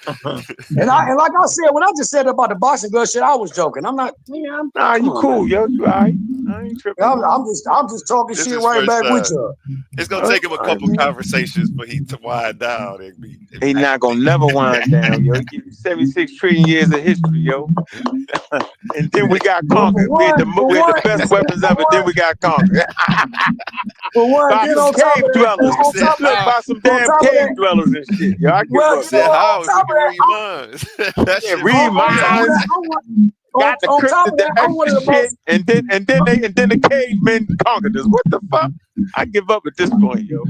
And like I said, when I just said about the boxing glove shit, I was joking. I'm not. Nah, you cool, yo. You all right? I ain't tripping. I'm just talking shit right back with you. It's gonna take him a couple conversations for he to wind down and be. He not gonna never wind down, yo. He give you 76 trillion years of history, yo. And then we got conquered. We had the best weapons ever. Then we got conquered. By some cave dwellers. By some damn cave dwellers and shit. Yo, I give up. Read minds. Read minds. Got the extra shit, and then the cavemen conquered us. What the fuck? I give up at this point, yo.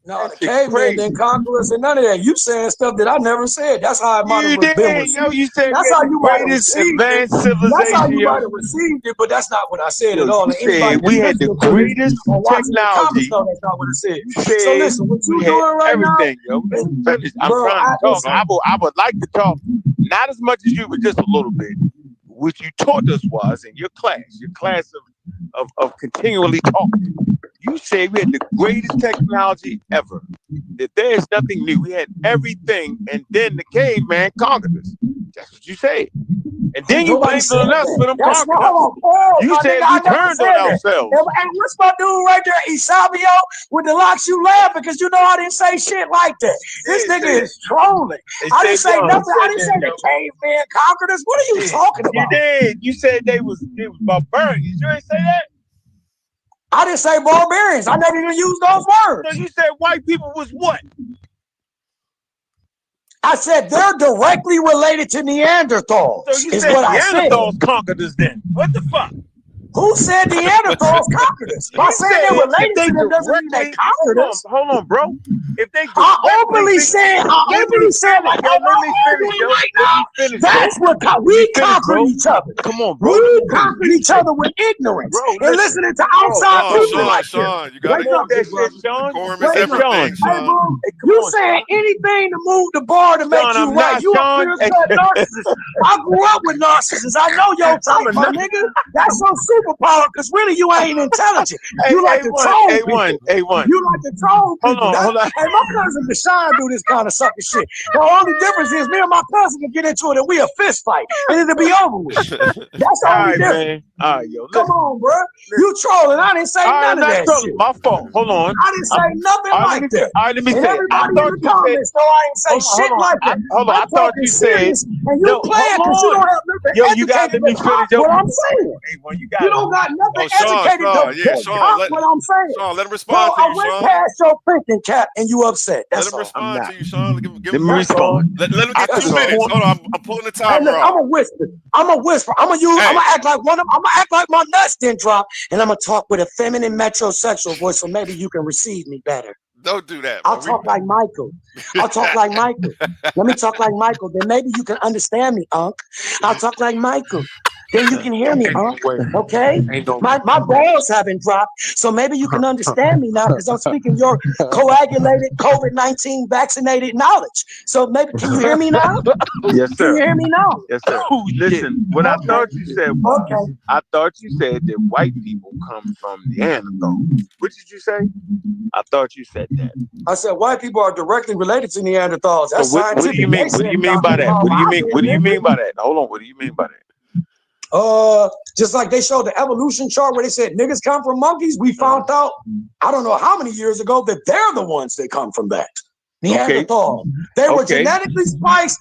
No, the cavemen didn't conquer us and none of that. You saying stuff that I never said. That's how I might have been received. Yo, you said that's how you might have received advanced it. civilization. That's how you might have received it, but that's not what I said at all. You said we had the greatest technology. That's not what I said. You So listen, what you doing right everything, now? Yo. Finish. I'm trying to talk. I would like to talk, not as much as you, but just a little bit. What you taught us was in your class of continually talking. You say we had the greatest technology ever. That there is nothing new. We had everything, and then the caveman conquered us. That's what you said. And then you blamed on us for them conquering us. You said we turned on ourselves. And what's my dude right there, Isabio, with the locks? You laughing because you know I didn't say shit like that. This nigga is trolling. I didn't say nothing. I didn't say the caveman conquered us. What are you talking about? You did. You said they was barbarians. You ain't say that? I didn't say barbarians. I never even used those words. So you said white people was what? I said they're directly related to Neanderthals. So you said Neanderthals conquered us then. What the fuck? Who said Neanderthals conquered us? By saying they're related to them doesn't mean they conquered us. Hold on, bro. If they I openly said, like, let me finish, finish, That's bro. what we conquered each other. Come on, bro. We conquered each other with ignorance and listening to outside people like this. Sean, you gotta Wake up, that brother. shit, Sean. Decorum Wake is up. everything, Hey, Sean. bro, Hey, come you on, saying anything to move the bar to make Sean, you I'm right. not, You a Sean. clear-cut narcissist. I grew up with narcissists. I know your type, my nigga. That's your superpower, because really you ain't intelligent. You like to troll people. A1. You like to troll people. Hold on. Hey, my cousin Deshaun do this kind of sucker shit. The only difference is me and my cousin can get into it and we a fist fight and it'll be over with. That's the only difference. Man. All right, yo. Come on, bro. You trolling. I didn't say none of that shit. My fault. Hold on. I didn't say nothing like that. All right, let me and say it. everybody in the comments know I ain't say shit like that. I thought you said. And you playing because you don't have nothing You got to let me finish what I'm saying. You don't got nothing educated to what I'm saying. Sean, let him respond to I you, went Sean. past your thinking cap and you upset. Let That's him all. respond to you, Sean. Give Let me respond. Let him get 2 minutes. Hold on, I'm pulling the Hey, timer look, off. I'm a whisper. I'm gonna act like I'm gonna act like my nuts didn't drop, and I'm gonna talk with a feminine metrosexual voice, so maybe you can receive me better. Don't do that. I'll talk like Michael. Let me talk like Michael. Then maybe you can understand me, Ankh. I'll talk like Michael. Then you can hear me, Ankh. Okay? My balls haven't dropped, so maybe you can understand me now because I'm speaking your coagulated COVID-19 vaccinated knowledge. So maybe can you hear me now? Yes, sir. Can you hear me now? Yes, sir. Listen, what I thought you said was, I thought you said that white people come from Neanderthals. What did you say? I thought you said that. I said white people are directly related to Neanderthals. That's so what do you mean? What do you mean by that? What do you mean? What do you mean by that? Hold on. What do you mean by that? Just like they showed the evolution chart where they said niggas come from monkeys. We found out, I don't know how many years ago, that they're the ones that come from that. Neanderthal. They were genetically spliced.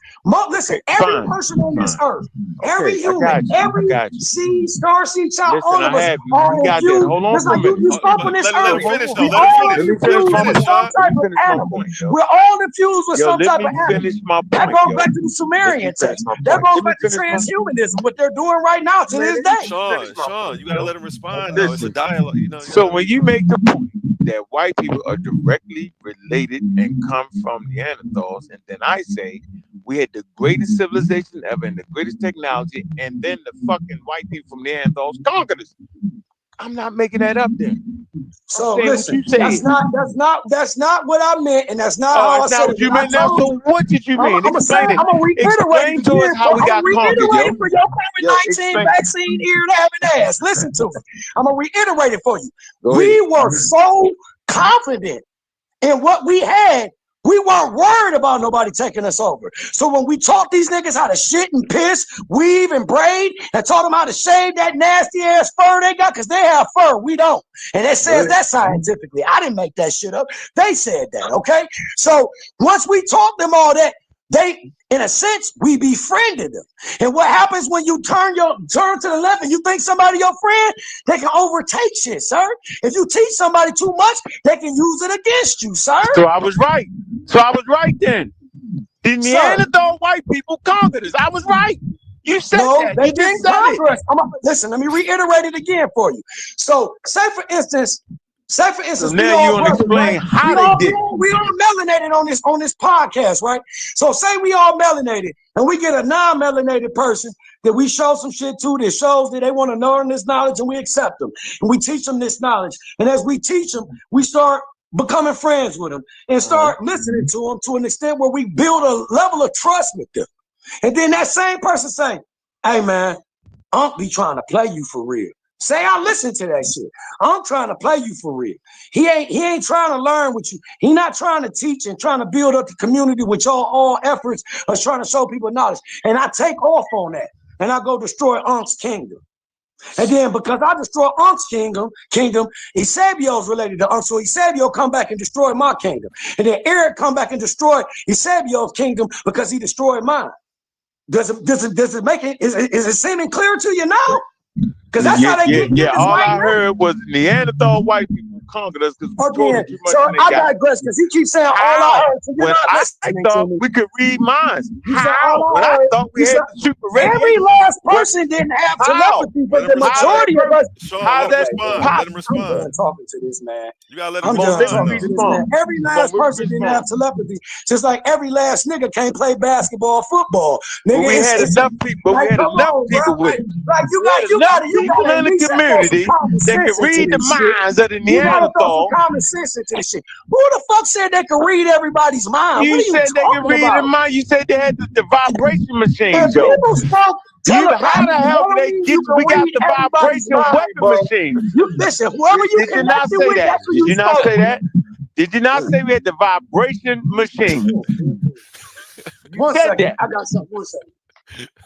Listen, every person on this earth, every human, every seed, star seed, child, all of us are infused. Just like you spoke on this earth. We all infused with some type of animal. We're all infused with some type of animal. That goes back to the Sumerian text. That goes back to transhumanism, what they're doing right now to this day. Sean, you gotta let him respond. Though. It's a dialogue. So when you make the point that white people are directly related and come from Neanderthals, and then I say we had the greatest civilization ever and the greatest technology, and then the fucking white people from Neanderthals conquered us. I'm not making that up there. So listen, that's not what I meant, and that's not how I said it. You meant now. So what did you mean? I'm gonna reiterate to us how we got conquered, yo. For your COVID-19 vaccine ear having ass. Listen to it. I'm gonna reiterate it for you. We were so confident in what we had. We weren't worried about nobody taking us over. So when we taught these niggas how to shit and piss, weave and braid, and taught them how to shave that nasty ass fur they got, because they have fur, we don't. And it says that scientifically. I didn't make that shit up. They said that, okay? So once we taught them all that, they, in a sense, we befriended them. And what happens when you turn to the left and you think somebody your friend, they can overtake shit, sir. If you teach somebody too much, they can use it against you, sir. So I was right. Then. The Neanderthal white people conquered us. I was right. You said that. They didn't conquer us. Listen, let me reiterate it again for you. So say for instance, now you want to explain how they did. We all melanated on this podcast, right? So say we all melanated, and we get a non-melanated person that we show some shit to that shows that they want to learn this knowledge, and we accept them, and we teach them this knowledge. And as we teach them, we start becoming friends with them and start listening to them to an extent where we build a level of trust with them. And then that same person say, "Hey man, Unc be trying to play you for real." Say I listen to that shit. I'm trying to play you for real. He ain't trying to learn with you. He not trying to teach and trying to build up the community with all efforts of trying to show people knowledge. And I take off on that. And I go destroy Unkh's kingdom. And then because I destroy Unkh's kingdom, Eusebio's related to Ankh, so Eusebio come back and destroy my kingdom. And then Eric come back and destroy Eusebio's kingdom because he destroyed mine. Does it make it? Is it seeming clear to you now? Because that's how they get all I heard was Neanderthal white people conquered us because we Okay, told them too much so and they I got it. digress because he keeps saying all How? I heard. So you're When not I listening to thought me. we could read minds. You said How? all When I I heard. thought we You had said the super every radiation. last What? person didn't have How? telepathy, but Let the him How that majority of us. Sean, How let him that's respond. Let him possible? I'm respond. done talking to this man. You gotta let him I'm Come on, done let me respond talking to though. this man. respond. Every Come on, last let me person didn't have respond. telepathy. Just like every last nigga can't play basketball, football. But Nigga, we had it's enough people. But we like, had come enough on, bro. people with Like, it. like you We had enough gotta people at in the least throw some community common that sense can into read the this shit. minds of the You gotta throw some Neanderthal. common sense into this shit. Who the fuck said they can read everybody's mind? What You are you said they can talking read the about? mind. You said they had the vibration If machines, though. people spoke You, how telepathy, the hell that can don't they mean get? you can We got read the everybody's vibration mind, weapon bro. machines. You listen, whoever you Did you not connected say with, that? that's who Did you you not spoke say with. that? Did you not say we had the vibration machine? You One said second. that. I got something. 1 second.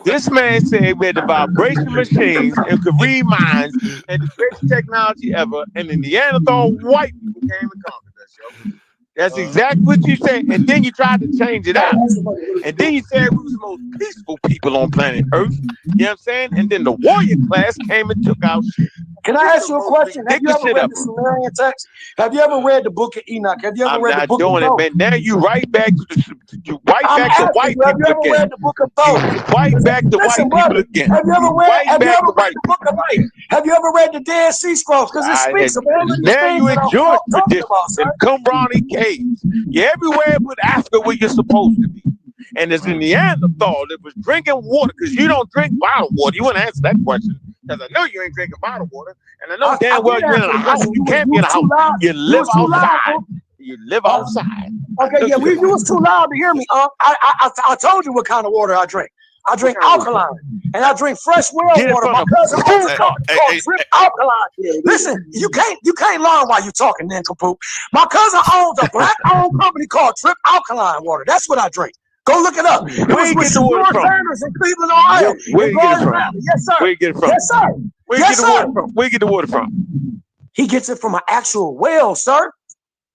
This man said we had the vibration machines and could read minds and the greatest technology ever, and the Neanderthal white people came and conquered us, yo. That's exactly what you said. And then you tried to change it out. And then you said we was the most peaceful people on planet Earth. You know what I'm saying? And then the warrior class came and took our shit. Can I ask you a question? Have you Ridiculous ever shit read ever. the Sumerian text? Have you ever read the book of Enoch? Have you ever I'm read the not book of doing it, Thoth? man. Now you right back to I'm asking white you, have you people ever again. read the book of You Thoth? white back to Listen, white people brother, again. have you ever You read white back to white the book of life? Have you ever read the Dead Sea Scrolls? Because it speaks of all of these now things you that in I'm Jewish talking tradition about, sir. and Qumrani caves. You're everywhere but Africa where you're supposed to be. And it's a Neanderthal that was drinking water because you don't drink bottled water. You wouldn't answer that question because I know you ain't drinking bottled water. And I know damn well you're in a house. You can't be in a house. You live outside. You live outside. Okay, yeah, you was too loud to hear me. I told you what kind of water I drink. I drink alkaline, and I drink fresh well Get in water. front My of cousin owns a food company Hey, called hey, Trip Alkaline. Listen, you can't learn while you're talking, nincompoop. My cousin owns a black-owned company called Trip Alkaline Water. That's what I drink. Go look it up. It Where was you with get the water Shador from? Sanders in Cleveland, Ohio. Where you get it from? Yes, sir. Where you get it from? Yes, sir. Where you Yes, get the water sir. from? Where you get the water from? He gets it from an actual well, sir.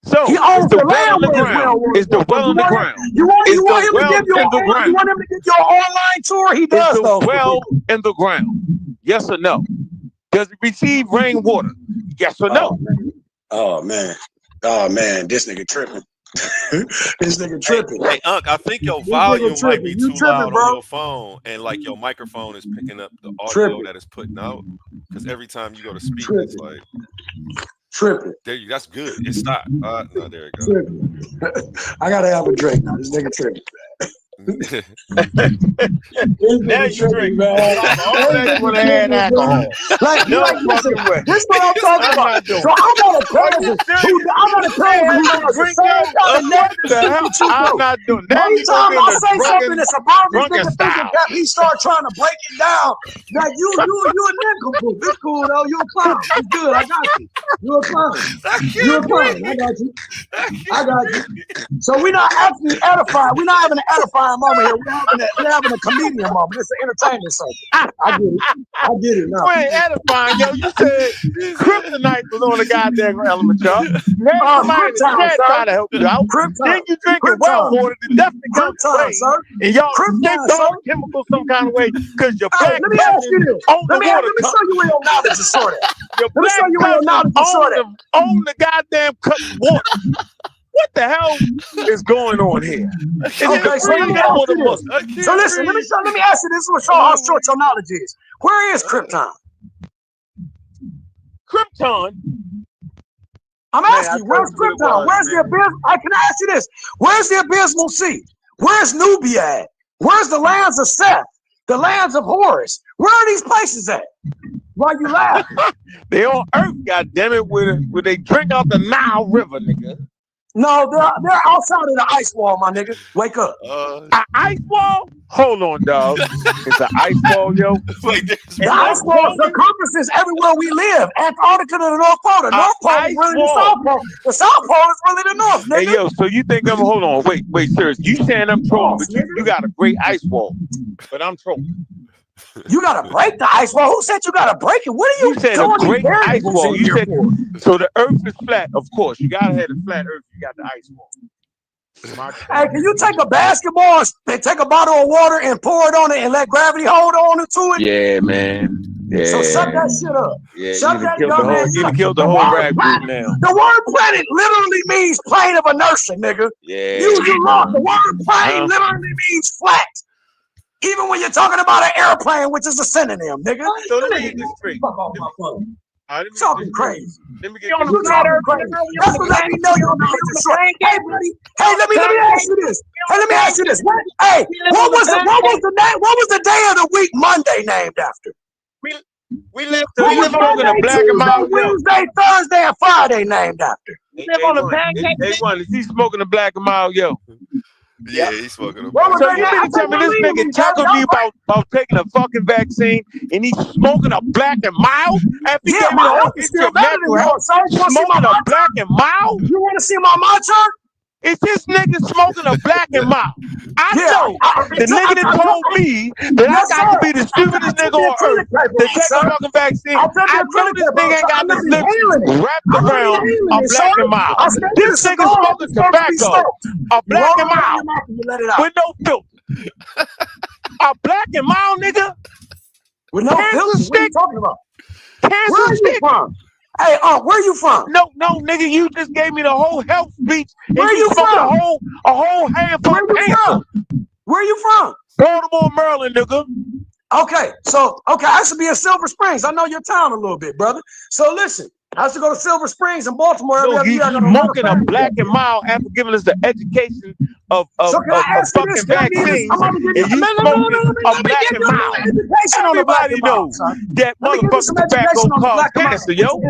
So He it's owns the the well land in the where his well ground. water It's the comes from. well in the ground. You want It's him the to give well you in the you ground. want him to give you an online tour? He It's does the those. well in the ground. Yes or no? Does it receive rainwater? Yes or no? Oh man, this nigga tripping. This nigga tripping. Hey, Unc, I think your This nigga volume might tripping. be You too tripping, loud bro. on your phone, and like your microphone is picking up the audio Tripping. that is putting out. Because every time you go to speak, it's like Tripping. there you. That's good. It stopped. No, there you go. Tripping. I gotta have a drink now. This nigga tripping. Now you drink. All that you want to add alcohol. Like, No listen, fucking way. this is what I'm talking I'm about. not doing So it. I got a Are you cousin serious? who does the Drink same yo? kind of What negative the shit hell? that you I'm do. not doing. Now Every you gonna time get in I the say something that's about this drunken nigga thinking style. that he start trying to break it down. Like you a nincompoop. It's cool though. You a clown. It's good. I got you. You a clown. You a clown. I got you. I got you. So we're not actually edifying. We're not having an edifying moment here. We're having a comedian moment. It's an entertainment circle. I get it. I get it now. You ain't edifying, yo. You said kryptonite was on the goddamn element, y'all. You had somebody in the Krypton, chat sir. try to help you out. Krypton. Then you drinking well water that definitely comes Krypton, rain. sir. And y'all Krypton, mixed all sir. the chemicals some kind of way because your Hey, black let me ask cousin you this. owned the water Let me cup. show you where your knowledge is short at. Your Let me show black you where your cousin knowledge is short at. owned the goddamn cup's water. What the hell is going on here? Is it Okay, the so let me freedom ask or the you this. Muslim? So listen, let me ask you this. This will show how short your knowledge is. Where is Krypton? Krypton. I'm asking you, where's Krypton? Where's the abysmal? Can I ask you this? Where's the abysmal sea? Where's Nubia at? Where's the lands of Seth? The lands of Horus? Where are these places at? Why you laughing? They on Earth, goddammit, where they drink out the Nile River, nigga. No, they're outside of the ice wall, my nigga. Wake up. An ice wall? Hold on, dog. It's an ice wall, yo. The ice wall circumferences everywhere we live. Antarctica to the North Pole. The North Pole is really the South Pole. The South Pole is really the North, nigga. Hey, yo, so you think I'm, hold on, wait, serious. You saying I'm trolling, but you got a great ice wall. But I'm trolling. You gotta break the ice wall. Who said you gotta break it? What are you said a great ice wall. You said, for? so the earth is flat, of course. You gotta have a flat earth, you got the ice wall. Hey, can you take a basketball and take a bottle of water and pour it on it and let gravity hold on to it? Yeah, man. Yeah. So shut that shit up. Yeah, Shut that dumb ass you up. killed the whole rap group now. The word planet literally means plane of inertia, nigga. Yeah. You lost. The word plane literally means flat. Even when you're talking about an airplane, which is a synonym, nigga. So let me get this straight. Fuck off my phone. Talking Talking crazy. Let me get You on this the straight. flat earth? That's what let me know you're not short. Hey, buddy. Hey, let me ask you this. What was the day of the week Monday named after? We live smoking a black and mild. Wednesday, Thursday, and Friday named after. Live on a pancake. Is he smoking a black and mild, yo? Yeah, he's smoking them. So you mean to tell me this nigga talking to me about taking a fucking vaccine and he's smoking a black and mild? After he gave me the whole history of mental health, smoking a black and mild? You want to see my mantra? Is this nigga smoking a black and mild? I know the nigga that told me that I got to be the stupidest nigga on earth to take a fucking vaccine. I know this nigga ain't got his lips wrapped around a black and mild. This nigga smoking tobacco, a black and mild, with no filter. A black and mild nigga? With no filter? What are you talking about? Where are you from? Hey, where you from? No, nigga, you just gave me the whole health speech. Where you from? A whole handful of cancer. Where you from? Baltimore, Maryland, nigga. Okay, I used to be in Silver Springs. I know your town a little bit, brother. So listen, I used to go to Silver Springs in Baltimore every year. You smoking a black and mild after giving us the education of fucking vaccines, and you smoking a black and mild. Everybody knows that motherfucking tobacco causes cancer, yo.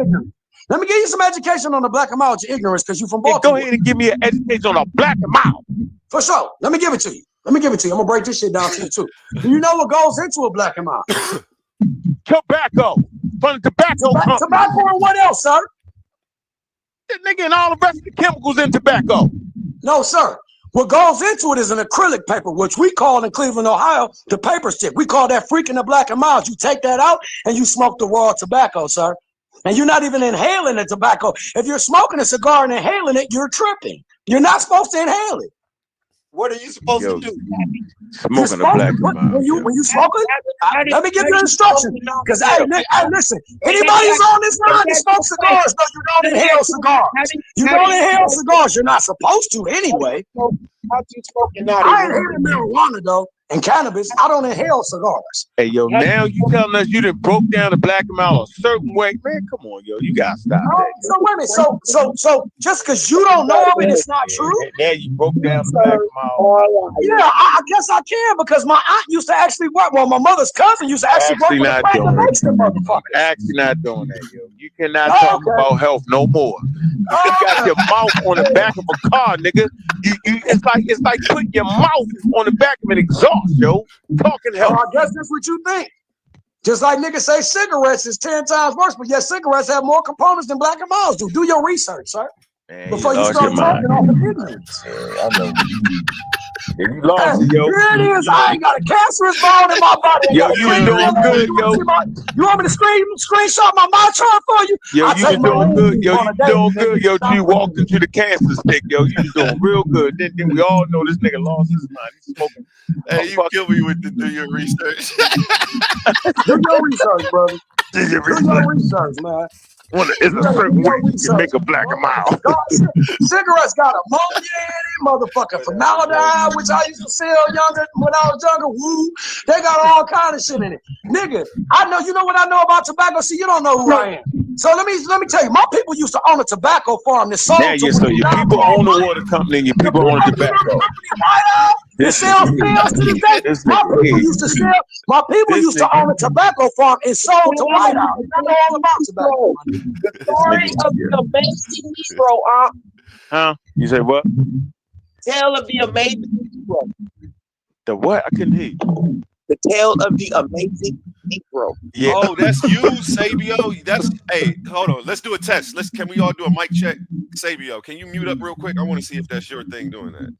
Let me give you some education on the black and mild, your ignorance, because you're from Baltimore. Go ahead and give me an education on a black and mild. For sure. Let me give it to you. I'm gonna break this shit down to you too. Do you know what goes into a black and mild? Tobacco. From the tobacco company. Tobacco and what else, sir? That nigga and all the rest of the chemicals in tobacco. No, sir. What goes into it is an acrylic paper, which we call in Cleveland, Ohio, the paper stick. We call that freaking the black and mild. You take that out and you smoke the raw tobacco, sir. And you're not even inhaling the tobacco. If you're smoking a cigar and inhaling it, you're tripping. You're not supposed to inhale it. What are you supposed to do? Smoking a black and mild. When you smoke it, let me give you instructions. Because hey, listen, anybody's on this line that smokes cigars, no, you don't inhale cigars. You don't inhale cigars. You're not supposed to anyway. I inhale marijuana though, and cannabis. I don't inhale cigars. Hey yo, now you telling us you done broke down the black and mild a certain way, man? Come on, yo, you gotta stop that. So wait a minute. So just because you don't know of it, it's not true. Now you broke down the black and mild. Yeah, I guess I can because my aunt used to actually work. Well, my mother's cousin used to actually work with the plant that makes them motherfuckers. Actually not doing that, yo. You cannot talk about health no more. You got your mouth on the back of a car, nigga. It's like putting your mouth on the back of an exhaust, yo. Talking health. I guess that's what you think. Just like niggas say cigarettes is 10 times worse, but yet cigarettes have more components than black and milds do. Do your research, sir. Man, before you start talking off the ignorance. I know. Yeah, you lost it, yo. Here it is. I ain't got a cancerous bone in my body. Yo, you been doing good, yo. You want me to screenshot my chart for you? Yo, you been doing good. Yo, you doing good. Yo, you walked into the cancer stick, yo. You doing real good. Then we all know this nigga lost his mind. He's smoking. Hey, you kill me with the do your research. Do your research, brother. Do your research, man. It's a certain way you can make a black and mild. Cigarettes got ammonia in it, motherfucking formaldehyde, which I used to sell when I was younger. Woo, they got all kind of shit in it. Nigga, I know, you know what I know about tobacco? See, you don't know who I am. So let me tell you, my people used to own a tobacco farm that sold to so your people own the water company and your people own the tobacco. It sells pills to this day. My people used to own a tobacco farm and sold to White House. I know all about tobacco. The story of the amazing Negro, Huh? You say what? Tale of the amazing Negro. The what? I couldn't hear you. The tale of the amazing Negro. Yeah. Oh, that's you, Sabio. That's hey, hold on. Let's do a test. Can we all do a mic check? Sabio, can you mute up real quick? I want to see if that's your thing doing that.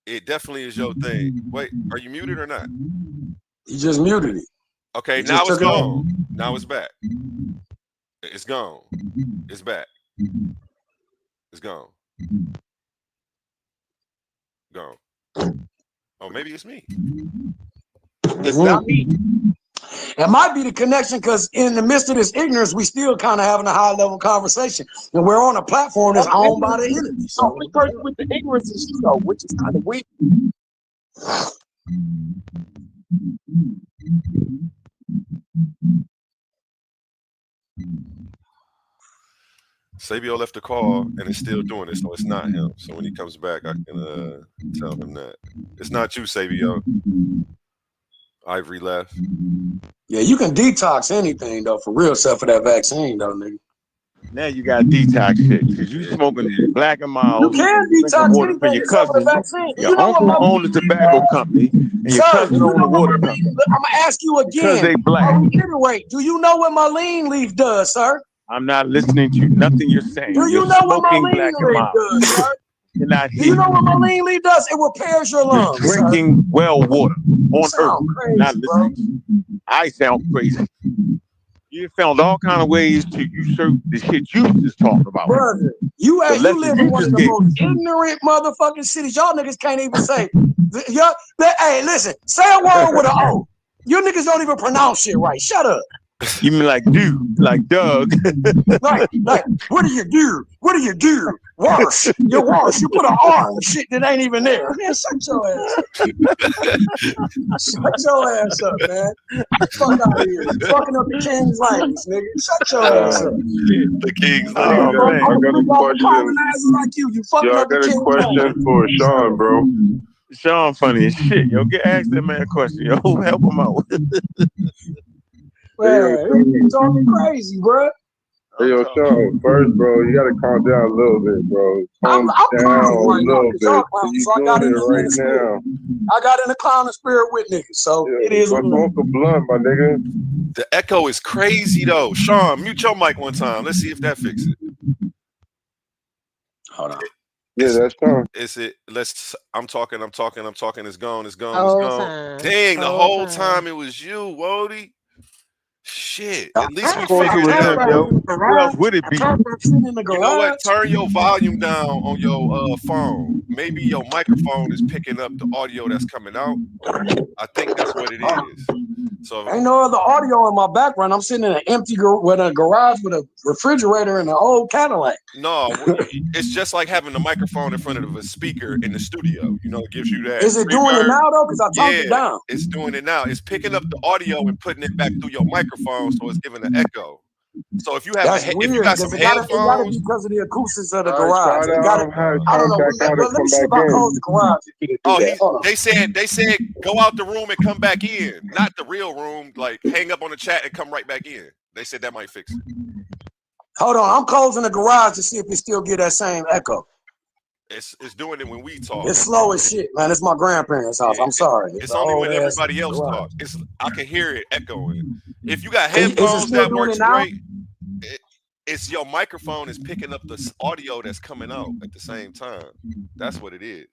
It definitely is your thing. Wait, are you muted or not? You just muted it. Okay, now it's gone. Now it's back. It's gone. It's back. It's gone. Gone. Oh, maybe it's me. It's not me. It might be the connection because in the midst of this ignorance, we still kind of having a high level conversation, and we're on a platform that's owned by the enemy. So we person with the ignorance is you know, which is kind of weak. Sabio left the call and is still doing it, so it's not him. So when he comes back, I can tell him that it's not you, Sabio. Ivory left. Yeah, you can detox anything though, for real, except for that vaccine though, nigga. Now you got detox shit because you smoking this Black and Mild. You can detox water for anything your except for the cousin. vaccine. Your You know uncle what owned the tobacco company, and your Sir, cousin you owned the know what water my company. lean, I'm gonna ask you Because again. they black. I'll reiterate. Do you know what my lean leaf does, sir? I'm not listening to nothing you're saying. Do you You're know what my smoking lean Black and leaf Mild. does, sir? You're not Do you here. know what my lean leaf does? It repairs your You're lungs, drinking sir. well water on Earth. Sound crazy, Not bro. listening. I sound crazy. You found all kind of ways to usurp the shit you just talked about. Brother, you lesson live you in one of just the gave most ignorant motherfucking cities. Y'all niggas can't even say. Hey, listen, say a word with an O. You niggas don't even pronounce shit right. Shut up. You mean like dude, like Doug? like, what do you do? What do you do? Worse. You're worse. You put an R on shit that ain't even there. Man, shut your ass up. Shut your ass up, man. Fuck out of here. You fucking up the king's language, nigga. Shut your ass up. The king's I got a question. Like you fucking Yo, I up the got a king's question language. for Sean, bro. Sean funny as shit. Yo, ask that man a question. Yo, help him out. Man, you talking crazy, bro. Hey, yo, Sean, first, bro, you gotta calm down a little bit, bro. I'm Calm down clowning a right now, little 'cause bit. y'all clowning, You so I got doing in it the right spirit. now. I got in the clowning spirit with niggas, so it is what it Smoke a blunt, my nigga. The echo is crazy though. Sean, mute your mic one time. Let's see if that fixes it. Hold on. Yeah, that's Sean. Is it? I'm talking. It's gone. It's gone. It's Whole gone. time. Dang, the Whole whole time it was you, Wody. Shit. At least we Of course it figured was it out. him, yo. Who else would it be? You know what? Turn your volume down on your phone. Maybe your microphone is picking up the audio that's coming out. I think that's what it is. So ain't no other audio in my background. I'm sitting in an empty garage with a refrigerator and an old Cadillac. no, it's just like having a microphone in front of a speaker in the studio. You know, it gives you that. Is it doing it now though? Because I turned it down. It's doing it now. It's picking up the audio and putting it back through your microphone, so it's giving an echo. So if you have That's weird, if you got some it gotta headphones, be because of the acoustics of the All right, garage. try It to, gotta, I don't know. Let me see if I close the garage. they said go out the room and come back in, not the real room. Like hang up on the chat and come right back in. They said that might fix it. Hold on, I'm closing the garage to see if it still get that same echo. It's doing it when we talk. It's slow as shit, man. It's my grandparents' house. I'm sorry. It's only when everybody else talks. I can hear it echoing. If you got headphones that works great, it's your microphone is picking up the audio that's coming out at the same time. That's what it is.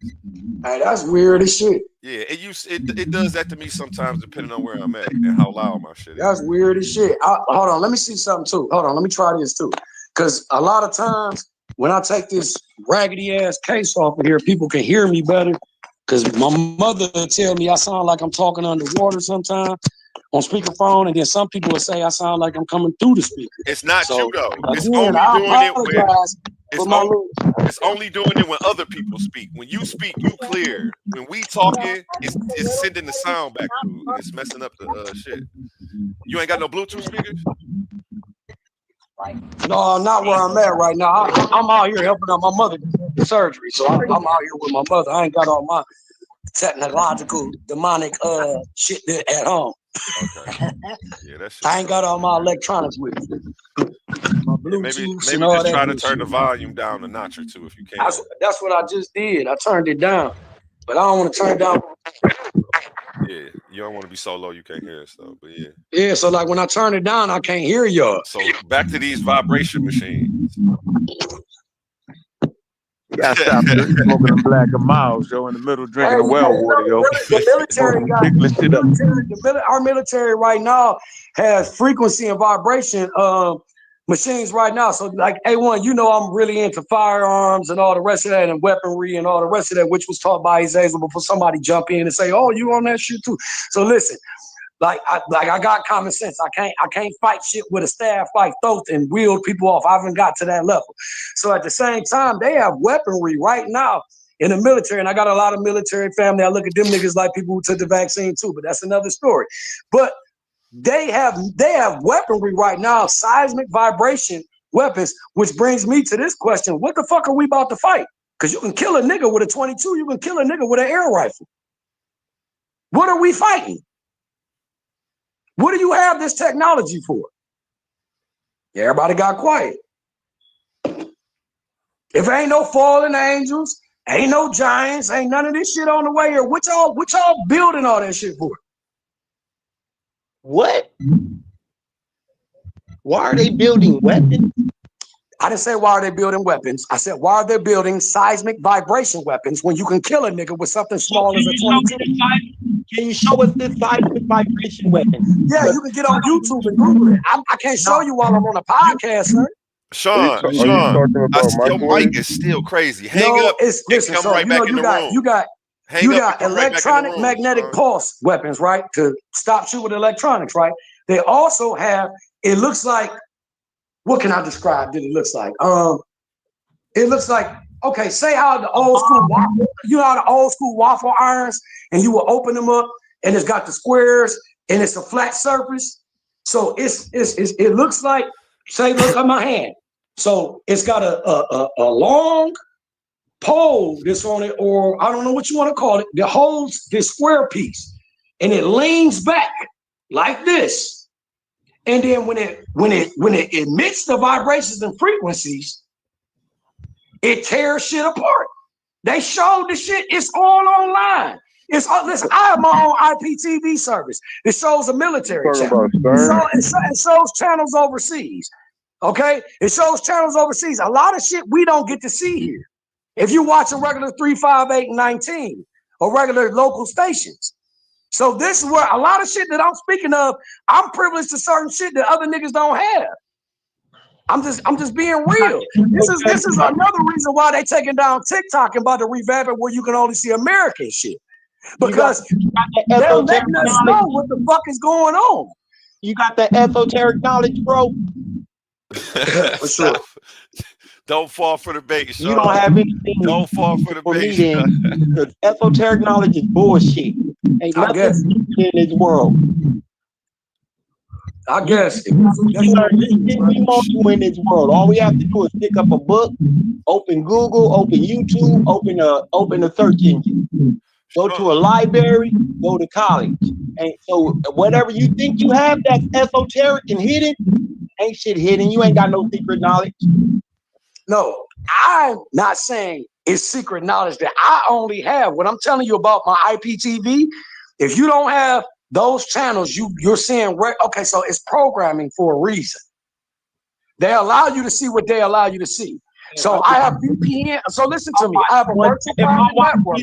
Hey, that's weird as shit. Yeah, it does that to me sometimes depending on where I'm at and how loud my shit is. That's weird as shit. Hold on, let me see something too. Hold on, let me try this too. Because a lot of times when I take this raggedy ass case off of here, people can hear me better. Because my mother will tell me I sound like I'm talking underwater sometimes on speakerphone, and then some people will say I sound like I'm coming through the speaker. It's not you though. It's Again, only doing it when other people speak. When you speak, you clear. When we talking, it's sending the sound back through, and it's messing up the shit. You ain't got no Bluetooth speakers? No, not where I'm at right now. I'm out here helping out my mother do surgery, so I'm out here with my mother. I ain't got all my technological demonic shit at home. Okay. Yeah, that's. I ain't got all my electronics with me. My Bluetooth maybe and all just that try to good turn shit. the volume down a notch or two if you can. That's what I just did. I turned it down, but I don't want to turn it down. Yeah, you don't want to be so low you can't hear us though. But yeah. Yeah, so like when I turn it down, I can't hear y'all. So back to these vibration machines. You gotta stop smoking them Black and Miles, yo, in the middle drinking the well water, yo. The military our military right now has frequency and vibration machines right now. So like A1, you know I'm really into firearms and all the rest of that and weaponry and all the rest of that, which was taught by Azazel before somebody jump in and say, oh, you on that shit too. So listen, Like I got common sense. I can't fight shit with a staff like Thoth and wield people off. I haven't got to that level. So at the same time, they have weaponry right now in the military, and I got a lot of military family. I look at them niggas like people who took the vaccine too, but that's another story. But they have weaponry right now, seismic vibration weapons, which brings me to this question: what the fuck are we about to fight? Because you can kill a nigga with a 22, you can kill a nigga with an air rifle. What are we fighting? What do you have this technology for? Everybody got quiet. If ain't no fallen angels, ain't no giants, ain't none of this shit on the way here, what y'all building all that shit for? What? Why are they building weapons? I didn't say why are they building weapons. I said why are they building seismic vibration weapons when you can kill a nigga with something small as a 22? Can you show us this seismic vibration weapon? Yeah, you can get on YouTube and Google it. I can't show you while I'm on a podcast, sir. Sean, Are you talking about my your boy? mic is still crazy. Hang up Listen, and come so right back in the room. You got Hang up and come right back in the electronic room, magnetic Sean. pulse weapons, right? To stop you with electronics, right? They also have, it looks like, what can I describe that it looks like? It looks like, okay, say how the old school waffle, you know how the old school waffle irons, and you will open them up and it's got the squares and it's a flat surface. So it looks like, say, look at my hand. So it's got a long pole that's on it, or I don't know what you want to call it, that holds this square piece, and it leans back like this. And then when it emits the vibrations and frequencies, it tears shit apart. They showed the shit. It's all online. It's listen. I have my own IPTV service. It shows a military channel. It shows channels overseas. Okay, it shows channels overseas. A lot of shit we don't get to see here. If you watch a regular 3, 5, 8, and 19, or regular local stations. So this is where a lot of shit that I'm speaking of, I'm privileged to certain shit that other niggas don't have. I'm just being real. This is another reason why they taking down TikTok and about to revamp it where you can only see American shit. Because they're letting us know what the fuck is going on. You got that esoteric knowledge, bro? For sure. Don't fall for the bait, Sean. You don't have anything. Don't fall for the bait. Because esoteric knowledge is bullshit. Ain't nothing in this world. I guess you learn anything we want to in this world. All we have to do is pick up a book, open Google, open YouTube, open a search engine. Go to a library, go to college. And so whatever you think you have that's esoteric and hidden, ain't shit hidden. You ain't got no secret knowledge. No, I'm not saying it's secret knowledge that I only have. What I'm telling you about my IPTV, if you don't have those channels, you're seeing, okay, so it's programming for a reason. They allow you to see what they allow you to see. So I have VPN. So listen to me. I have a virtual private network.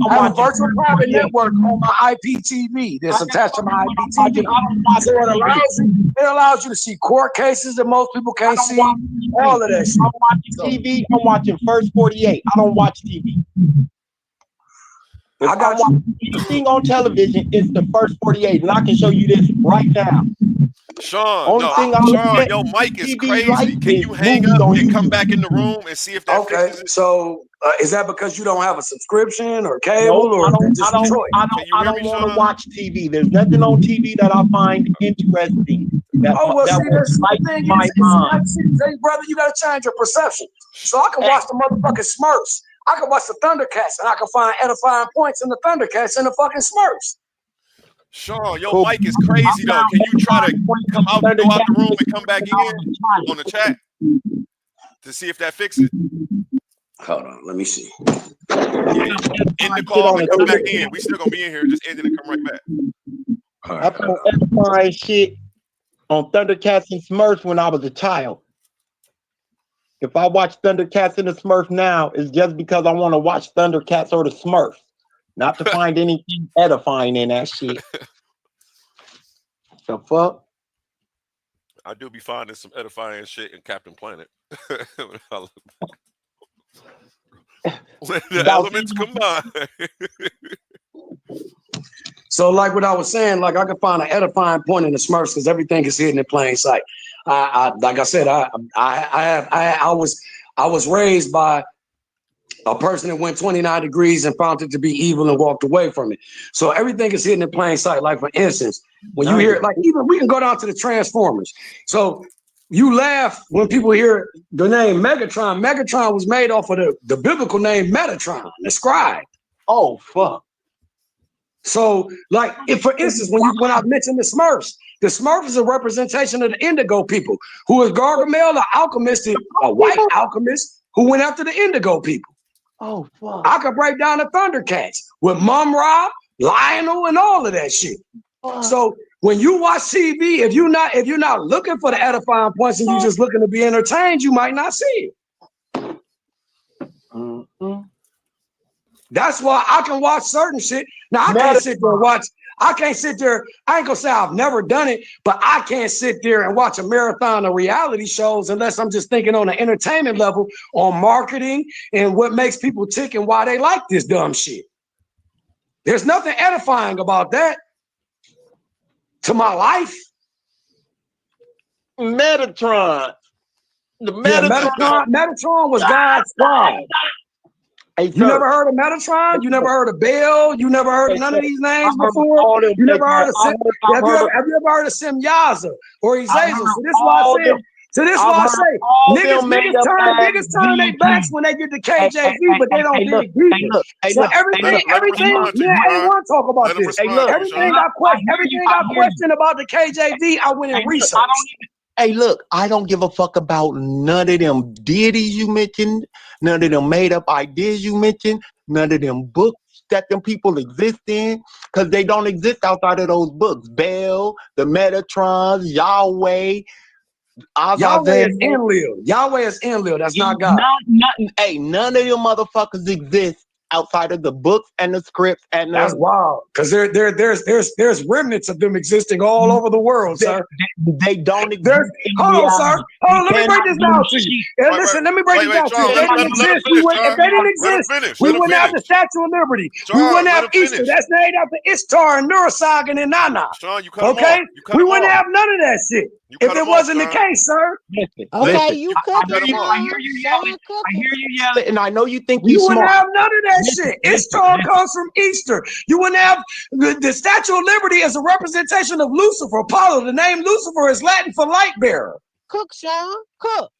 I have a virtual private network on my IPTV that's attached to my IPTV. So it allows you to see court cases that most people can't see. All of that shit. I'm watching TV. I'm watching First 48. I don't watch TV. If I got anything on television, it's the First 48, and I can show you this right now. Sean, Sean, your mic is crazy. Can you hang up and come back in the room and see if that fixes it? So is that because you don't have a subscription or cable? No, or I don't want to watch TV. There's nothing on TV that I find interesting. Brother, you got to change your perception. So I can watch the motherfucking Smurfs. I can watch the Thundercats, and I can find edifying points in the Thundercats and the fucking Smurfs. Sean, your mic is crazy though. Can you try to go out the room and come back in on the chat to see if that fixes it? Hold on, let me see. Yeah, end the call and come back in. We still gonna be in here. Just end it and come right back. I found edifying shit on Thundercats and Smurfs when I was a child. If I watch Thundercats and the Smurfs now, it's just because I want to watch Thundercats or the Smurfs. Not to find anything edifying in that shit. The fuck? I do be finding some edifying shit in Captain Planet. When the elements combine. So like what I was saying, like I could find an edifying point in the Smurfs because everything is hidden in plain sight. Like I said, I was raised by a person that went 29 degrees and found it to be evil and walked away from it. So everything is hidden in plain sight. Like for instance, when you hear, like even we can go down to the Transformers. So you laugh when people hear the name Megatron. Megatron was made off of the biblical name Metatron, the scribe. Oh, fuck. So, like, if for instance, when I mentioned the Smurf is a representation of the Indigo people, who is Gargamel, the alchemist, a white alchemist who went after the Indigo people. Oh, fuck. I could break down the Thundercats with Mum-Ra, Lionel, and all of that shit. So when you watch TV, if you're not looking for the edifying points and you're just looking to be entertained, you might not see it. Mm-hmm. That's why I can watch certain shit. Now I can't sit there and watch. I can't sit there. I ain't gonna say I've never done it, but I can't sit there and watch a marathon of reality shows unless I'm just thinking on an entertainment level on marketing and what makes people tick and why they like this dumb shit. There's nothing edifying about that to my life. Metatron. Metatron was God's scribe. Hey, you never heard of Metatron? You never heard of Bell? You never heard of none of these names before? You never heard of Have you ever heard of Simyaza or Ezazel? So this is why I said. So this is why I say niggas turn their backs when they get to KJV, but they don't dig deeper. So everything, me and A1 talk about this. Everything I question about the KJV, I went and researched. Hey, look, I don't give a fuck about none of them deities you mentioned, none of them made up ideas you mentioned, none of them books that them people exist in, because they don't exist outside of those books. Baal, the Metatrons, Yahweh. Yahweh is Enlil. Yahweh is Enlil. That's not God. None of them motherfuckers exist outside of the books and the scripts and that's wild. Because there's remnants of them existing all over the world, sir. They don't exist. Hold on, sir. Hold on, let me break this down to you. And listen, let me break it down to you. If they didn't exist, we wouldn't have the Statue of Liberty. We wouldn't have Easter. That's named after Ishtar and Nursagan and Nana. Okay? We wouldn't have none of that shit. If it wasn't the case, sir. Okay, you cooking. I hear you yelling, and I know you think you wouldn't have none of that shit. Ishtar comes from Easter. You wouldn't have the Statue of Liberty as a representation of Lucifer, Apollo. The name Lucifer is Latin for light bearer. Cook, Sean. Cook.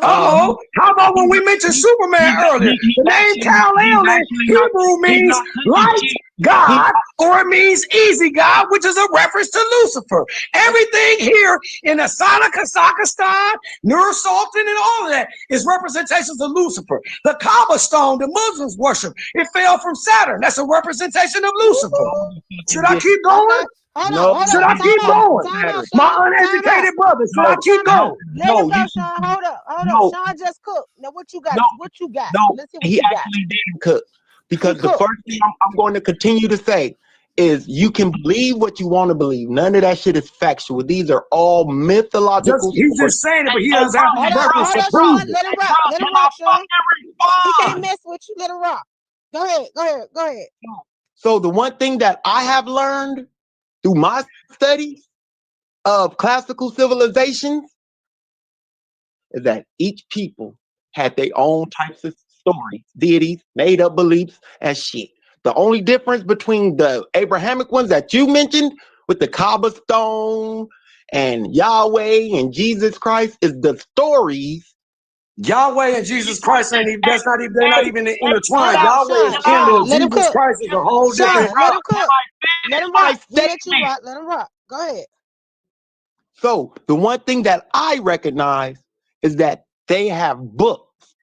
How about when we mentioned Superman earlier? The name Kal-El in Hebrew means light God, or it means easy God, which is a reference to Lucifer. Everything here in Asana, Kazakhstan, Nur Sultan, and all of that is representations of Lucifer. The Kaaba stone the Muslims worship, it fell from Saturn. That's a representation of Lucifer. Should I keep going? Should I keep going? My uneducated brother, should I keep going? Let him go, Sean. Hold up. Sean just cooked. Now what you got? What you got? Let's see what he you actually didn't cook. Because the first thing I'm going to continue to say is you can believe what you want to believe. None of that shit is factual. These are all mythological. He's just saying it, but he doesn't have any reference to prove it. Let him rock. Let him rock, Sean. He can't mess with you. Let him rock. Go ahead. So the one thing that I have learned through my studies of classical civilizations is that each people had their own types of stories, deities, made up beliefs, and shit. The only difference between the Abrahamic ones that you mentioned with the Kaaba stone and Yahweh and Jesus Christ is the stories. Yahweh and Jesus Christ they're not even intertwined. Yahweh is Enlil. Jesus Christ is a whole different. Let him cook. Let him rock. Let him rock. Go ahead. So the one thing that I recognize is that they have books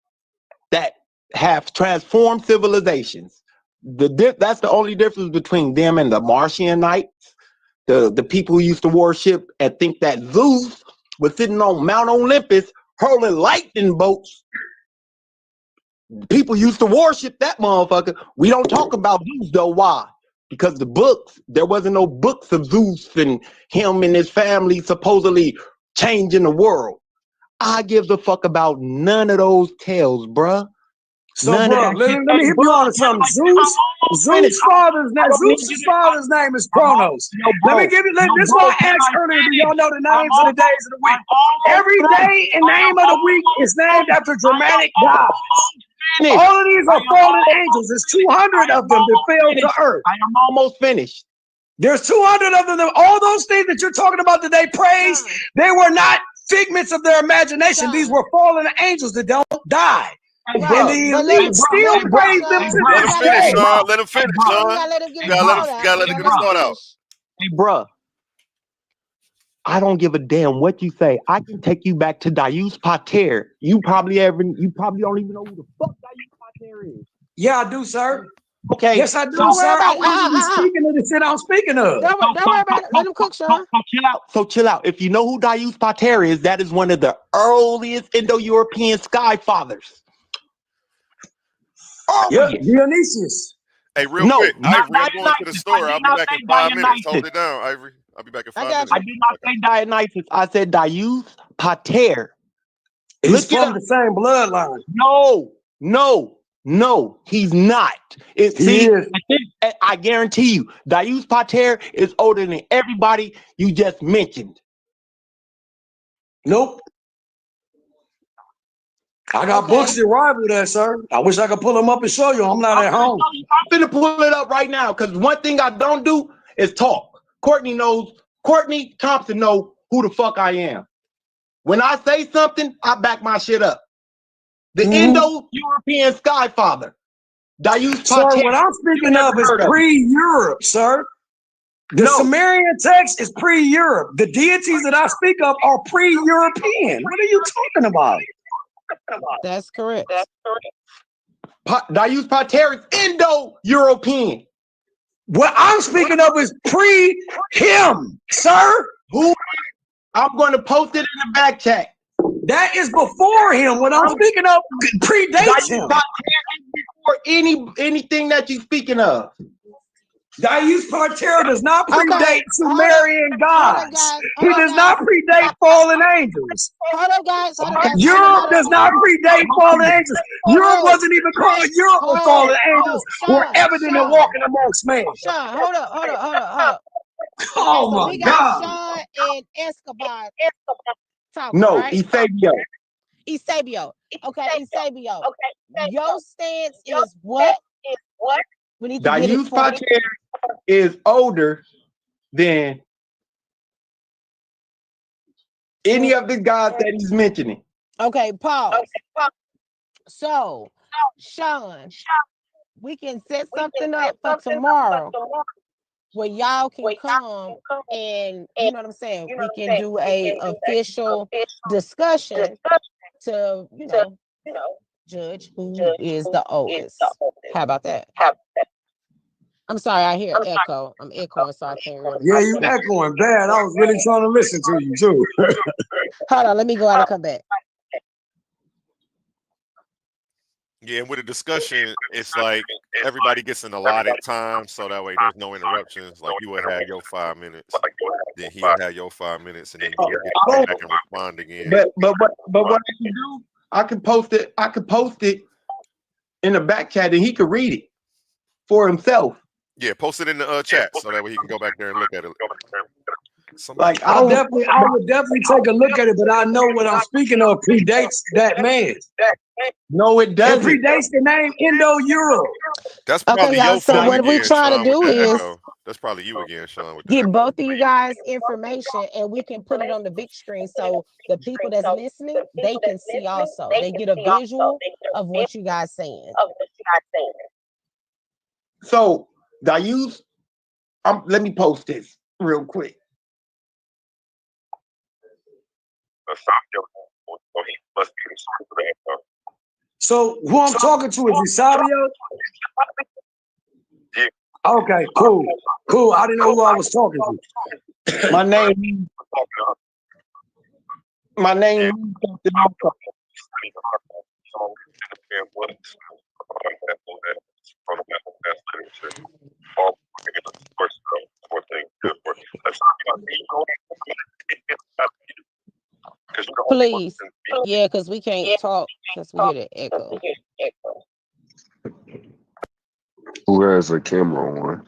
that have transformed civilizations. That's the only difference between them and the Martianites, the people who used to worship and think that Zeus was sitting on Mount Olympus hurling lightning bolts. People used to worship that motherfucker. We don't talk about Zeus though. Why? Because the books, there wasn't no books of Zeus and him and his family supposedly changing the world. I give a fuck about none of those tales, bruh. So, bro, let me hit you on something. Zeus's father's name is Kronos. Let me give you. This is why I asked earlier. Do y'all know the names of the days of the week? Every day and name of the week is named after dramatic gods. All of these are fallen angels. There's 200 of them that fell to earth. I am almost finished. There's 200 of them. All those things that you're talking about that they praise, they were not figments of their imagination. These were fallen angels that don't die. And the elite still praise them to Let this him finish, day. Sean. Let him finish, Sean. You gotta let him get You his gotta thought let him get his thought out. Hey, bruh. I don't give a damn what you say. I can take you back to Deus Pater. You probably don't even know who the fuck Deus Pater is. Yeah, I do, sir. Okay. Yes, I do, Don't worry sir. about I wasn't even speaking of the shit I'm speaking of. Don't worry about it. Let him cook, Sean. So chill out. If you know who Deus Pater is, that is one of the earliest Indo-European sky fathers. Yeah, Dionysius. Hey, real quick, Ivory, I'm going to the store. I'll be back in 5 minutes. Hold it down, Ivory. I'll be back in 5 minutes. I did not say Dionysius. I said Deus Pater. He's from the same bloodline. No, he's not. I guarantee you, Deus Pater is older than everybody you just mentioned. Nope. I got books that rival that, sir. I wish I could pull them up and show you. I'm not at home. I'm finna pull it up right now because one thing I don't do is talk. Courtney Thompson knows who the fuck I am. When I say something, I back my shit up. The Indo-European sky father. Deus Pater. Sir, what I'm speaking of is pre-Europe, sir. The Sumerian text is pre-Europe. The deities that I speak of are pre-European. What are you talking about? That's correct. Deus Pater is Indo-European. What I'm speaking of is pre-him, sir. I'm going to post it in the back chat. That is before him. What I'm speaking of predates him. Before anything that you're speaking of. Deus Pater does not predate Sumerian gods. He does not predate fallen angels. Hold up, guys. Europe does not predate fallen angels. Europe wasn't even called Europe when fallen angels were evident and walking amongst men. Sean, hold up. Oh So my we got God. Sean and Escobar talking, No, right? Eusebio. Okay, Eusebio. Your stance is what? We need to get it Deus Pater is older than any of the gods that he's mentioning. Okay, pause. So, Sean, we can set something up for tomorrow where y'all can come and, you know what I'm saying, we can do a official discussion to, judge who is the oldest. How about that? I'm sorry, I hear echo. I'm echoing, so I can't really. Yeah, you echoing bad. I was really trying to listen to you too. Hold on, let me go out and come back. Yeah, and with a discussion, it's like everybody gets an allotted time, so that way there's no interruptions. Like you would have your 5 minutes, then he'll have your 5 minutes, and then you get back and respond again. But what I can do, I can post it in the back chat, and he could read it for himself. Yeah, post it in the chat so that way he can go back there and look at it. Like I would definitely take a look at it, but I know what I'm speaking of predates that man. No, it doesn't. It predates the name Indo-Europe. That's probably your so phone what again, we trying Sean, to do with the is echo. That's probably you again, Sean. With get both of you guys information, and we can put it on the big screen so the people that's listening, they can see also. They get a visual of what you guys saying. So Deus, let me post this real quick. So who I'm talking to is Eusebio? Okay, cool. I didn't know who I was talking to. My name something else. Please. Yeah, because we can't talk because we hear the echo. Who has a camera on?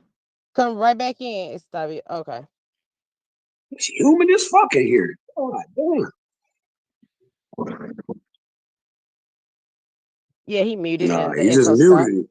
Come right back in. It's okay. It's humid as fuck in here. God damn. Yeah, he muted Nah, and the he just echo stopped. muted.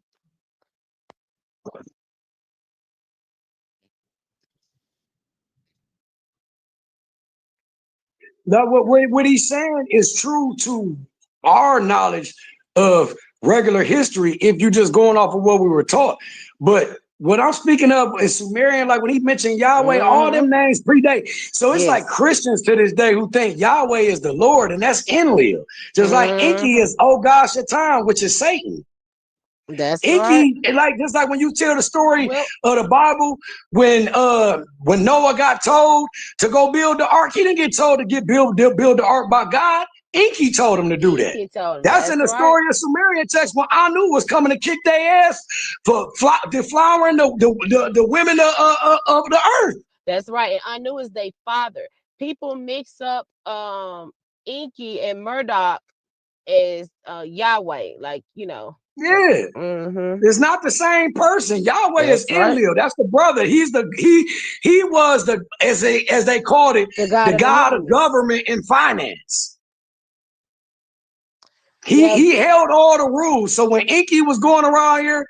Now, what he's saying is true to our knowledge of regular history if you're just going off of what we were taught. But what I'm speaking of is Sumerian, like when he mentioned Yahweh, all them names predate. So it's like Christians to this day who think Yahweh is the Lord, and that's Enlil. Just like Enki is Oh gosh at time, which is Satan. That's Enki, right. like just like when you tell the story of the Bible, when Noah got told to go build the ark, he didn't get told to build the ark by God. Enki told him to do that. That's in the story of Sumerian text when Anu was coming to kick their ass for deflowering the women of the earth. That's right. And Anu is their father. People mix up Enki and Murdoch as Yahweh, like, you know. Yeah, it's not the same person. Yahweh is Enlil. That's the brother. He was the as they called it, the god of government and finance. He held all the rules. So when Enki was going around here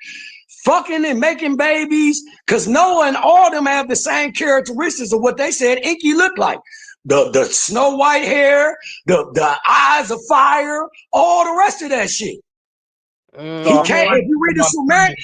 fucking and making babies, because Noah and all them have the same characteristics of what they said Enki looked like. The snow white hair, the eyes of fire, all the rest of that shit. He can't. If you read the Sumerian,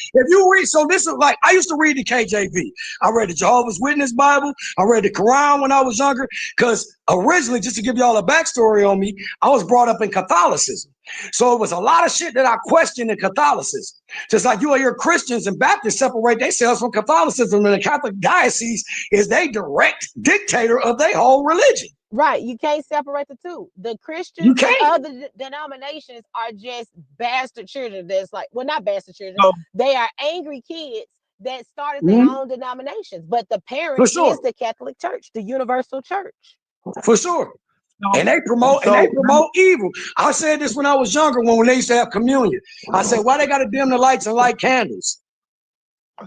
so this is like I used to read the KJV. I read the Jehovah's Witness Bible. I read the Quran when I was younger. Because originally, just to give y'all a backstory on me, I was brought up in Catholicism. So it was a lot of shit that I questioned in Catholicism. Just like you hear Christians and Baptists separate themselves from Catholicism, and the Catholic diocese is they direct dictator of their whole religion. Right, you can't separate the two. The Christians and other denominations are just bastard children. That's like, well, not bastard children. They are angry kids that started their own denominations. But the parent is the Catholic Church, the universal church. For sure. And they promote evil. I said this when I was younger, when they used to have communion. I said, why they got to dim the lights and light candles?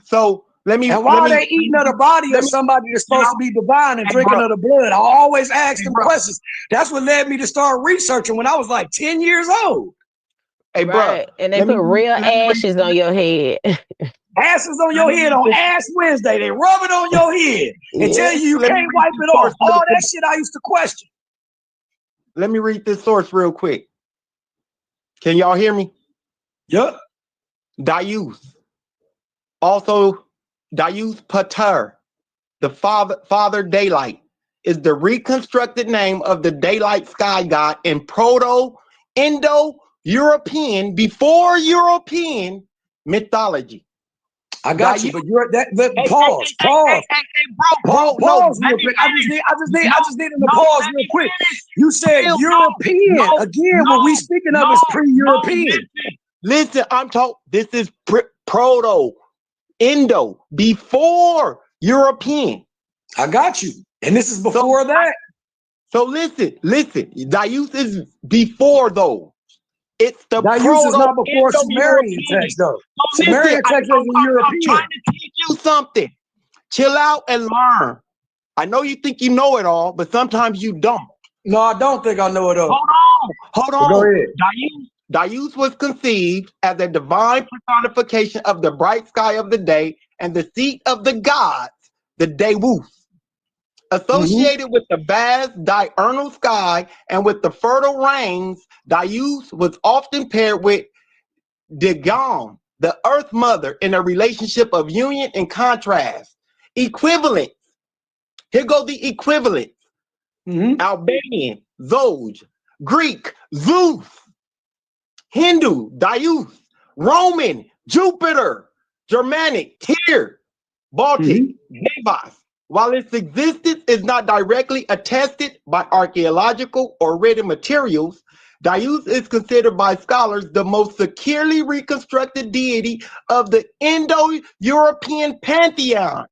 So and why are they eating of the body of somebody that's supposed to be divine and drinking of the blood? I always ask them questions. That's what led me to start researching when I was like 10 years old. Hey, bro. And they put real ashes on your head. Ashes on your head on Ash Wednesday. They rub it on your head and tell you can't wipe it off. All that shit I used to question. Let me read this source real quick. Can y'all hear me? Yep. Dayuth. Also, Dayuth Pater, the father daylight, is the reconstructed name of the daylight sky god in Proto-Indo-European, before European mythology. I got you, but you're pause. Pause real quick. I just need him to pause real quick. You said European. Again, what we speaking of is pre-European. Listen, I'm talking, this is Proto-Indo, before European. I got you. And this is before that. So listen, Dayuth is before those. It's the Dayuth is not before Sumerian text, though. Sumerian text is European. I'm trying to teach you something. Chill out and learn. I know you think you know it all, but sometimes you don't. No, I don't think I know it all. Hold on. Go ahead. Dayuth was conceived as a divine personification of the bright sky of the day and the seat of the gods, the Dayuth. Associated with the vast diurnal sky and with the fertile rains, Dayuth was often paired with Decorum, the earth mother, in a relationship of union and contrast. Equivalents. Here go the equivalents. Albanian, Zoj. Greek, Zeus. Hindu, Dayuth. Roman, Jupiter. Germanic, Tyr. Baltic, Devas. While its existence is not directly attested by archaeological or written materials, Dayuth is considered by scholars the most securely reconstructed deity of the Indo-European pantheon,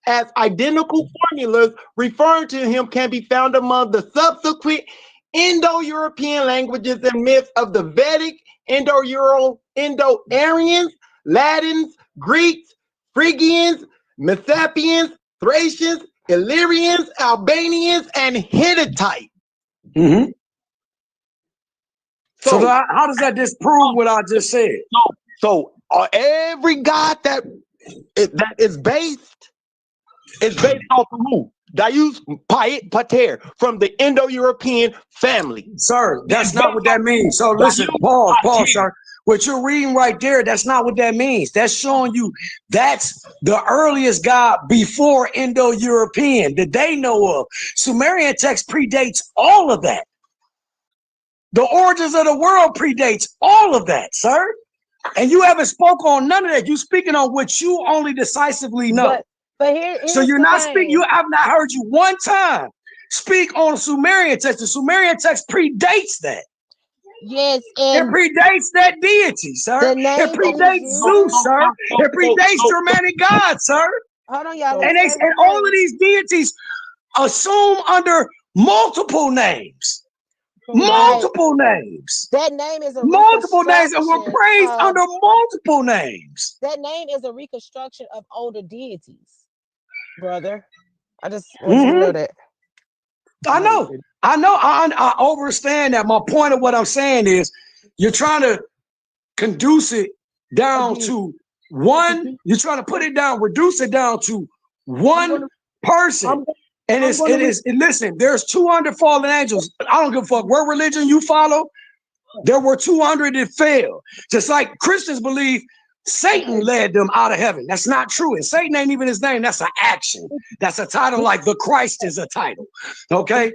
as identical formulas referring to him can be found among the subsequent Indo-European languages and myths of the Vedic, Indo-Aryans, Latins, Greeks, Phrygians, Messapians, Thracians, Illyrians, Albanians, and Hittites. Mm-hmm. So how does that disprove what I just said? So every god that is based off of who? Darius Pater from the Indo-European family. Sir, that's not what that means. So listen, pause, sir. What you're reading right there, that's not what that means. That's showing you that's the earliest god before Indo-European that they know of. Sumerian text predates all of that. The origins of the world predates all of that, sir. And you haven't spoke on none of that. You speaking on what you only decisively know. But here's so you're not speaking. I've not heard you one time speak on Sumerian text. The Sumerian text predates that. Yes, it predates that deity, sir. It predates Zeus, sir. It predates Germanic gods, sir. Hold on, y'all. And all of these deities assume under multiple names. Multiple names. That name is a multiple names, and we're praised under multiple names. That name is a reconstruction of older deities, brother. I just want you to know that. I know. I understand that. My point of what I'm saying is, you're trying to conduce it down to one. You're trying to put it down, reduce it down to one person. And listen, there's 200 fallen angels. I don't give a fuck what religion you follow. There were 200 that failed. Just like Christians believe Satan led them out of heaven. That's not true. And Satan ain't even his name. That's an action. That's a title, like the Christ is a title. Okay?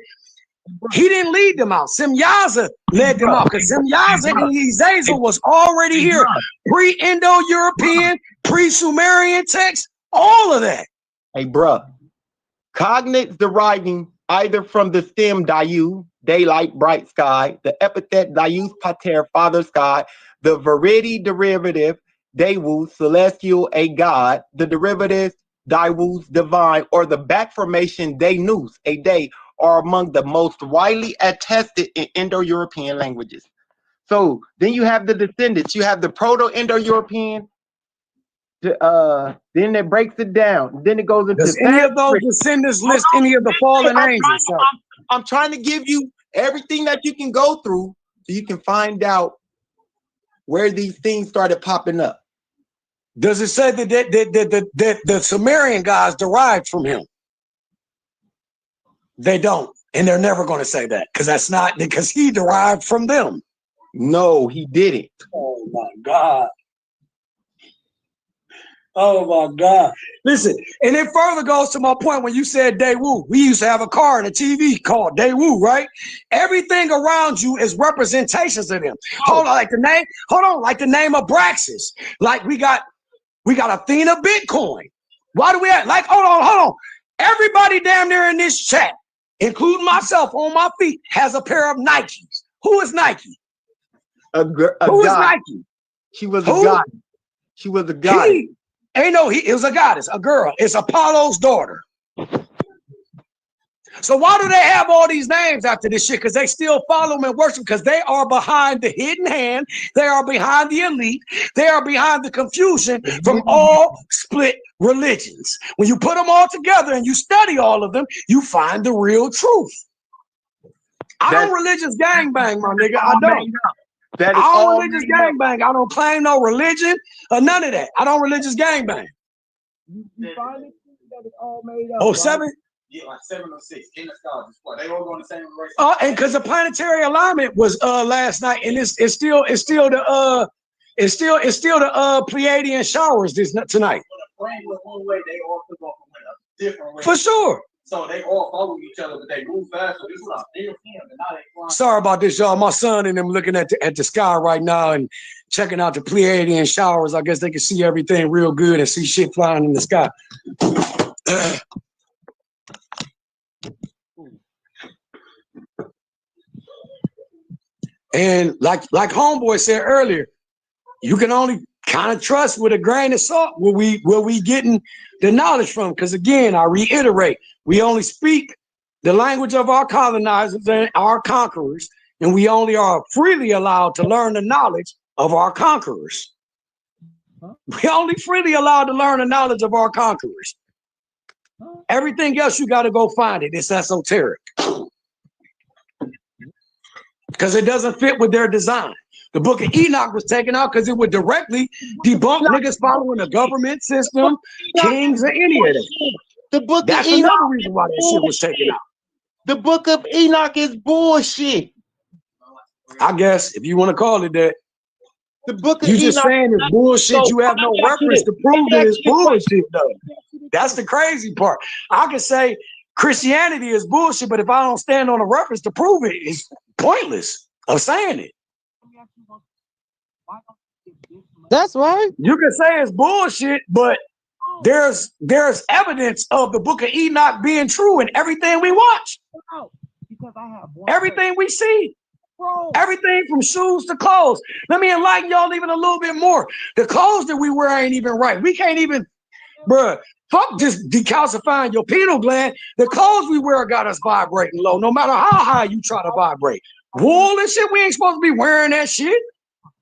He didn't lead them out. Semyaza led them out, because Semyaza and Ezazel was already here. Pre-Indo-European, pre-Sumerian text, all of that. Hey, bruh. Cognates deriving either from the stem Dayu, daylight, bright sky, the epithet Dayus Pater, father sky, the Verity derivative, Dewu, celestial, a god, the derivative Daiwus, divine, or the back formation Denus, a day, are among the most widely attested in Indo-European languages. So then you have the descendants. You have the Proto-Indo-European. Then it breaks it down. Then it goes into. Does any of those descendants list any of the fallen angels? I'm trying to give you everything that you can go through so you can find out where these things started popping up. Does it say that the Sumerian guys derived from him? They don't, and they're never going to say that, because that's not, because he derived from them. No, he didn't. Oh my God. Oh my God. Listen, and it further goes to my point when you said Daewoo. We used to have a car and a TV called Daewoo, right? Everything around you is representations of them. Hold on, like the name of Braxis. Like we got Athena Bitcoin. Why do we have, like, hold on. Everybody damn near in this chat, including myself on my feet, has a pair of Nikes. Who is Nike? Who is Nike? She was a god. She was a god. It was a goddess, a girl. It's Apollo's daughter. So why do they have all these names after this shit? Because they still follow them and worship, because they are behind the hidden hand. They are behind the elite. They are behind the confusion from all split religions. When you put them all together and you study all of them, you find the real truth. I don't religious gangbang, my nigga. I don't. I don't religious gangbang. I don't claim no religion or none of that. I don't religious gangbang. You find it that it's all made up. Oh, 7? Yeah, like 7 or 6 in the stars. They all go on the same race. And because the planetary alignment was last night, and it's still the Pleiadian showers tonight. One way, they all took off a different way. For sure. So they all follow each other, but they move fast. So this is not their film, and now they flying. Sorry about this, y'all. My son and them looking at the sky right now and checking out the Pleiadian showers. I guess they can see everything real good and see shit flying in the sky. And like homeboy said earlier, you can only kind of trust with a grain of salt where we getting the knowledge from. Because again, I reiterate, we only speak the language of our colonizers and our conquerors, and we only are freely allowed to learn the knowledge of our conquerors. We only freely allowed to learn the knowledge of our conquerors. Everything else, you got to go find it. It's esoteric. Because it doesn't fit with their design. The book of Enoch was taken out because it would directly debunk niggas following the government system, kings, or any of that. The book That's of Enoch, another reason why that shit was taken out. the book of Enoch is bullshit. I guess, if you want to call it that. The book of You just Enoch, saying it's bullshit. You have no reference to prove that it's bullshit, though. That's the crazy part. I can say Christianity is bullshit, but if I don't stand on a reference to prove it, it's pointless of saying it. That's right. You can say it's bullshit, but there's evidence of the book of Enoch being true in everything we watch, everything we see. Everything from shoes to clothes. Let me enlighten y'all even a little bit more. The clothes that we wear ain't even right. We can't even, bruh, fuck just decalcifying your pineal gland. The clothes we wear got us vibrating low, no matter how high you try to vibrate. Wool and shit, we ain't supposed to be wearing that shit.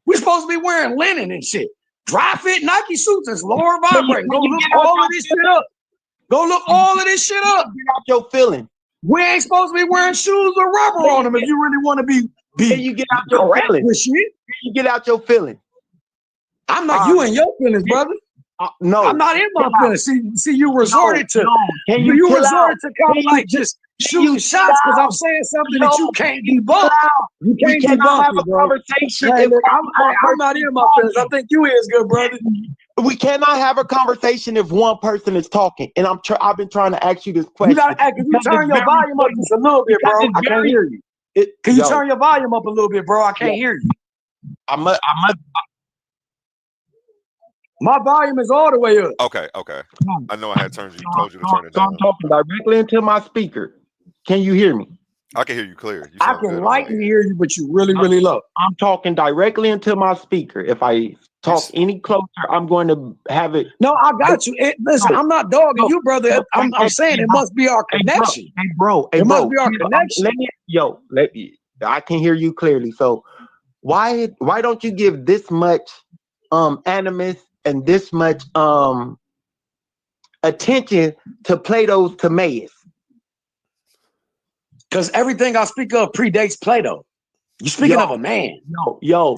We supposed to be wearing linen and shit. Dry fit Nike suits is lower vibrating. Go look all of this shit up. Go look all of this shit up. get out your feeling. We ain't supposed to be wearing shoes or rubber on them if you really want to be Can you get out your feeling? with shit. Can you get out your feeling? I'm not you in your feelings, brother. No, I'm not in my feelings. See, you resorted to Can you chill resorted out? to kind of like just shooting shots because I'm saying something that you can't debunk. You We can't cannot debunk have a it, bro. conversation. Hey, if look, I'm not in my feelings. I think you is good, brother. We cannot have a conversation if one person is talking. And I've been trying to ask you this You question. gotta act. Can you because turn it's your very volume up important. just a little bit, bro? Because I it's can't very- hear you. It- Can you yo, turn your volume up a little bit, bro? I can't hear you. I must. My volume is all the way up. Okay. I know I had told you to turn it So I'm down. talking directly into my speaker. Can you hear me? I can hear you clear. You I sound can good on lightly my end. hear you, but you really, really low. I'm talking directly into my speaker. If I talk any closer, I'm going to have it. No, I got you. Listen, I'm not dogging you, brother. I'm Hey, saying hey, it bro. must be our connection. Hey, bro. It must be our connection. I can hear you clearly. So why don't you give this much animus and this much attention to Plato's Timaeus? Because everything I speak of predates Plato. You're speaking of a man.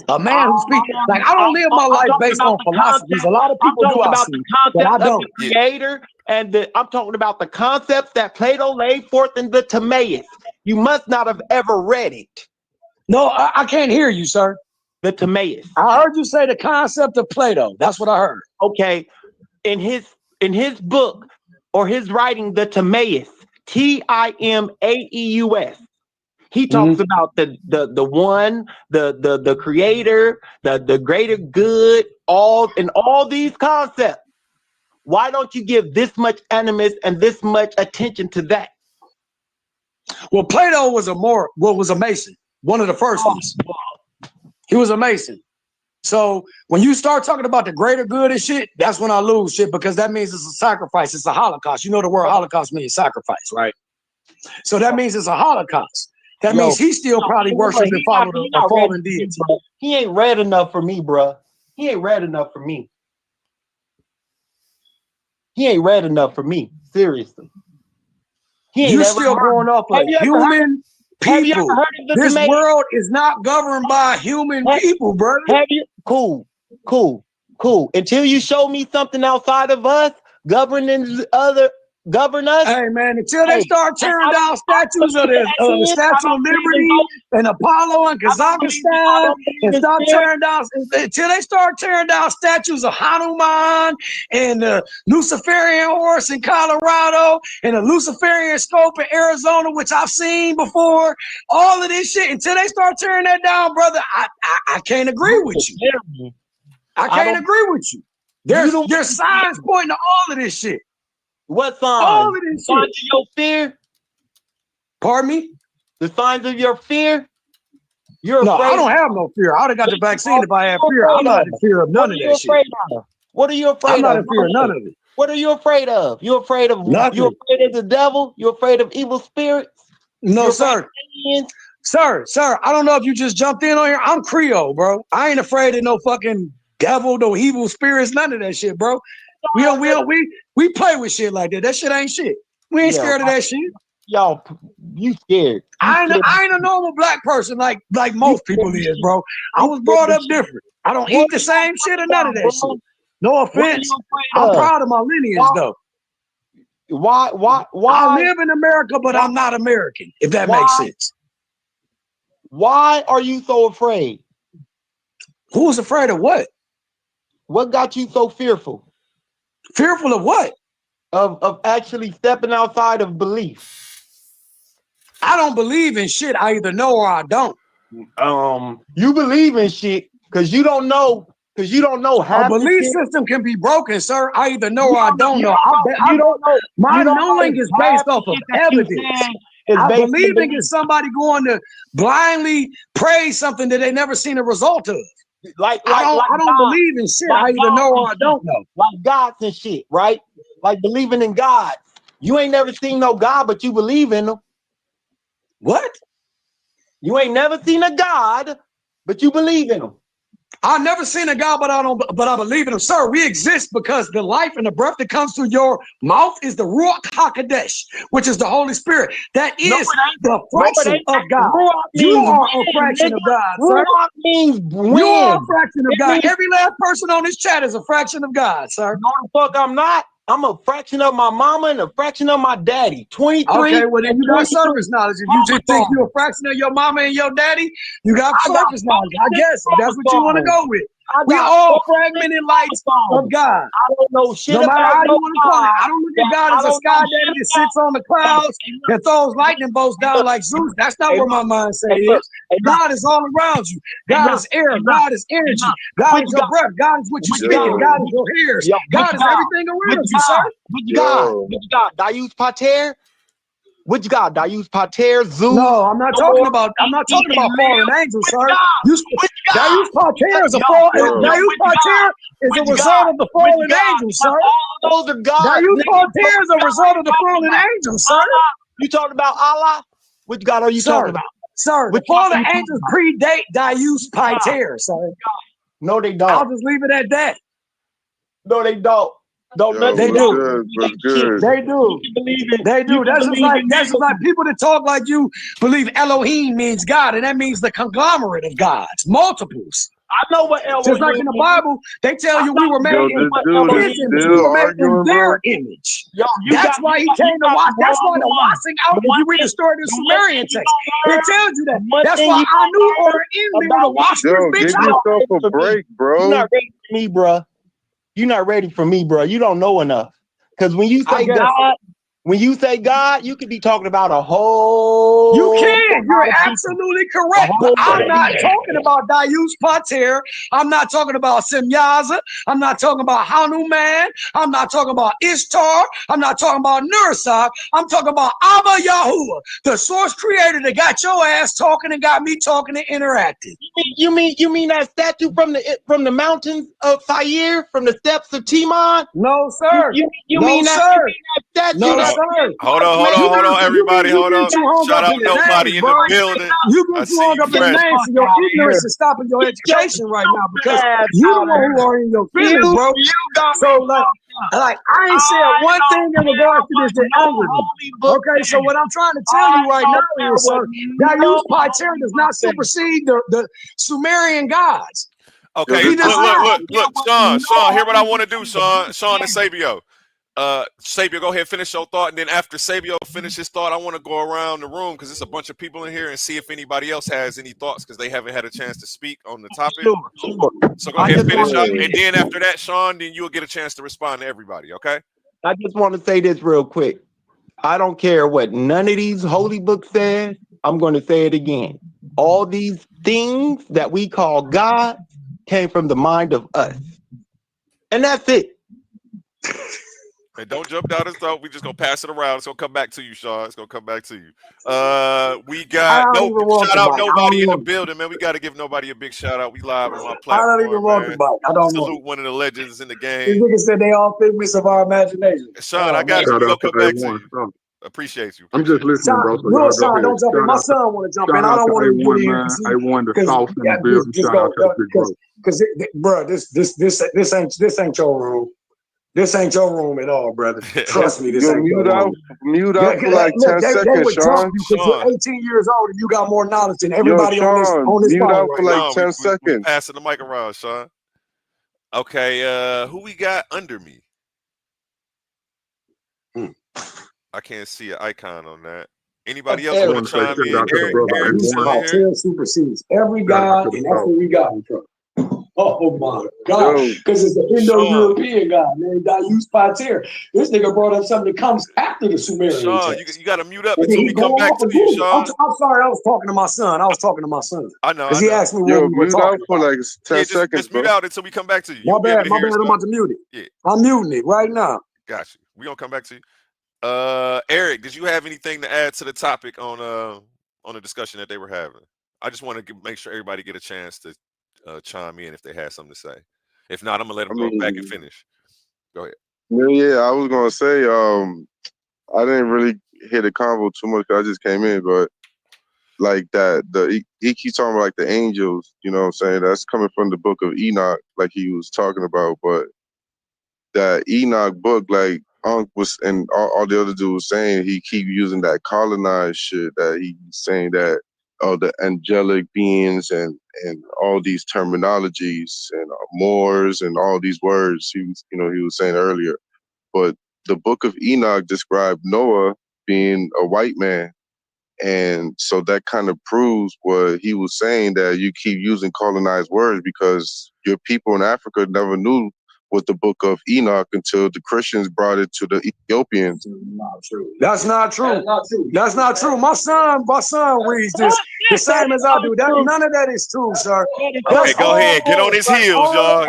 A man who speaks. Like, I don't live my life based on philosophies. A lot of people do. About the concept I of don't. the creator, and I'm talking about the concepts that Plato laid forth in the Timaeus. You must not have ever read it. No, I can't hear you, sir. The Timaeus. I heard you say the concept of Plato. That's what I heard. Okay. In his book or his writing, the Timaeus, Timaeus, he talks about the one, the creator, the greater good, all these concepts. Why don't you give this much animus and this much attention to that? Well, Plato was a Mason, one of the first ones. He was a Mason. So when you start talking about the greater good and shit, that's when I lose shit, because that means it's a sacrifice. It's a Holocaust. You know the word Holocaust means sacrifice, right? So that means it's a Holocaust. That means he still probably worships and follows a fallen deity. He ain't read enough for me, bro. He ain't read enough for me. He ain't read enough for me. Seriously. You still going off of human people. This world is not governed by human people, brother. Have you? Cool. Until you show me something outside of us governing govern us. Hey man, until they start tearing down statues of the Statue of Liberty and Apollo and Kazakhstan, and start tearing down until they start tearing down statues of Hanuman and the Luciferian horse in Colorado and the Luciferian scope in Arizona, which I've seen before. All of this shit, until they start tearing that down, brother, I can't agree with you. I can't agree with you. There's signs pointing to all of this shit. What signs? All of this signs shit. of your fear? Pardon me? The signs of your fear? You're no, afraid. I don't have no fear. I would have got the vaccine if I had fear. I'm not in fear of none of that shit. What are you afraid of? I'm not in fear of none of it. What are you afraid of? You afraid of nothing? You afraid of the devil? You afraid of evil spirits? No, sir. Sir, I don't know if you just jumped in on here. I'm Creole, bro. I ain't afraid of no fucking devil, no evil spirits, none of that shit, bro. We play with shit like that. That shit ain't shit. We ain't scared of that shit. Y'all, you scared. I ain't a normal black person like most people is, bro. I was brought up different. I don't eat the same shit or none of that shit. No offense. I'm proud of my lineage though. Why? I live in America, but I'm not American, if that makes sense. Why are you so afraid? Who's afraid of what? What got you so fearful? Fearful of what? Of actually stepping outside of belief. I don't believe in shit. I either know or I don't. You believe in shit because you don't know. Because you don't know how. A belief system can be broken, sir. I either know or I don't know. You don't know. My knowing is based off of evidence. Believing is somebody going to blindly praise something that they never seen a result of. I don't believe in shit. I either know or I don't know. Like gods and shit, right? Like believing in God. You ain't never seen no God, but you believe in them. What? You ain't never seen a God, but you believe in them. I've never seen a God, but I believe in him. Sir, we exist because the life and the breath that comes through your mouth is the Ruach HaKodesh, which is the Holy Spirit. That is the fraction of God. You are a fraction of God, sir. You are a fraction of God. Every last person on this chat is a fraction of God, sir. No, the fuck I'm not. I'm a fraction of my mama and a fraction of my daddy. 23. Okay, well then you got surface knowledge. If you just think you're a fraction of your mama and your daddy, you got surface knowledge. I guess if that's what you want to go with. We all fragmented lights of God. I don't know shit no matter about how you want to call it. I don't look at God as a sky daddy that sits on the clouds and throws lightning bolts down like Zeus. That's not where my mindset is. God is all around you. God is air. God is energy. God is your breath. God is what you speak. God is your ears. God is everything around you, sir. What you got? What you got? Dayus Pater? What you got? Dayus Pater, Zeus? No, I'm not talking about fallen angels, sir. Dayus Pater is a result of the fallen angels, sir. Those are gods. Dayus Pater is a result of the fallen angels, sir. You talking about Allah? Which God are you talking about? Sir, the fallen angels predate Dayus Pater, sir. No, they don't. I'll just leave it at that. No, they don't. They do. They do. They do. That's just like people that talk like you believe Elohim means God, and that means the conglomerate of gods, multiples. I know what Elohim. Just like in the Bible, they tell you we were made in his image. We were made in their image. That's why he came to watch. That's why the washing out. If you read the story of the Sumerian text, it tells you that. That's why I knew or in me to wash this bitch out. Give yourself a break, bro. You're not ready for me, bro. You're not ready for me, bro. You don't know enough. Because when you say God, you could be talking about a whole. You can. You're absolutely correct. But I'm not talking about Dayus Pater. I'm not talking about Semyaza. I'm not talking about Hanuman. I'm not talking about Ishtar. I'm not talking about Nursak. I'm talking about Abba Yahuwah, the source creator that got your ass talking and got me talking and interacting. You mean that statue from the mountains of Sair, from the steppes of Timon? No, sir. You mean that statue? No, sir. Hold on, everybody. Hold on. Shout out nobody in the building. You get too hung up in the names, so your ignorance is stopping your education right now because you the one who are in your feelings, bro. So like I ain't said one thing in regards to this that angered me. Okay, so what I'm trying to tell you right now is, sir, Dayus Pater does not supersede the Sumerian gods. Okay, look, Sean, hear what I want to do, Sean and Sabio. Sabio, go ahead, finish your thought, and then after Sabio finish his thought, I want to go around the room because there's a bunch of people in here and see if anybody else has any thoughts because they haven't had a chance to speak on the topic. Sure. So go ahead and finish up, and then after that, Sean, then you'll get a chance to respond to everybody, okay? I just want to say this real quick. I don't care what none of these holy books said. I'm going to say it again. All these things that we call God came from the mind of us. And that's it. And don't jump down his throat. We just gonna pass it around. It's gonna come back to you, Sean. It's gonna come back to you. We got shout out nobody in the building, man. We got to give nobody a big shout out. We live on my platform. I don't even want the bike. I don't know. Salute one of the legends in the game. These niggas said they all figments of our imagination. Sean, I got you. We'll come back to you. Appreciate you. I'm just listening, bro. So Real y'all go Sean, ahead. don't jump in. My son want to jump in. I don't want him to get in A1, man. A1, the sauce in the building. Shout out to the big bro. Because, bro, this ain't your room. This ain't your room at all, brother. Trust me, this ain't your room. Mute out for like 10 seconds, they would Sean. jump you because you're 18 years old and you got more knowledge than Yo, everybody Sean, on this mute phone out right for like now. 10 seconds. We passing the mic around, Sean. Okay, who we got under me? I can't see an icon on that. Anybody else want to chime in? Eric supersedes every God, and that's what we got. Oh my God! Because it's the Indo-European God, man. God used Pater. This nigga brought up something that comes after the Sumerian Sean, text. you got to mute up until we come back to you, Sean. I'm sorry, I was talking to my son. I know. Because he asked me what we were mute talking out for like 10 seconds, just mute out until we come back to you. My bad. I'm about to mute it. Yeah. I'm muting it right now. Got you. We're gonna come back to you. Eric, did you have anything to add to the topic on the discussion that they were having? I just want to make sure everybody get a chance to chime in if they had something to say. If not, I'm gonna let them go back and finish. Go ahead. Yeah, I was gonna say, I didn't really hear the convo too much because I just came in, but like that, he keeps talking about like the angels, you know what I'm saying? That's coming from the book of Enoch, like he was talking about, but that Enoch book, like Ankh was and all the other dudes saying, he keep using that colonized shit, that he's saying that the angelic beings and all these terminologies and Moors and all these words he was saying earlier. But the book of Enoch described Noah being a white man. And so that kind of proves what he was saying, that you keep using colonized words because your people in Africa never knew what the book of Enoch until the Christians brought it to the Ethiopians. That's not true. That's not true. My son reads this the same as I do. None of that is true, sir. Okay, go ahead. Get on his heels, y'all.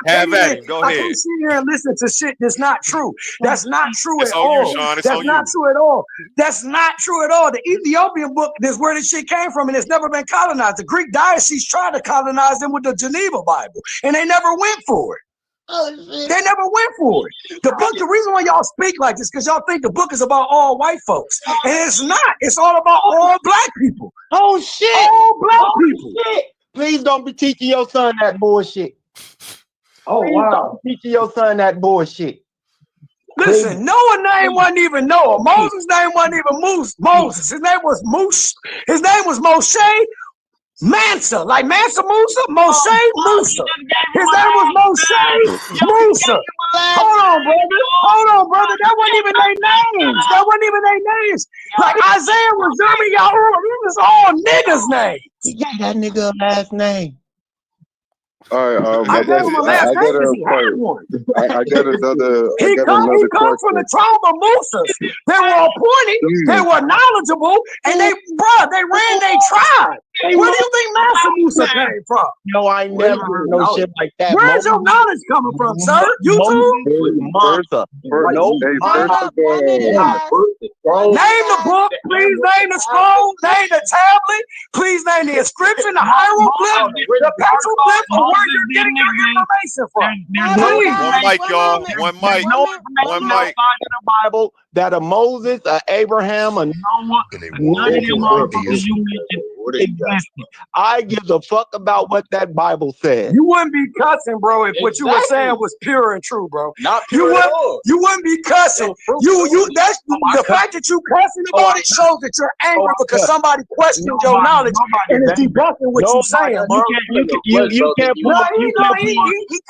Have at him. Go I ahead. can't sit here and listen to shit that's not true. That's not true It's at on all. you, Sean. It's That's on not you. true at all. That's not true at all. The Ethiopian book is where this shit came from, and it's never been colonized. The Greek diocese tried to colonize them with the Geneva Bible, and they never went for it. They never went for it. The reason why y'all speak like this, because y'all think the book is about all white folks. And it's not. It's all about all black people. Oh shit! All black people. Shit. Please don't be teaching your son that bullshit. Please don't be teaching your son that bullshit. Listen, Noah's name wasn't even Noah. Moses' name wasn't even Moses. His name was Moose. His name was Moshe Mansa, like Mansa Musa, Moshe Musa. His name was Moshe Musa. Hold on, brother. That wasn't even their names. Like Isaiah was Jeremy Yahuwah. It was all niggas' names. He got that nigga a last name. All right, I gave him a last name because he had one. I got another. He comes from the tribe of Musas. They were appointed, they were knowledgeable, and they ran their tribe. Where do you think Master Musa came from? No, I never heard no shit like that. Where's your knowledge coming from, sir? YouTube? Martha. Name the book, please name the scroll, name the tablet, please name the inscription, the hieroglyph, the petroglyph, or where you're getting your information from. One mic, y'all. One mic. One mic. In the Bible that a Moses, a Abraham, a Noah, none of them motherfuckers you mentioned existed. I give a fuck about what that Bible says. You wouldn't be cussing, bro, if what you were saying was pure and true, bro. Not pure at all. You wouldn't be cussing. That's the fact that you cussing about it shows that you're angry because somebody questioned your knowledge and is debunking what you're saying, bro. You can't pull up. He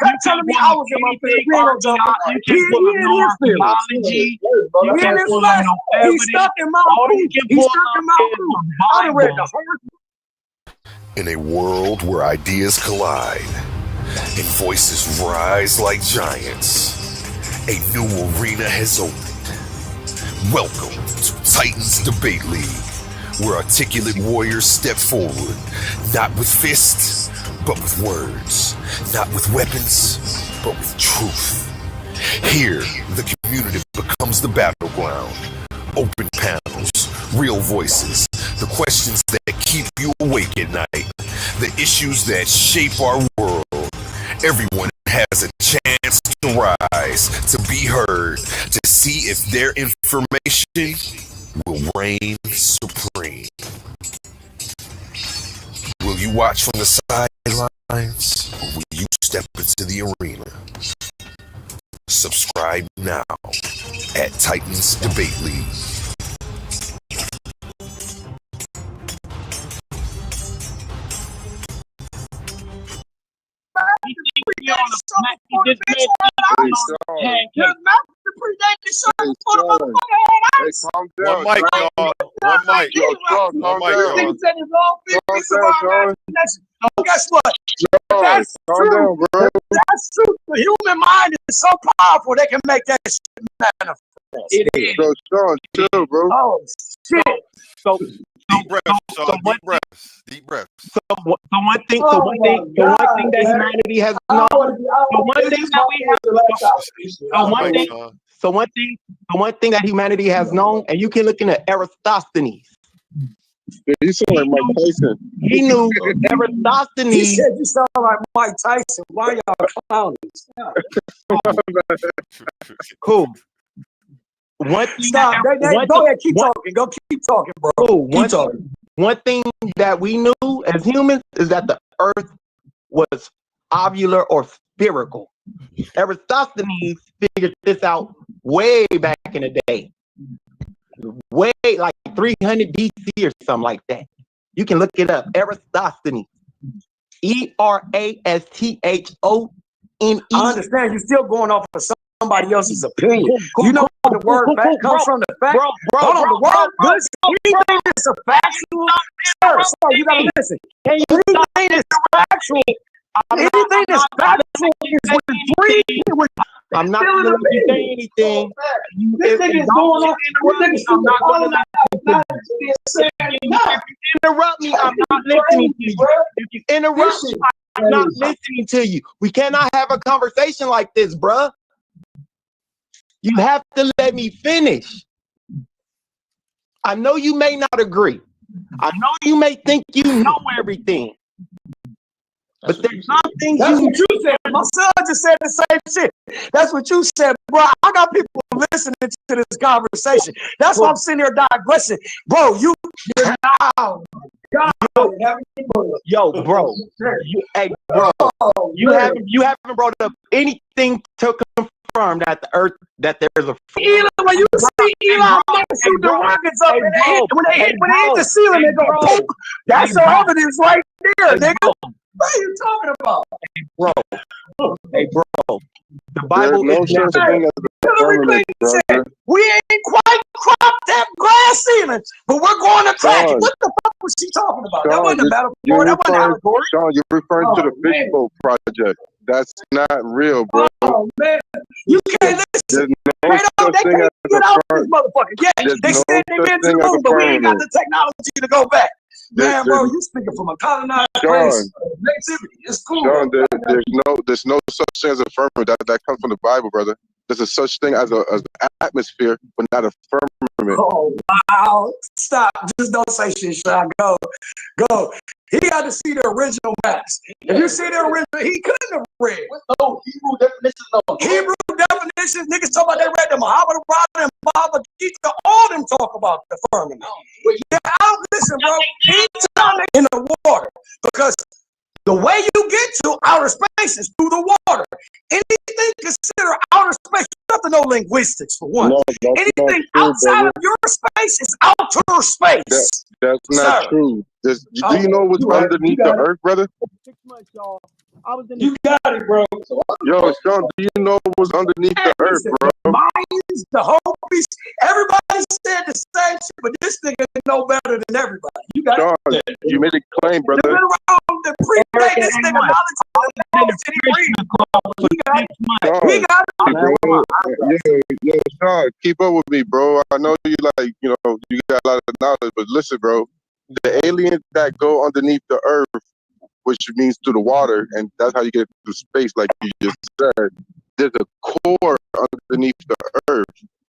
kept telling me I was in my feelings. He's stuck in my I done read the whole. In a world where ideas collide and voices rise like giants, a new arena has opened. Welcome to Titans Debate League, where articulate warriors step forward, not with fists, but with words, not with weapons, but with truth. Here, the community becomes the battleground. Open panels, real voices, the questions that keep you awake at night, the issues that shape our world. Everyone has a chance to rise, to be heard, to see if their information will reign supreme. Will you watch from the sidelines, or will you step into the arena? Subscribe now at Titans Debate League. One mic, y'all. One mic. One mic, y'all. Guess what? That's true. That's true. The human mind is so powerful, they can make that shit manifest. It is. So Sean, chill, bro. Oh, shit. So Deep breaths, Sean. Deep breaths. Deep breaths. So one thing that humanity has known. So one thing that humanity has known, and you can look into Aristophanes. You sound like Mike Tyson. He knew Aristophanes. He said you sound like Mike Tyson. Why y'all clowning? Cool. One thing. Stop. Go ahead. Keep talking. Go keep talking, bro. Cool. Keep talking. One thing that we knew as humans is that the earth was ovular or spherical. Aristophanes figured this out way back in the day. Way like 300 BC or something like that. You can look it up. Aristophanes. ERASTHONE. I understand you're still going off of somebody else's opinion. You know the word fact comes from the fact. Hold on, the word anything is a factual. Sir, you gotta listen. Anything is factual. Anything that's factual is with three. I'm not going to let you say anything. This thing is going on. I'm not going to let you interrupt me. I'm not listening to you. If you interrupt me, I'm not listening to you. We cannot have a conversation like this, bruh. You have to let me finish. I know you may not agree. I know you may think you know everything. But there's something that's what you said. My son just said the same shit. That's what you said, bro. I got people listening to this conversation. That's why I'm sitting here digressing. Bro, you're Yo, bro. Hey, bro. You haven't brought up anything to confirm that the earth, that there's a Elon, when you see Elon shoot the rockets up and when they hit the ceiling, they go poke. That's your evidence right there, nigga. What are you talking about? Hey, bro. The Bible is we ain't quite cropped that glass ceiling, but we're going to crack it. What the fuck was she talking about? That wasn't a metaphor. That wasn't allegory. Sean, you're referring to the Fishbowl Project. That's not real, bro. Oh, man. You can't listen. They can't get out this motherfucker. Yeah, they said they've been to the moon, but we ain't got the technology to go back. Man, bro, you speaking from a colonized place. It's cool. John, there's no such thing as a firmament. That comes from the Bible, brother. There's a such thing as an atmosphere, but not a firmament. Oh, wow. Stop. Just don't say shit, Sean. Go. He got to see the original maps. If you see the original, he couldn't have read. No, Hebrew definitions. Hebrew definitions. Niggas talk about they read the Muhammad and Baba Gita. All them talk about the firmament. Yeah, listen, bro. Anytime in the water, because the way you get to outer space is through the water. Anything considered outer space, you have to know linguistics for one. Anything outside of your space is outer space. That's not true. Do you know what's underneath the earth, brother? 6 months, y'all. You got it, bro. Yo, Sean, do you know what's underneath the earth, bro? Minds, the whole piece. Everybody said the same shit, but this nigga know better than everybody. You got Sean, it. you made a claim, brother. You've been around the predate this nigga knowledge. We got it. Yo, Sean, keep up with me, bro. I know you you got a lot of knowledge, but listen, bro. The aliens that go underneath the earth, which means through the water, and that's how you get through space, like you just said. There's a core underneath the earth.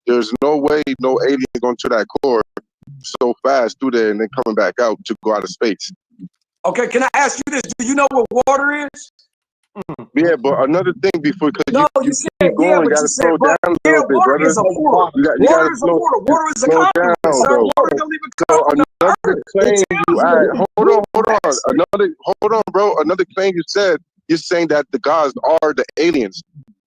There's no way no alien going to that core so fast through there and then coming back out to go out of space. Okay, can I ask you this? Do you know what water is? Yeah, but another thing before, because No, you you said keep yeah, going, but gotta you said slow but down a yeah, little bit, water brother. is a portal. You Water gotta is a portal. Water is a slow conduit, down, sir. though. Water don't even So come from the another earth. claim It you tells add, you. hold on, bro. Another claim you said, you're saying that the gods are the aliens.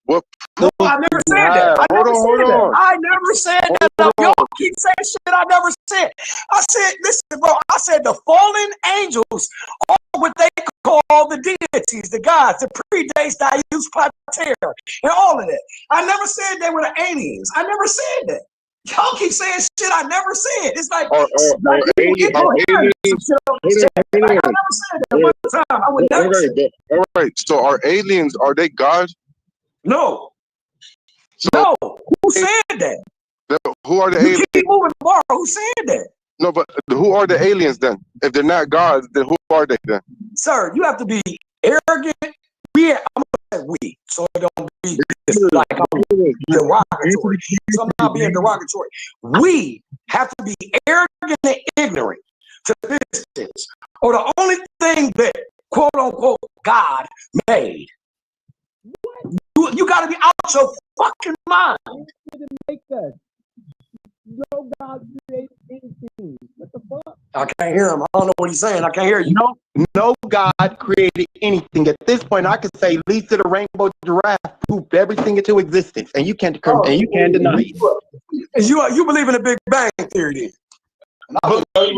What No, proof I never do you said that. have? I Hold never on, said hold that. on. I never said that. Hold Y'all on. keep saying shit I never said. I said, listen, bro, I said the fallen angels are what they call the deities, the gods, the predates, Dius Pater, and all of that. I never said they were the aliens. I never said that. Y'all keep saying shit I never said. It's like people get coherent some shit on this chat. Like, I never said that one time. I would never say that. All right. So are aliens, are they gods? No. So no. Who said that? Who are the You aliens? keep moving the bar. Who said that? No, but who are the aliens then? If they're not gods, then who are they then? Sir, you have to be arrogant. I'm gonna say we, so it don't be like I'm derogatory. So I'm not being derogatory. We have to be arrogant and ignorant to this things, or the only thing that quote unquote God made. You got to be out your fucking mind. Make us. No God created anything. What the fuck? I can't hear him. I don't know what he's saying. I can't hear you. No God created anything. At this point, I could say Lisa the Rainbow Giraffe proved everything into existence, and you can't deny it. You believe in the Big Bang Theory, then? I believe.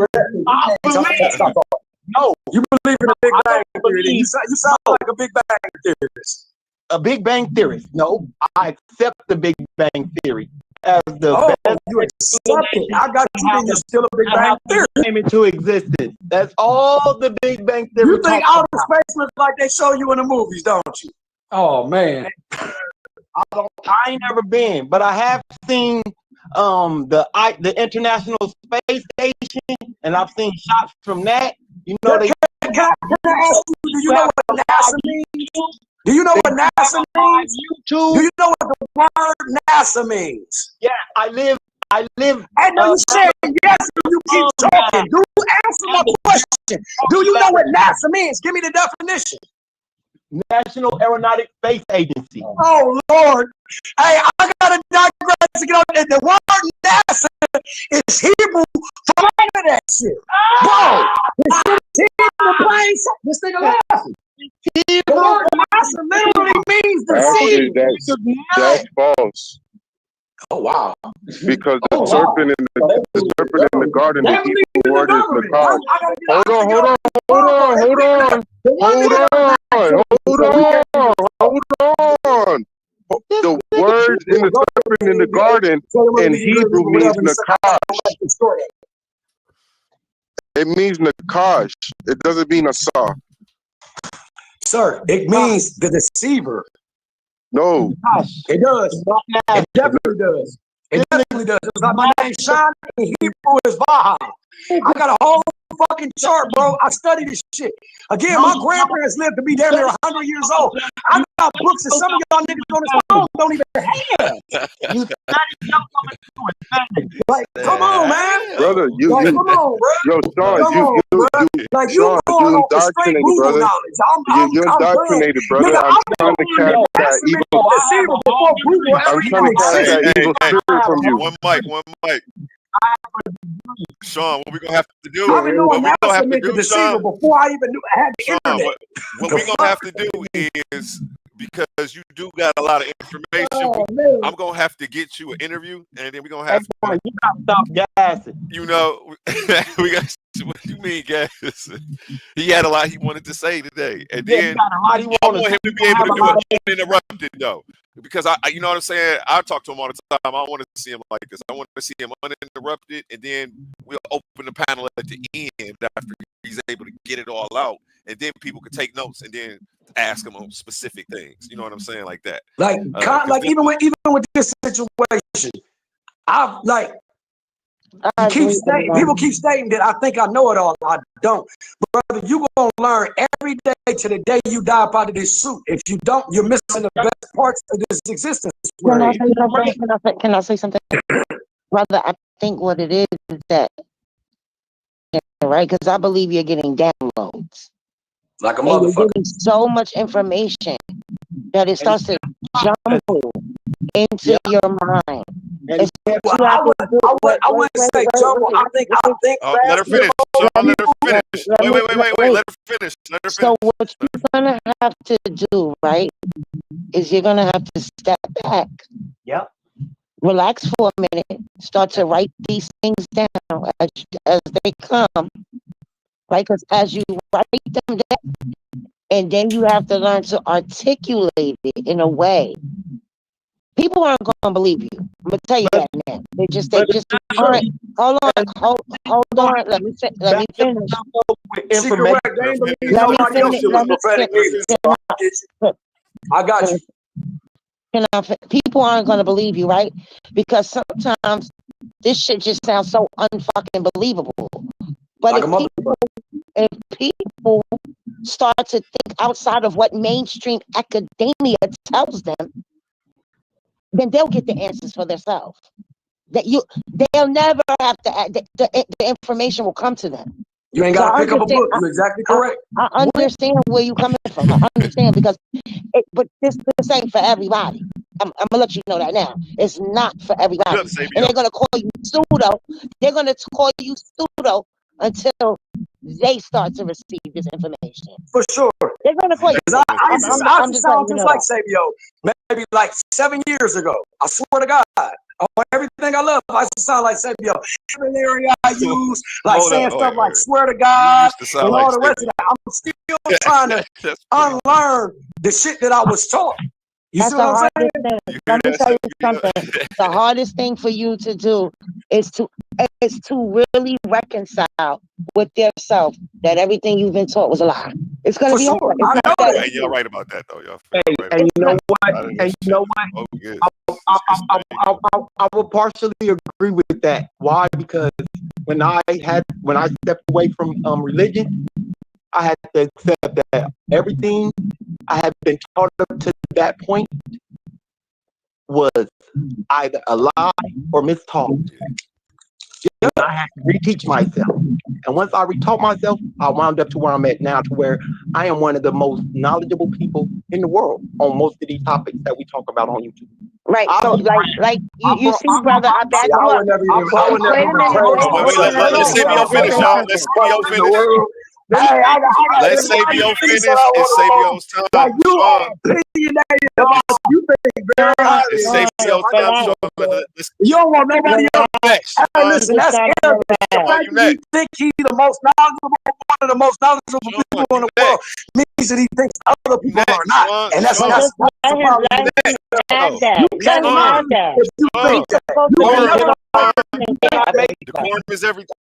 No, you believe in the Big Bang Theory. You sound like a Big Bang theorist. A Big Bang theorist. No, I accept the Big Bang Theory as the best. You accept it. I got you, then you're still a Big Bang Theory. Came into existence. That's all the Big Bang Theory. You think outer space looks like they show you in the movies, don't you? Oh man, I ain't never been, but I have seen the International Space Station, and I've seen shots from that. You know, can I ask you? Do you know what NASA means? Do you know what NASA means? Do you know what the word NASA means? Yeah, I live. And you said yes, and you keep talking. Do answer my question. Do you know what NASA means? Give me the definition. National Aeronautic Space Agency. Oh Lord! Hey, I gotta digress to get on. The word NASA is Hebrew for none of that shit. Bro, this thing laughing. The word NASA literally means Actually, deceive. that's false. Oh wow! Because the serpent in the garden, the Hebrew word is nakash. Hold on. The word in the serpent in the garden in Hebrew means nakash. It means nakash. It doesn't mean asah. Sir, it means the deceiver. No. It does. It definitely does. It definitely does. It's like my name Sean in Hebrew is Vaha. I got a whole fucking chart, bro. I study this shit. Again, my grandparents lived to be damn near 100 years old. I got books that some of y'all niggas on this phone don't even have. You like, come on, man. Brother, come on, bro. Yo, Sean, like you going off the straight Google knowledge. You're indoctrinated, brother. Nigga, I'm trying to catch that evil. I'm trying to catch that evil spirit from you. One mic. Sean, what we gonna have to do? I've been What knowing we gonna have to the do, deceiver Sean? before I even knew I had the Sean, internet. what we gonna have to do is, because you do got a lot of information, I'm gonna have to get you an interview, and then we're gonna have to. You gotta stop gassing. You know, we got. What do you mean, gas? He had a lot he wanted to say today, and then I want him to be able to do it uninterrupted, though, because I, you know what I'm saying. I talk to him all the time. I want to see him like this. I want to see him uninterrupted, and then we'll open the panel at the end after he's able to get it all out, and then people can take notes and then ask him on specific things. You know what I'm saying, like that. Like even with this situation, I've like. People keep stating that I think I know it all. I don't. Brother, you gonna learn every day to the day you die out of this suit. If you don't, you're missing the best parts of this existence. Can I say something? Brother, I think what it is that, right? Because I believe you're getting downloads. like a and you're motherfucker. getting so much information that it starts to jumble into your mind. It's what you have to do. I wouldn't say jumble. I think let her finish. Sean, let her finish. Wait. Let her finish. Let her finish. So what you're gonna have to do, right, is you're gonna have to step back. Yep. Relax for a minute. Start to write these things down as they come, right? Because as you write them down, and then you have to learn to articulate it in a way. People aren't gonna believe you. I'm gonna tell you that now. They just aren't. Hold on. Let me finish. Let me finish. I got you. People aren't gonna believe you, right? Because sometimes this shit just sounds so unfucking believable. But like if people start to think outside of what mainstream academia tells them, then they'll get the answers for themselves. They'll never have to. The information will come to them. You ain't got to pick up a book. You're exactly correct. I understand where you're coming from. I understand because, but this ain't for everybody. I'm gonna let you know that now. It's not for everybody, and they're gonna call you pseudo. They're gonna call you pseudo until they start to receive this information. For sure. They're gonna call you. I used to sound just like Sabio, maybe like 7 years ago. I swear to God. Everything I love, I used to sound like Sabio. Every area I use, like saying stuff like "swear to God" and all the rest of that. I'm still trying to unlearn the shit that I was taught. You see what I'm saying? Let me tell you something. The hardest thing for you to do is to really reconcile with yourself that everything you've been taught was a lie. It's gonna be hard. Hey, y'all right about that though, y'all. And you know what? I will partially agree with that. Why? Because when I stepped away from religion, I had to accept that everything I had been taught up to that point was either a lie or mistaught. I had to reteach myself. And once I retaught myself, I wound up to where I'm at now, to where I am one of the most knowledgeable people in the world on most of these topics that we talk about on YouTube. Right. So like you see, brother, I back you up. Wait a minute. Let's Sabio finish, y'all. Let's Sabio finish. Let's Sabio finish. It's Sabio's time. Like you are opinionated about you think very highly. It's Sabio's time. You don't want nobody else. Hey, listen, that's arrogant. The fact that you think he's the most knowledgeable, one of the most knowledgeable people in the world, means that he thinks other people are not. And that's the problem. You can't have that. If you think that. You will never Decorum is everything.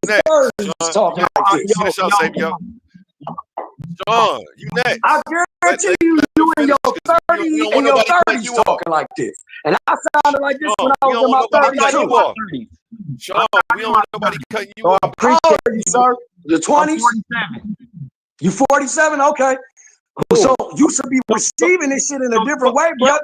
Next. Talking like this. Finish out, Sabio. Sean, you next. I guarantee you in your 30s talking like this. And I sounded like this when I was in my 30s. Sean, we don't want nobody cutting you off. How old are you, sir? Your 20s? You 47? Okay. So you should be receiving this shit in a different way, brother.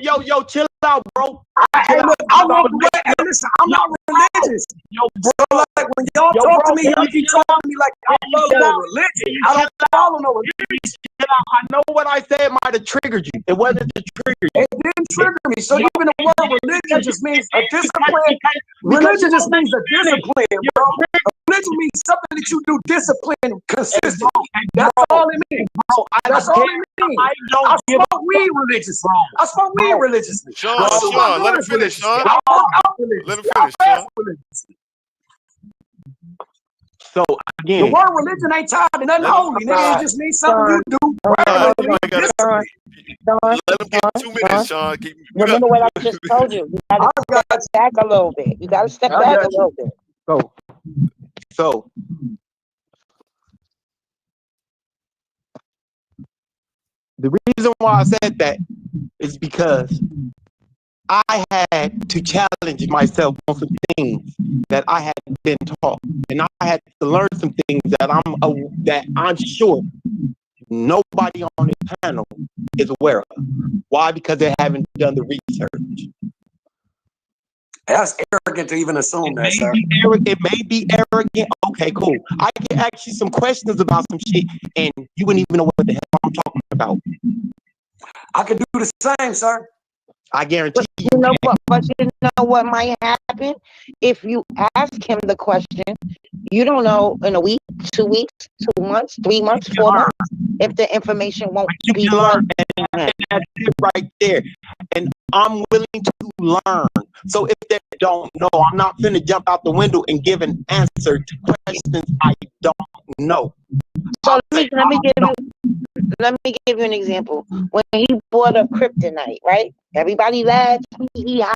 Yo, chill out, bro. I walk away and listen, I'm not religious. Yo, bro, like when y'all talk to me, y'all keep talking to me like I follow religion. I don't follow no religion. I know what I said might have triggered you. It wasn't to trigger you. It didn't trigger me. So even the word religion just means a discipline. Religion just means a discipline, bro. Religion means something that you do discipline consistently. That's all it means. That's all it means. I smoke weed religiously. I smoke weed religiously. Sean, let him finish, Sean. Let him finish, Sean. So again, the word religion ain't tied to nothing holy. Nigga, it just means something you do. Let him get 2 minutes, Sean. Remember what I just told you. You gotta step back a little bit. You gotta step back a little bit. So the reason why I said that is because I had to challenge myself on some things that I had been taught, and I had to learn some things that I'm sure nobody on this panel is aware of. Why? Because they haven't done the research. That's arrogant to even assume that, sir. It may be arrogant. Okay, cool. I can ask you some questions about some shit, and you wouldn't even know what the hell I'm talking about. I could do the same, sir. I guarantee you. You know what? But you know what might happen if you ask him the question. You don't know in a week, 2 weeks, 2 months, 3 months, 4 months if the information won't be learned. That's it right there. And I'm willing to learn. So if they don't know, I'm not finna jump out the window and give an answer to questions I don't know. So let me give you an example. When he brought up kryptonite, right? Everybody laughed, ha,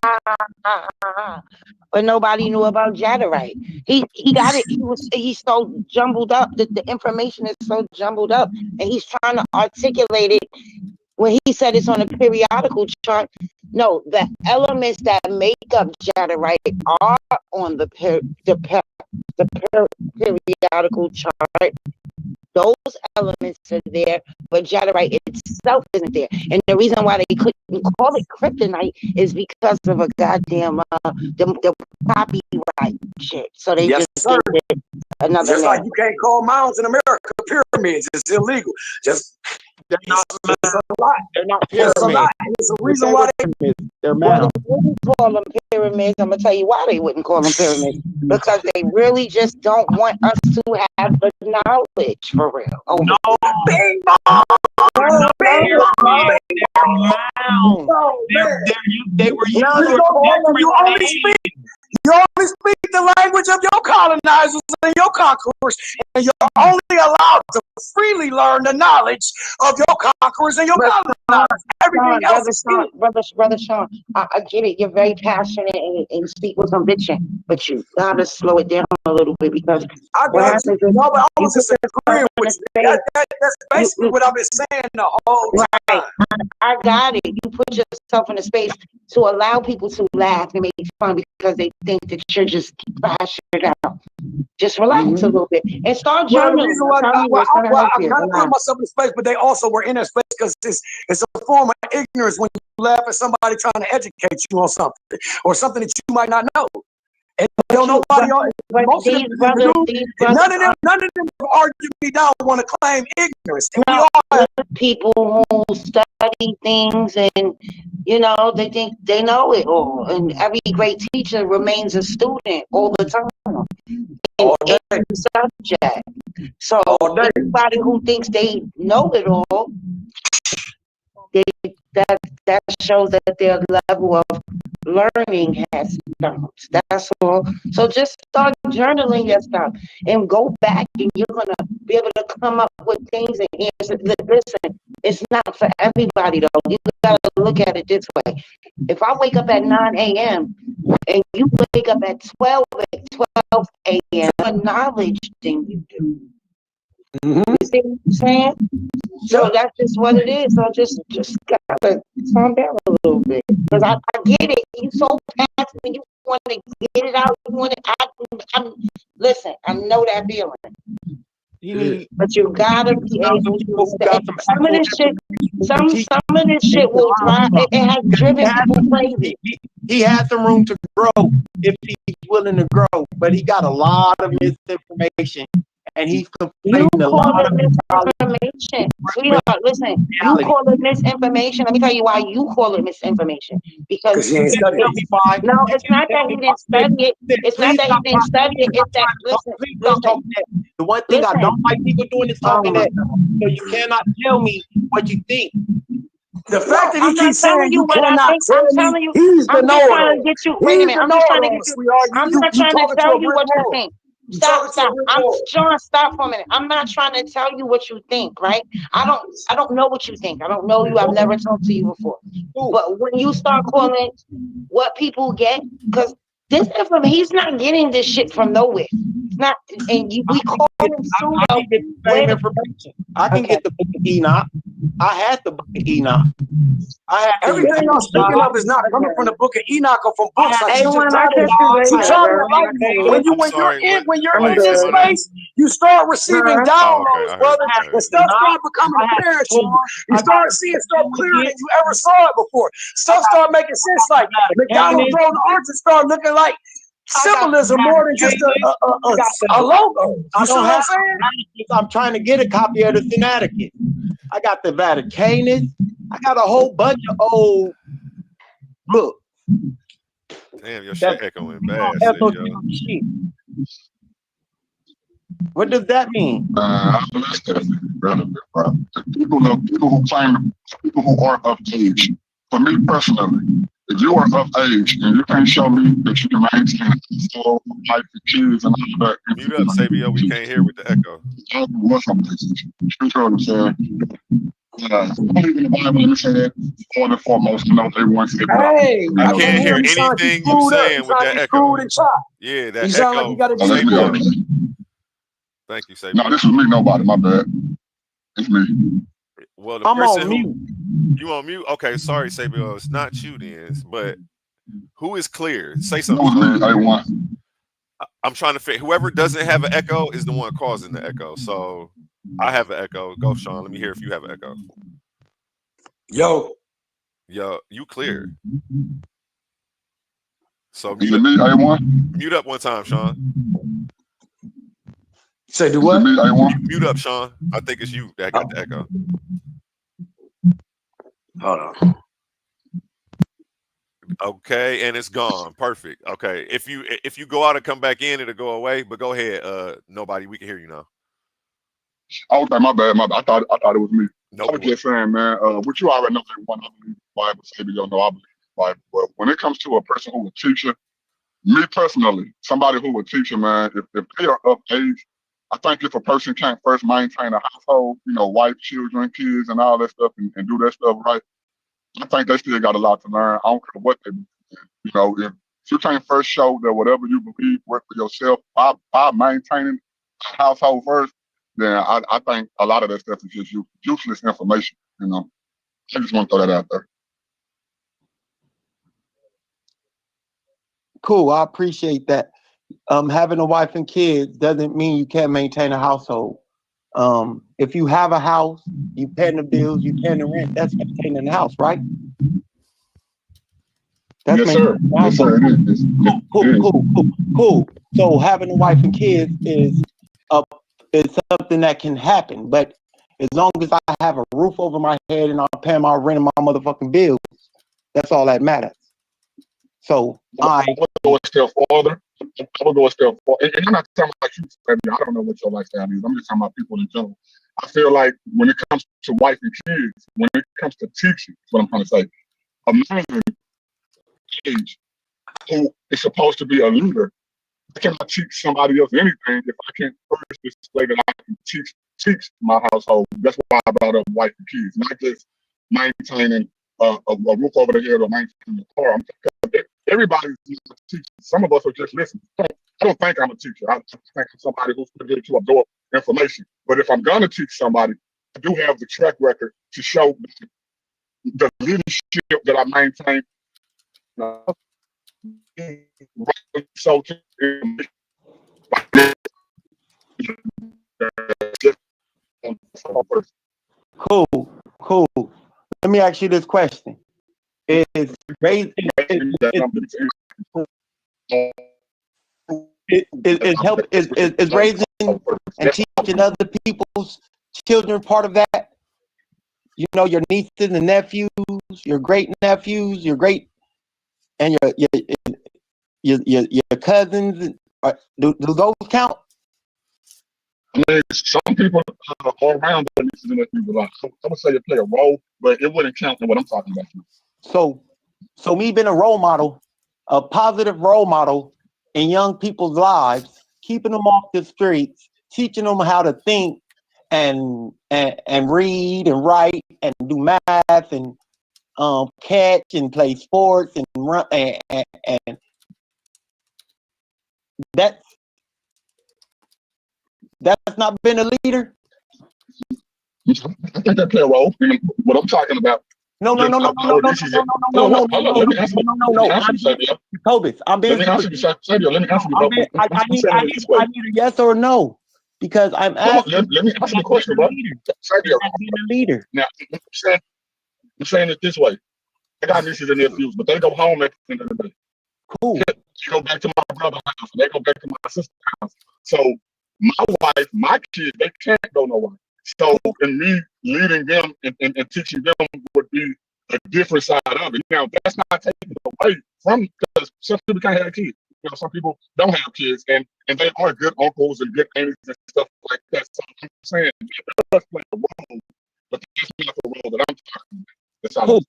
ha, ha, ha, but nobody knew about jadarite. He got it. He's so jumbled up that the information is so jumbled up, and he's trying to articulate it. When he said it's on a periodical chart, no, the elements that make up jadarite are on the periodical chart. Those elements are there, but jadarite itself isn't there. And the reason why they couldn't call it kryptonite is because of a goddamn the copyright shit. So they just gave it another Just name. like you can't call mounds in America pyramids. It's illegal. They're not It's a lot. It's a reason why they're mounds. They wouldn't call them pyramids. I'm gonna tell you why they wouldn't call them pyramids. Because they really just don't want us to have the knowledge for real. Oh no! Bing bong! They're mounds. They were used You only speak the language of your colonizers and your conquerors, and you're only allowed to freely learn the knowledge of your conquerors and your colonizers. Everything else is Brother Sean, I get it. You're very passionate and speak with conviction, but you gotta slow it down a little bit because what happens is no, but I was just agreeing with you. That's basically what I've been saying the whole time. I got it. You put yourself in a space to allow people to laugh and make fun because they think that you're just flashing it out. Just relax a little bit and start journaling. I kind of put myself in space, but they also were in that space because it's a form of ignorance when you laugh at somebody trying to educate you on something or something that you might not know. And don't nobody else. Most of them, none of them argue me down want to claim ignorance. And we all people who study things and they think they know it all. And every great teacher remains a student all the time in every subject. So everybody who thinks they know it all, that shows that their level of learning has stopped. That's all. So just start journaling your stuff and go back, and you're gonna be able to come up with things and answers. Listen, it's not for everybody though. You gotta look at it this way. If I wake up at 9 a.m. and you wake up at 12 a.m., more knowledge than you do. You see what I'm saying? So that's just what it is. So just gotta calm down a little bit. Because I get it. You so passionate. You want to get it out. You want to. Listen, I know that feeling. But you gotta be able to. Some of this shit will drive. It has driven people crazy. He has some room to grow if he's willing to grow, but he got a lot of misinformation. And he's complaining a lot of misinformation. Sweetheart, listen, you call it misinformation. Let me tell you why you call it misinformation. Because he ain't studied it. No, it's not that he didn't study it. It's not that he didn't study it. It's that listen. The one thing I don't like people doing is talking that. So you cannot tell me what you think. The fact that he keeps saying you what cannot I think, tell I'm telling me, you, he's the I'm just trying know-it-all. to get you. Wait a minute, I'm just trying to get you. I'm not trying to tell you what you think. Stop. I'm Sean, stop for a minute. I'm not trying to tell you what you think, right? I don't know what you think. I don't know you. I've never talked to you before. But when you start calling what people get, because this from he's not getting this shit from nowhere. It's not, and we call him pseudo. I can get the book of Enoch. I had the book of Enoch. Everything I'm speaking of is not coming from the book of Enoch or from books like you just I told can me. do See, that. Sean, like, when sorry, you're how you in say this my name? space, you start receiving Oh, okay, downloads, I heard brother. you. Go And ahead. stuff start becoming apparent to you. You start seeing stuff clearer than you ever saw it before. Stuff start making sense. Like McDonald's on the arches start looking like symbolism more than just a logo. You see what I'm saying? I'm trying to get a copy of the Sinaiticus. I got the Vaticanus. I got a whole bunch of old books. Damn, your shit echoing bad, Sabio. What does that mean? People who claim, people who are of age. For me personally, if you are of age and you can't show me that you can maintain a full life for kids and all that, Mute up, Sabio. We can't hear with the echo. what's up with this? You know what I'm saying? I believe in the Bible and it said, for and foremost, everyone said, Hey, I I can't can't hear hear him. He sound like he's anything you screwed up. He saying sound with like that he's echo. screwed and chopped. Yeah, that He sound like he echo. got a Sabio. Okay. Thank you, Sabio. No, this is me, nobody, my bad. It's me. Well, the I'm person on who mute. you on mute? Okay, sorry, Sabio. It's not you then, but who is clear? Say something. I'm trying to figure. Whoever doesn't have an echo is the one causing the echo. So I have an echo. Go, Sean. Let me hear if you have an echo. Yo, you clear. So mute up one time, Sean. Say do what? Mute up, Sean. I think it's you that got the echo. Hold on. Okay, and it's gone. Perfect. Okay. If you go out and come back in, it'll go away. But go ahead. Nobody, we can hear you now. Okay, my bad. I thought it was me. Nope, I was just saying, man, what you already know, everyone, I believe the Bible, Savior, you know, I believe the Bible. But when it comes to a person who a teacher, me personally, somebody who a teacher, man, if they are of age, I think if a person can't first maintain a household, wife, children, kids, and all that stuff, and do that stuff right, I think they still got a lot to learn. I don't care what they do. If you can't first show that whatever you believe work for yourself by maintaining a household first, then I think a lot of that stuff is just useless information. I just want to throw that out there. Cool, I appreciate that. Having a wife and kids doesn't mean you can't maintain a household. If you have a house, you paying the bills, you paying the rent, that's maintaining the house, right? That's yes, sir. Yes, sir. It is. Cool. So having a wife and kids is something that can happen, but as long as I have a roof over my head and I'm paying my rent and my motherfucking bills, that's all that matters. So I would go a step further. And I'm not talking about you, baby. I don't know what your lifestyle is. I'm just talking about people in general. I feel like when it comes to wife and kids, when it comes to teaching, that's what I'm trying to say. A man age who is supposed to be a leader, I cannot teach somebody else anything if I can't first display that I can teach my household. That's why I brought up wife and kids, not just maintaining a roof over the head or maintaining a car. Everybody's a teacher. Some of us are just listening. I don't think I'm a teacher. I think I'm somebody who's here to absorb information. But if I'm going to teach somebody, I do have the track record to show the leadership that I maintain. So cool. Let me ask you this question: Is raising is raising and teaching other people's children part of that? Your nieces and nephews, your great nephews, your great and your cousins. Do those count? I mean, some people are around their nieces and nephews a lot. I would say they play a role, but it wouldn't count in what I'm talking about. So me being a role model, a positive role model in young people's lives, keeping them off the streets, teaching them how to think and read and write and do math and catch and play sports and run and that's not been a leader. I think that play a role in what I'm talking about. No. Let me answer you, Tobis. I'm being. Let me answer you, Sadio. Let me answer you, bro. I need a yes or a no because I'm asking. Let me answer the question, bro. Sadio, being a leader. Now, I'm saying it this way. I got nieces and nephews, but they go home at the end of the day. Cool. They go back to my brother's house. They go back to my sister's house. So my wife, my kids, they can't go nowhere. So in me leading them and teaching them would be a different side of it. Now that's not taken away from, because some people can't have kids. You know, some people don't have kids, and they are good uncles and good aunties and stuff like that. So I'm saying it does play a role, but that's not the role that I'm talking about. That's all.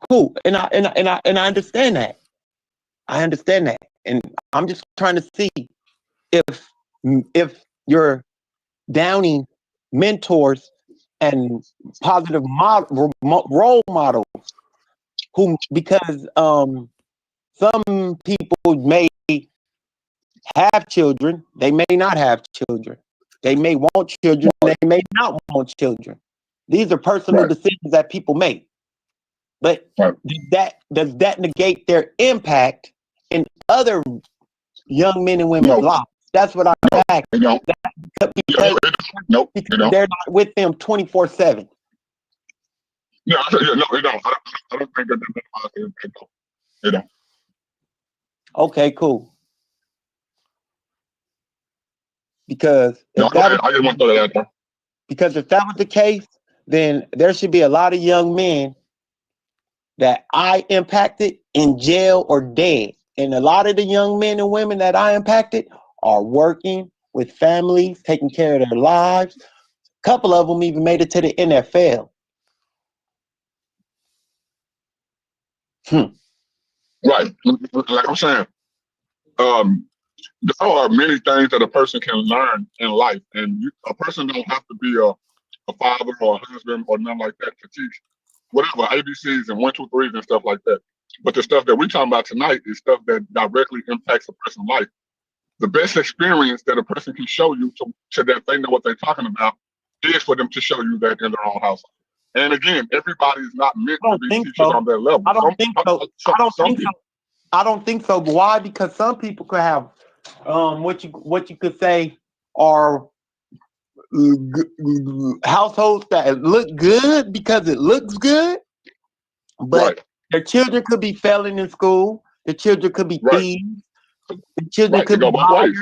Cool. And I understand that. I understand that, and I'm just trying to see if you're downing mentors and positive role models, because some people may have children, they may not have children, they may want children, they may not want children. These are personal decisions that people make. But does that negate their impact in other young men and women's lives? That's what I'm asking. Because they're not with them 24/7. No, it don't. I don't think that it don't. Okay, cool. Because I just want to throw that out there. Because if that was the case, then there should be a lot of young men that I impacted in jail or dead. And a lot of the young men and women that I impacted are working with families, taking care of their lives. A couple of them even made it to the NFL. Right. Like I'm saying, there are many things that a person can learn in life. And a person don't have to be a father or a husband or nothing like that to teach whatever, ABCs and 1, 2, 3s and stuff like that. But the stuff that we're talking about tonight is stuff that directly impacts a person's life. The best experience that a person can show you to that they know what they're talking about is for them to show you that in their own house. And again, everybody is not meant to be teachers on their level. I don't think so. I don't think so. But why? Because some people could have what you could say are households that look good because it looks good, but their children could be failing in school. Their children could be thieves. The children could be liars.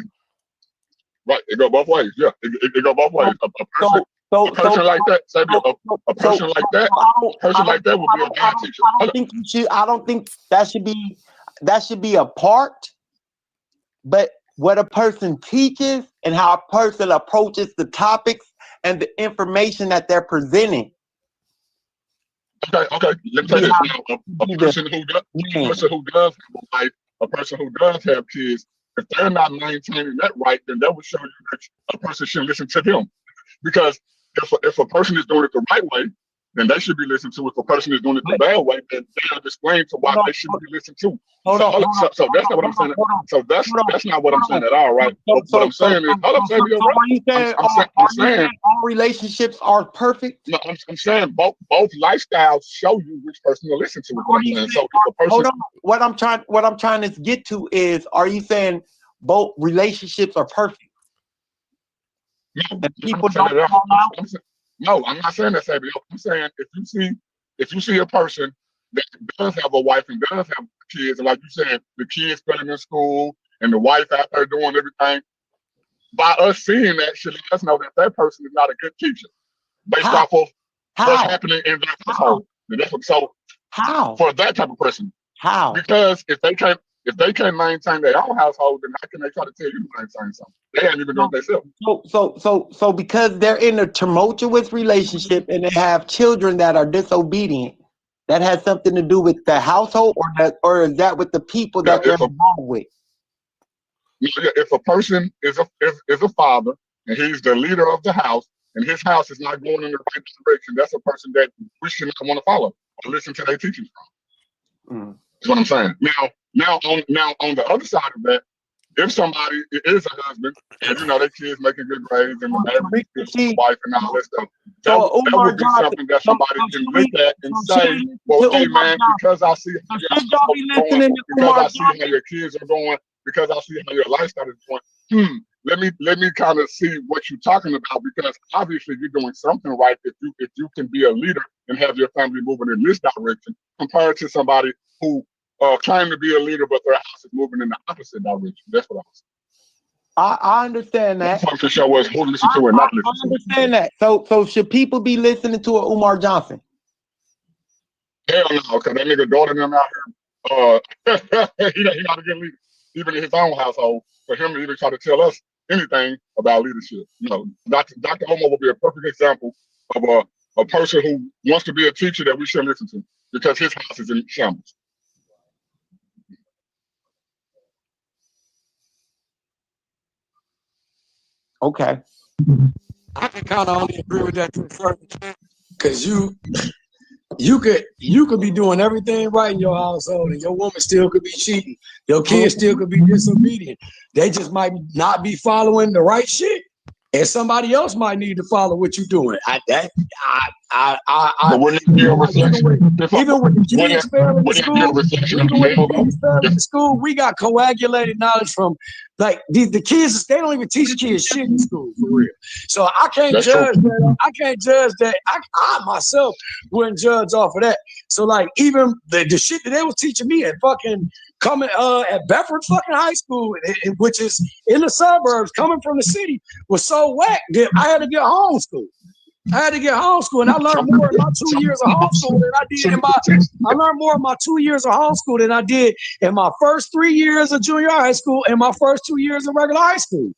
Right, it go both ways. Yeah, it go both ways. A person like that would be a bad teacher. I don't think that should be a part. But what a person teaches and how a person approaches the topics and the information that they're presenting. Okay. Let me tell you this. A person who does have a wife, a person who does have kids, if they're not maintaining that right, then that would show you that a person shouldn't listen to them. Because if a person is doing it the right way, then they should be listened to. If a person is doing it the bad way, then they have explained to why they should be listened to. So that's not what I'm saying. So that's not what I'm saying at all, right? What I'm saying is, I'm saying all relationships are perfect. No, I'm saying both lifestyles show you which person to listen to. What I'm saying. So if a person, hold on. What I'm trying to get to is, are you saying both relationships are perfect? No, I'm not saying that, Sabio. I'm saying if you see a person that does have a wife and does have kids, and like you said, the kids failing in school and the wife out there doing everything, by us seeing that should let us know that that person is not a good teacher based off of what's happening in their household. So for that type of person, because if they can't maintain their own household, then how can they try to tell you to maintain something? They haven't even done it themselves. So because they're in a tumultuous relationship and they have children that are disobedient, that has something to do with the household, or is that with the people that they're involved with? If a person is a father and he's the leader of the house and his house is not going in the right direction, that's a person that we should not want to follow or listen to their teachings from. That's what I'm saying. Now on the other side of that, if somebody is a husband and their kids making good grades and the marriage is good with the wife and all that stuff, that would be something that somebody can look at and say, well, hey man, because I see how your household is going, because I see how your kids are going, because I see how your lifestyle is going, let me kind of see what you're talking about, because obviously you're doing something right if you can be a leader and have your family moving in this direction compared to somebody who claim to be a leader but their house is moving in the opposite direction. That's what I was saying. I understand that. That's to show us who listen to and not listen to. I understand that. So should people be listening to a Umar Johnson? Hell no, because that nigga daughter them out here, he not a good leader, even in his own household. For him to even try to tell us anything about leadership, Dr. Omar will be a perfect example of a person who wants to be a teacher that we shouldn't listen to because his house is in shambles. Okay. I can kind of only agree with that because you could be doing everything right in your household and your woman still could be cheating. Your kids still could be disobedient. They just might not be following the right shit. And somebody else might need to follow what you're doing. Even with the kids failing in school, we got coagulated knowledge from like the kids. They don't even teach the kids shit in school for real. So I can't judge that. I can't judge that. I myself wouldn't judge off of that. So like even the shit that they was teaching me at fucking coming at Bedford fucking high school, which is in the suburbs, coming from the city, was so whack that I had to get homeschooled. And I learned more in my 2 years of homeschool than I did in I learned more in my 2 years of homeschool than I did in my first 3 years of junior high school and my first 2 years of regular high school.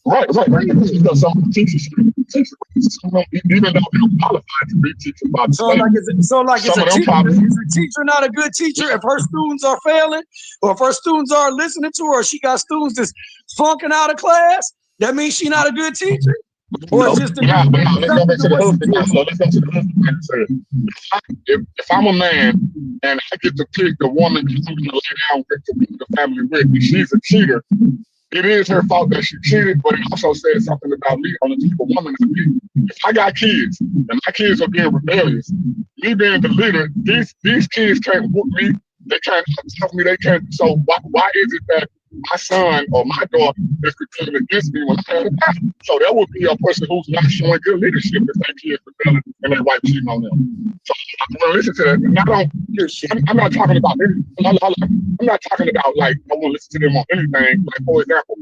Right. Some teachers, even though they're qualified to be teachers by the state, is a teacher not a good teacher if her students are failing, or if her students are listening to her, or she got students that's flunking out of class? That means she's not a good teacher. Or it's just let's go back to the husband. If I'm a man and I get to pick the woman I'm going to lay down with to be the family with, and she's a cheater, it is her fault that she cheated, but it also says something about me on the type of woman I be. If I got kids and my kids are being rebellious, me being the leader, these kids can't whoop me. They can't tell me they can't. So why is it that my son or my daughter is rebelling against me when I had a pastor? So that would be a person who's not showing good leadership if their kids rebelling and their wife cheating on them. So I'm gonna listen to that. And I'm not talking about anything. I'm not talking about like I want to listen to them on anything. Like for example,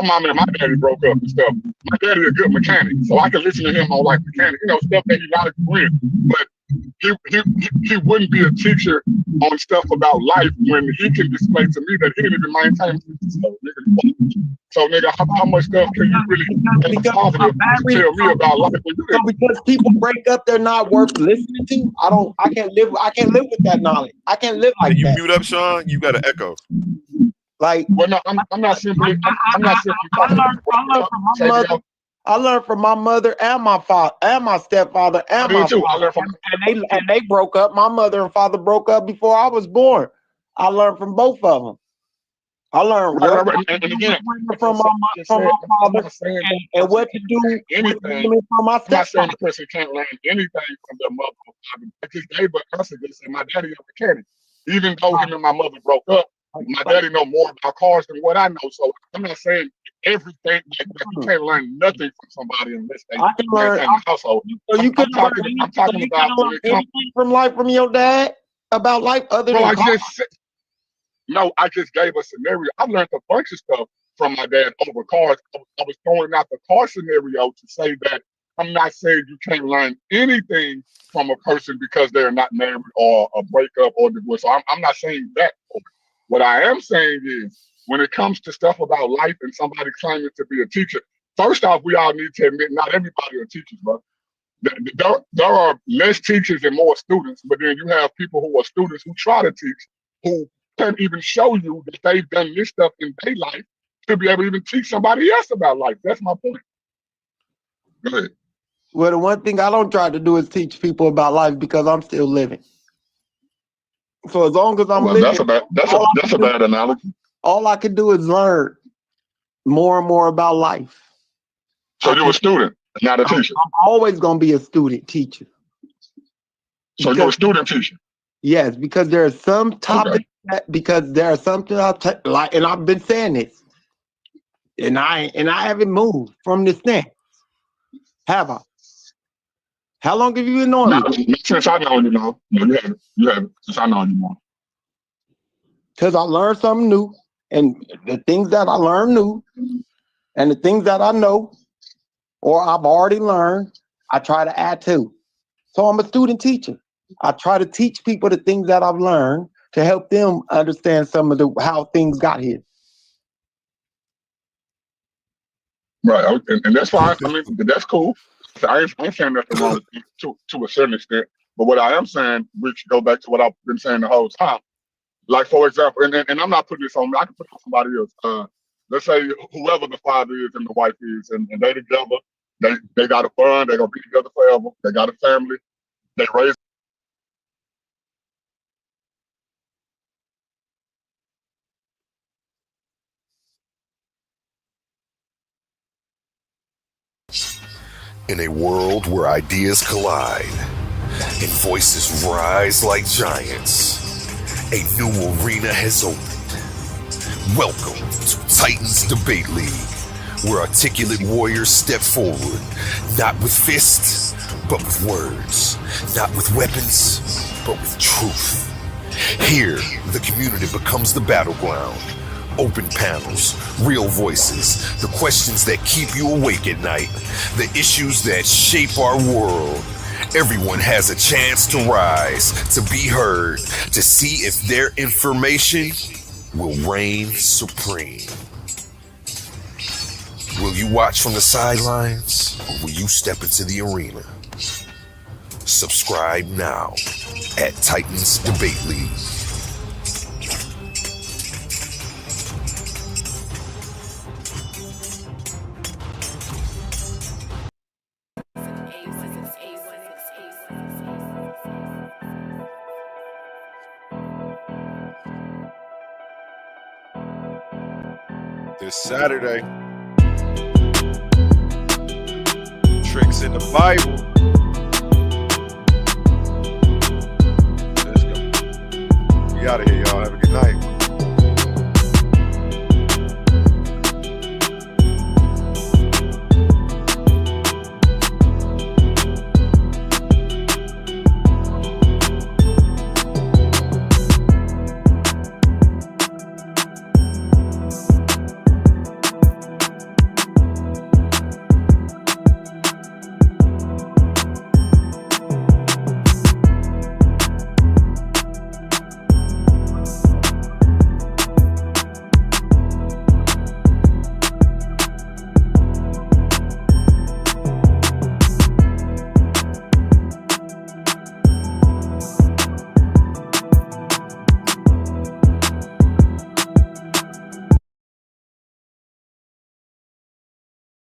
my mom and my daddy broke up and stuff. My daddy is a good mechanic, so I can listen to him on like mechanic, stuff that he not agree with. But he wouldn't be a teacher on stuff about life when he can display to me that he didn't even maintain. So nigga, how much stuff can you really tell me about life when you didn't? Because people break up, they're not worth listening to. I can't live with that knowledge. I can't live like you that. Mute up, Sean. You got an echo. Like, well, no, I'm not simply. I'm not simply talking about. I learned from my mother and my father and my stepfather and my father, and they broke up. My mother and father broke up before I was born. I learned from both of them. I learned from my father and what to do anything from my stepfather. I'm not saying the person can't learn anything from their mother or father. I just gave a answer. They said my daddy is a mechanic. Even though him and my mother broke up, my daddy know more about cars than what I know. So I'm not saying everything. Like, you can't learn nothing from somebody unless they I can learn in the household. So you couldn't learn anything from life from your dad about life other than cars? No, I just gave a scenario. I learned a bunch of stuff from my dad over cars. I was throwing out the car scenario to say that I'm not saying you can't learn anything from a person because they're not married or a breakup or divorce. So I'm not saying that. What I am saying is when it comes to stuff about life and somebody claiming to be a teacher, first off, we all need to admit not everybody are teachers, bro. There are less teachers and more students, but then you have people who are students who try to teach, who can't even show you that they've done this stuff in their life to be able to even teach somebody else about life. That's my point. Go ahead. Well, the one thing I don't try to do is teach people about life because I'm still living. So as long as I'm living, that's a bad analogy. All I can do is learn. more and more about life. So you're a student, not a teacher. I'm always going to be a student teacher. So you're a student teacher. Yes, because there are some topics because there are something like, and I've been saying this, and I haven't moved from this stance. Have I? How long have you been knowing me? Since I know you, know. No, you haven't. Since I know you more. Because I learned something new, and the things that I learned new, and the things that I know, or I've already learned, I try to add to. So I'm a student teacher. I try to teach people the things that I've learned to help them understand some of how things got here. Right, and that's fine. I mean, that's cool. So I ain't saying nothing wrong to a certain extent. But what I am saying, which go back to what I've been saying the whole time. Like, for example, and I'm not putting this on me, I can put it on somebody else. Let's say whoever the father is and the wife is, and they together, they got a bond, they're gonna be together forever, they got a family, they raise. In a world where ideas collide and voices rise like giants, a new arena has opened. Welcome to Titans Debate League, where articulate warriors step forward, not with fists, but with words, not with weapons, but with truth. Here, the community becomes the battleground. Open panels, real voices, the questions that keep you awake at night, the issues that shape our world. Everyone has a chance to rise, to be heard, to see if their information will reign supreme. Will you watch from the sidelines, or will you step into the arena? Subscribe now at Titans Debate League. This Saturday, Tricks in the Bible. Let's go. We out of here, y'all. Have a good night.